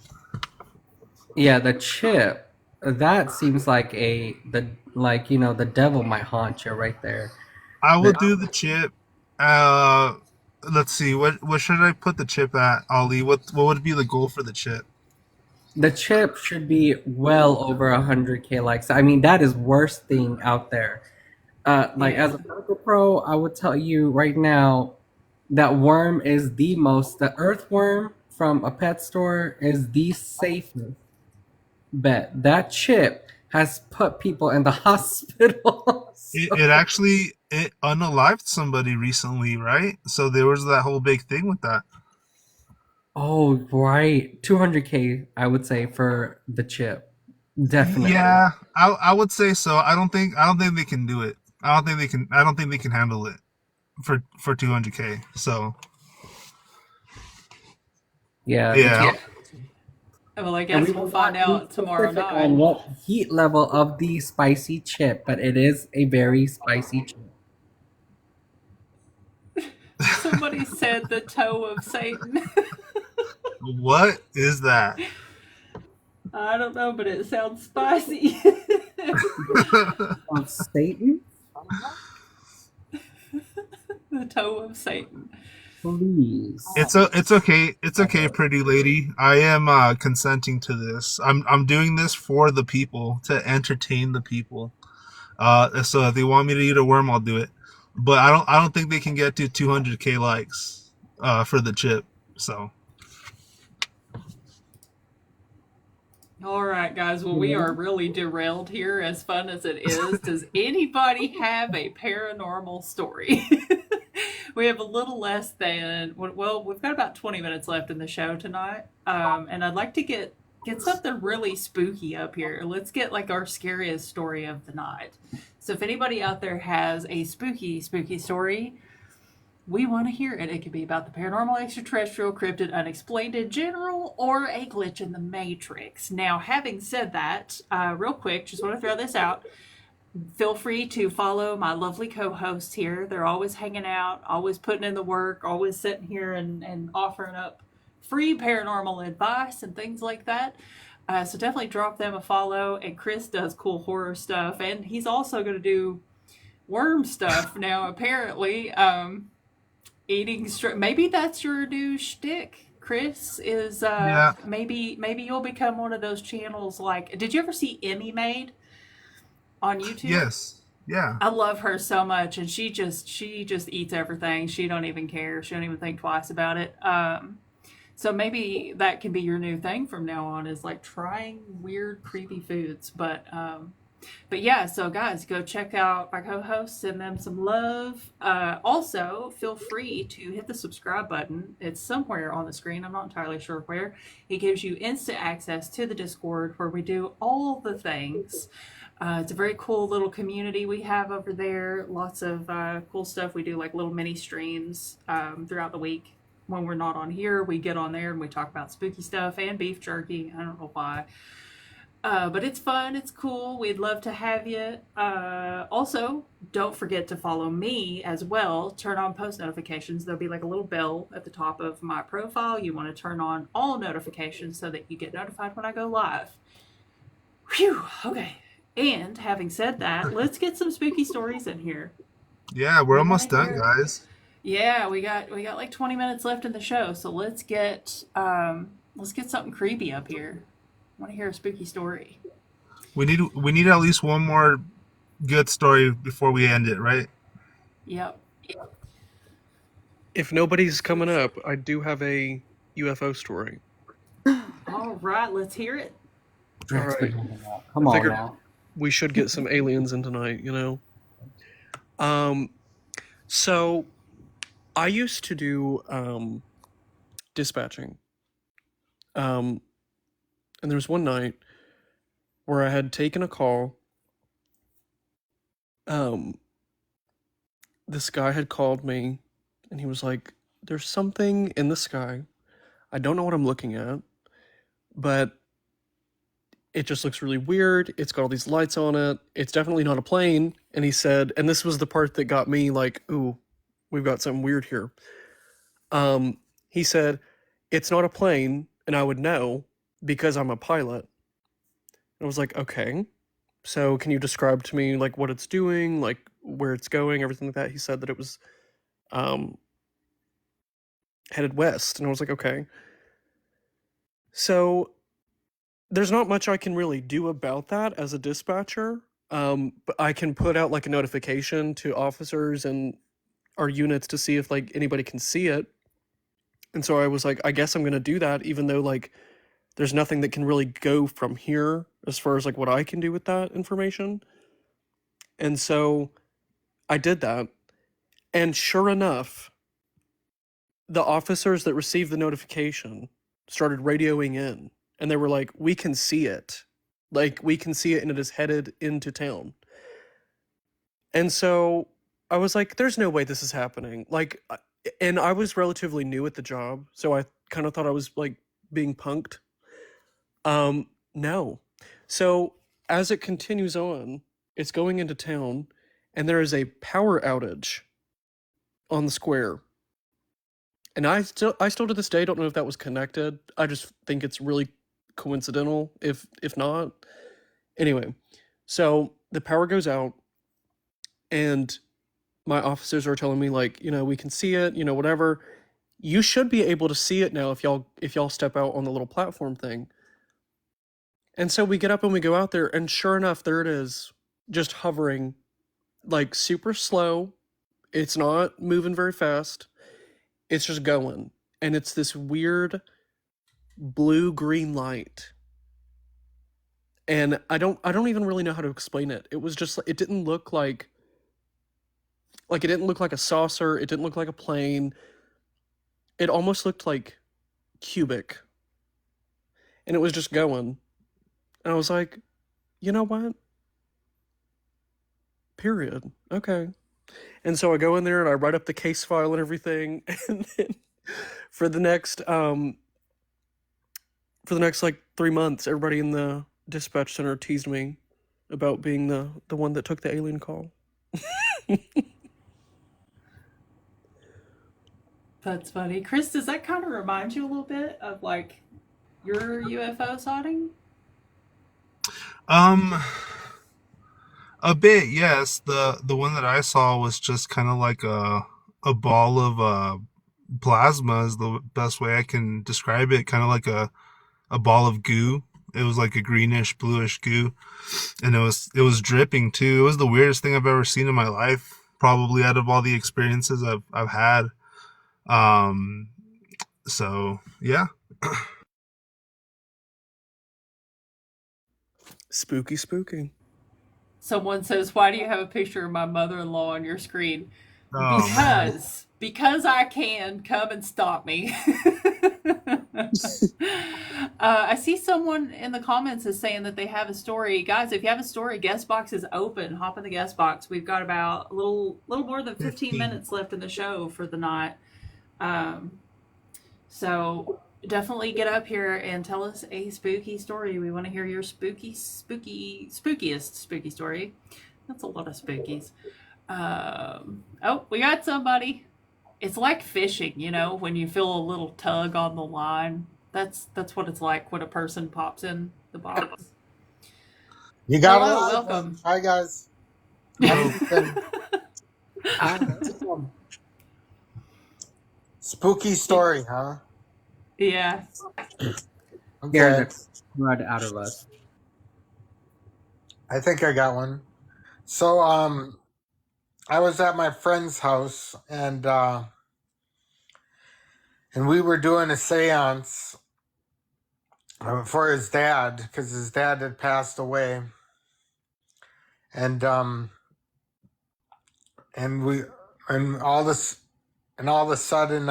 Yeah, the chip. That seems like the devil might haunt you right there. I will The do the chip. Uh, let's see. What should I put the chip at, Ollie? What would be the goal for the chip? the chip should be well over 100K likes. I mean, that is worst thing out there. Like as Yeah. a medical pro, I would tell you right now that worm is the earthworm from a pet store is the safest bet. That chip has put people in the hospital. It actually it unalived somebody recently, right? So there was that whole big thing with that. Oh, right. 200K, I would say, for the chip. Definitely. Yeah, I would say so. I don't think they can do it. I don't think they can handle it for 200K. So Yeah, yeah. Well, I and guess we we'll will find not be out tomorrow specific on night. what heat level of the spicy chip, but it is a very spicy chip. Somebody said the toe of Satan. What is that? I don't know, but it sounds spicy. Of Satan? The toe of Satan. Please. It's okay. It's okay, pretty lady. I am consenting to this. I'm doing this for the people to entertain the people. So if they want me to eat a worm, I'll do it. But I don't think they can get to 200K likes for the chip. So All right, guys. Well, we are really derailed here, as fun as it is. Does anybody have a paranormal story? We have a little less than, well, we've got about 20 minutes left in the show tonight. And I'd like to get something really spooky up here. Let's get like our scariest story of the night. So if anybody out there has a spooky story, we want to hear it. It could be about the paranormal, extraterrestrial, cryptid, unexplained in general, or a glitch in the matrix. Now, having said that, real quick, just want to throw this out. Feel free to follow my lovely co-hosts here. They're always hanging out, always putting in the work, always sitting here and offering up free paranormal advice and things like that. So definitely drop them a follow. And Chris does cool horror stuff, and he's also going to do worm stuff now, apparently. Eating maybe that's your new shtick, Chris. Is yeah, maybe you'll become one of those channels. Like, did you ever see Emmy Made on YouTube? yes, Yeah. I love her so much, and she just eats everything. She don't even care. She don't even think twice about it. So maybe that can be your new thing from now on, is like trying weird, creepy foods. But yeah, so guys, go check out my co-hosts, send them some love. Also, feel free to hit the subscribe button. It's somewhere on the screen. I'm not entirely sure where. It gives you instant access to the Discord where we do all the things. It's a very cool little community we have over there. Lots of cool stuff. We do like little mini streams throughout the week. When we're not on here, we get on there and we talk about spooky stuff and beef jerky. I don't know why. But it's fun, it's cool. We'd love to have you. Also, don't forget to follow me as well. Turn on post notifications. There'll be like a little bell at the top of my profile. You want to turn on all notifications so that you get notified when I go live. Whew, okay. And having said that, let's get some spooky stories in here. Yeah, we're We almost want to done, hear. guys. Yeah, we got like 20 minutes left in the show, so let's get something creepy up here. I want to hear a spooky story. We need at least one more good story before we end it, right? Yep. If nobody's coming up, I do have a UFO story. All right, let's hear it. All right. Come I on figured now. we should get some aliens in tonight, you know? So I used to do dispatching. And there was one night where I had taken a call. This guy had called me and he was like, there's something in the sky. I don't know what I'm looking at, but it just looks really weird. It's got all these lights on it. It's definitely not a plane. And he said, and this was the part that got me like, ooh, we've got something weird here. He said, it's not a plane, and I would know because I'm a pilot. I was like, okay. So can you describe to me like what it's doing, like where it's going, everything like that? He said that it was headed west, and I was like, okay. So there's not much I can really do about that as a dispatcher. But I can put out like a notification to officers and our units to see if like anybody can see it. And so I was like, I guess I'm gonna do that, even though like there's nothing that can really go from here as far as like what I can do with that information. And so I did that. And sure enough, the officers that received the notification started radioing in, and they were like, we can see it. Like, we can see it, and it is headed into town. And so I was like, there's no way this is happening. Like, and I was relatively new at the job, so I kind of thought I was like being punked. No. So as it continues on, it's going into town, and there is a power outage on the square. And I still to this day don't know if that was connected. I just think it's really coincidental, if not. Anyway, so the power goes out, and my officers are telling me like, you know, we can see it, you know, whatever. You should be able to see it now if y'all step out on the little platform thing. And so we get up and we go out there, and sure enough, there it is, just hovering, like super slow. It's not moving very fast. It's just going. And it's this weird blue-green light. And I don't even really know how to explain it. It was just, it didn't look like it didn't look like a saucer. It didn't look like a plane. It almost looked like cubic. And it was just going. And I was like, you know what? Period. Okay. And so I go in there and I write up the case file and everything. And then for the next like 3 months, everybody in the dispatch center teased me about being the one that took the alien call. That's funny. Chris, does that kind of remind you a little bit of like your UFO sighting? A bit, yes. The one that I saw was just kind of like a ball of plasma is the best way I can describe it. Kind of like a ball of goo. It was like a greenish, bluish goo, and it was dripping too. It was the weirdest thing I've ever seen in my life. Probably out of all the experiences I've had. Um, so yeah. Spooky, spooky. Someone says, "Why do you have a picture of my mother-in-law on your screen?" Oh man. Because I can. Come and stop me. I see someone in the comments is saying that they have a story. Guys, if you have a story, guest box is open. Hop in the guest box. We've got about a little more than 15 15. minutes left in the show for the night. So definitely get up here and tell us a spooky story. We want to hear your spookiest spooky story. That's a lot of spookies. Oh, we got somebody. It's like fishing, when you feel a little tug on the line. That's what it's like when a person pops in the box. You got Hello, a live one. welcome. Hi guys. Spooky story, huh? Yeah. Scared Okay. the crud out of us. I think I got one. So I was at my friend's house and we were doing a seance for his dad because his dad had passed away. And we and all this and all of a sudden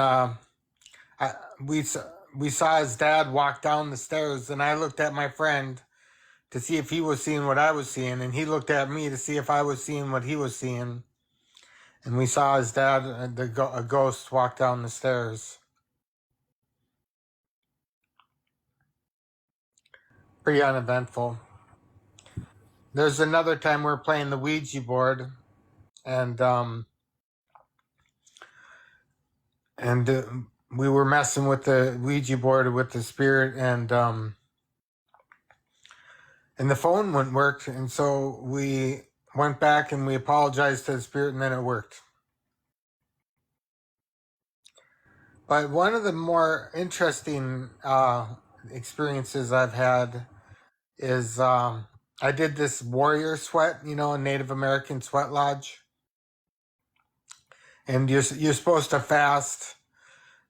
we saw his dad walk down the stairs, and I looked at my friend to see if he was seeing what I was seeing, and he looked at me to see if I was seeing what he was seeing, and we saw his dad, a ghost, walk down the stairs. Pretty uneventful. There's another time we were playing the Ouija board, and we were messing with the Ouija board with the spirit, and the phone wouldn't work, and so we went back and we apologized to the spirit, and then it worked. But one of the more interesting experiences I've had is I did this warrior sweat, a Native American sweat lodge, and you're supposed to fast,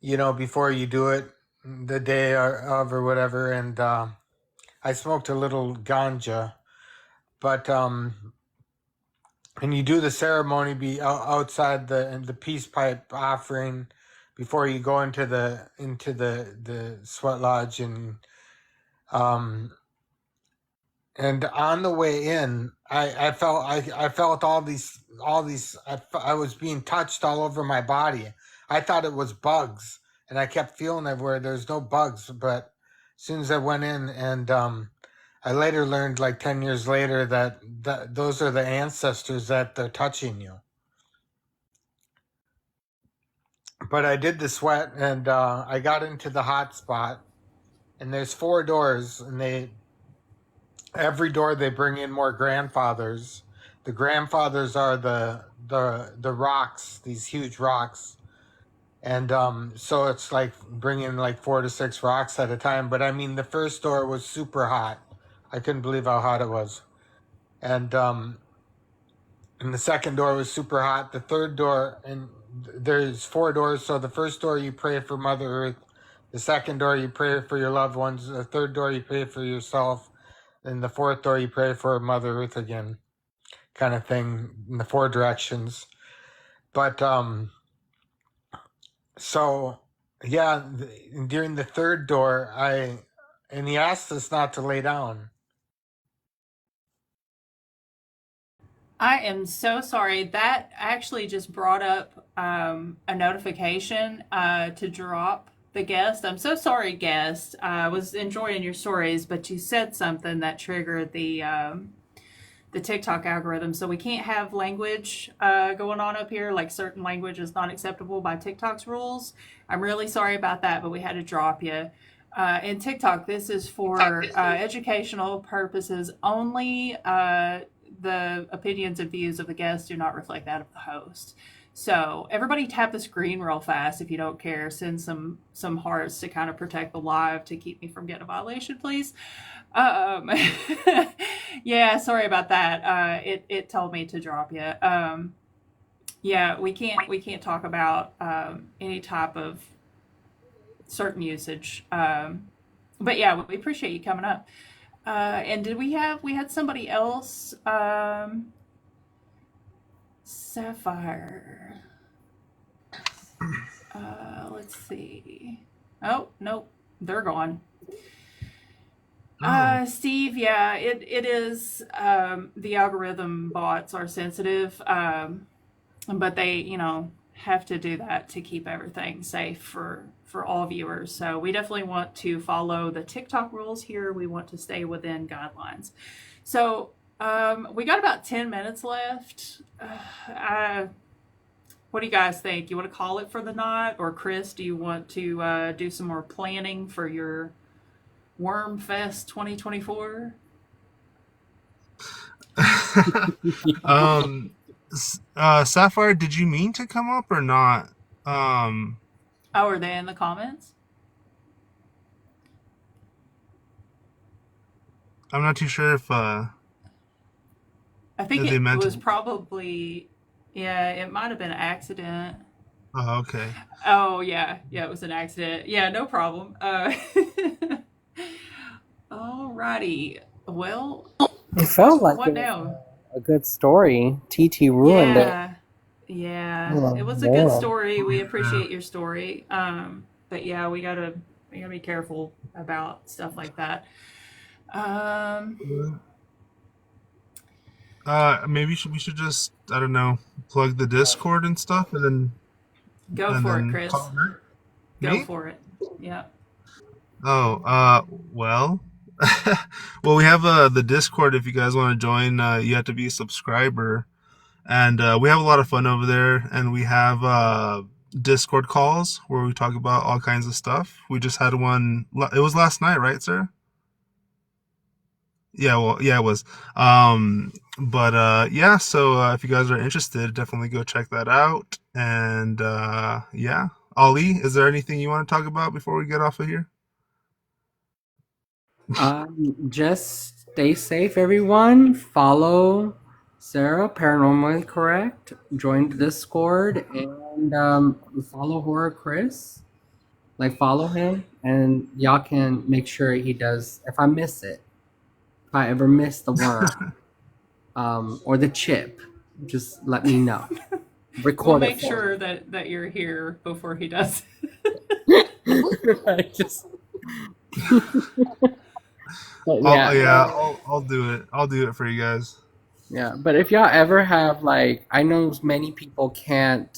before you do it, the day of or whatever, and I smoked a little ganja, but and you do the ceremony be outside the peace pipe offering before you go into the sweat lodge, and on the way in I felt all these I was being touched all over my body. I thought it was bugs, and I kept feeling everywhere. There's no bugs, but as soon as I went in, and I later learned, like 10 years later, that those are the ancestors that they're touching you. But I did the sweat, and I got into the hot spot, and there's 4 doors, and every door they bring in more grandfathers. The grandfathers are the rocks, these huge rocks. And so it's like bringing like 4 to 6 rocks at a time. But I mean, the first door was super hot. I couldn't believe how hot it was. And the second door was super hot. The third door, and there's 4 doors. So the first door you pray for Mother Earth. The second door you pray for your loved ones. The third door you pray for yourself. And the fourth door you pray for Mother Earth again, kind of thing, in the 4 directions. But so yeah, during the third door, and he asked us not to lay down. I am so sorry. That actually just brought up a notification to drop the guest. I'm so sorry, guest. I was enjoying your stories, but you said something that triggered the TikTok algorithm. So we can't have language going on up here. Like, certain language is not acceptable by TikTok's rules. I'm really sorry about that, but we had to drop you. And TikTok, this is for educational purposes only. The opinions and views of the guests do not reflect that of the host. So everybody tap the screen real fast if you don't care. Send some hearts to kind of protect the live to keep me from getting a violation, please. Um, yeah, sorry about that. It told me to drop you. Yeah, we can't talk about any type of certain usage. But yeah, we appreciate you coming up. And did we had somebody else? Sapphire. Let's see. Oh, nope. They're gone. Steve, yeah, it is. The algorithm bots are sensitive, but they, have to do that to keep everything safe for all viewers. So we definitely want to follow the TikTok rules here. We want to stay within guidelines. So we got about 10 minutes left. What do you guys think? You want to call it for the night? Or Chris, do you want to do some more planning for your Worm Fest 2024? Sapphire, did you mean to come up or not? Oh, are they in the comments? I'm not too sure if I think if they it meant was to. probably, yeah, it might have been an accident. Oh, okay. Oh, yeah, it was an accident. Yeah, no problem. Alrighty. Well, It felt like what it was now? a good story. TT ruined it. Yeah, it was a good Man. story. We appreciate your story. But yeah, we gotta be careful about stuff like that. Maybe we should just, I don't know, plug the Discord and stuff, and then Go for it, Chris. call it night. Go Me? for it. Yeah. Oh, well, well, we have the Discord. If you guys want to join, you have to be a subscriber, and we have a lot of fun over there. And we have Discord calls where we talk about all kinds of stuff. We just had one. It was last night, right, sir? Yeah, well, yeah, it was. But yeah, so if you guys are interested, definitely go check that out. And yeah, Ali, is there anything you want to talk about before we get off of here? Just stay safe, everyone. Follow Sarah, Paranormally Correct. Join the Discord and follow Horror Chris. Like, follow him, and y'all can make sure he does. If I miss it, if I ever miss the worm, or the chip, just let me know. We'll Record make it for sure that you're here before he does. me. Just. But yeah, Yeah, I'll do it. I'll do it for you guys. yeah. But if y'all ever have, like, I know many people can't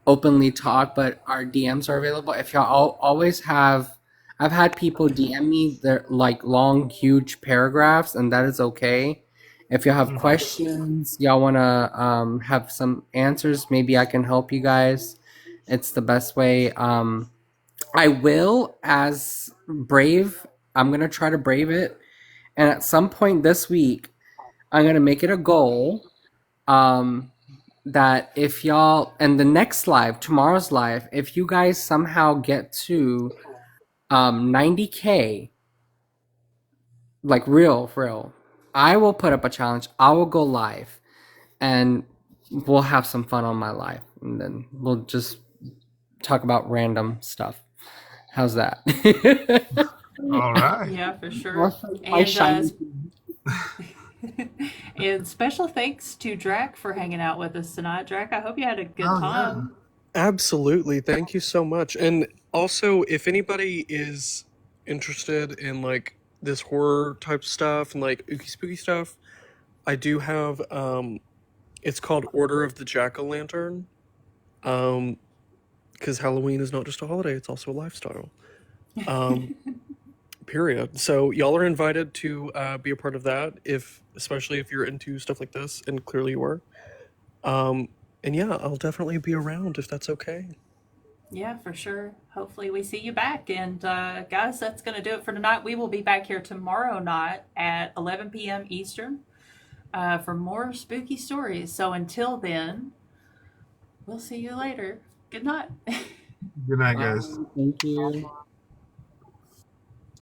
openly talk, but our DMs are available. If y'all always have, I've had people DM me their like long, huge paragraphs, and that is okay. If y'all have questions, y'all wanna have some answers, maybe I can help you guys. It's the best way. I will, as brave. I'm gonna try to brave it, and at some point this week, I'm gonna make it a goal. That if y'all, and the next live, tomorrow's live, if you guys somehow get to 90K, like real, I will put up a challenge. I will go live, and we'll have some fun on my live, and then we'll just talk about random stuff. How's that? All right. Yeah, for sure. My And shiny and special thanks to Drac for hanging out with us tonight. Drac, I hope you had a good Oh, time. Absolutely. Thank you so much. And also, if anybody is interested in like this horror type stuff and like ooky spooky stuff, I do have it's called Order of the Jack-o'-lantern. Because Halloween is not just a holiday, it's also a lifestyle. Period. So y'all are invited to be a part of that, especially if you're into stuff like this, and clearly you are. And yeah, I'll definitely be around if that's okay. Yeah, for sure. Hopefully we see you back. And guys, that's going to do it for tonight. We will be back here tomorrow night at 11 p.m. Eastern for more spooky stories. So until then, We'll see you later. Good night. Good night, guys. Thank you.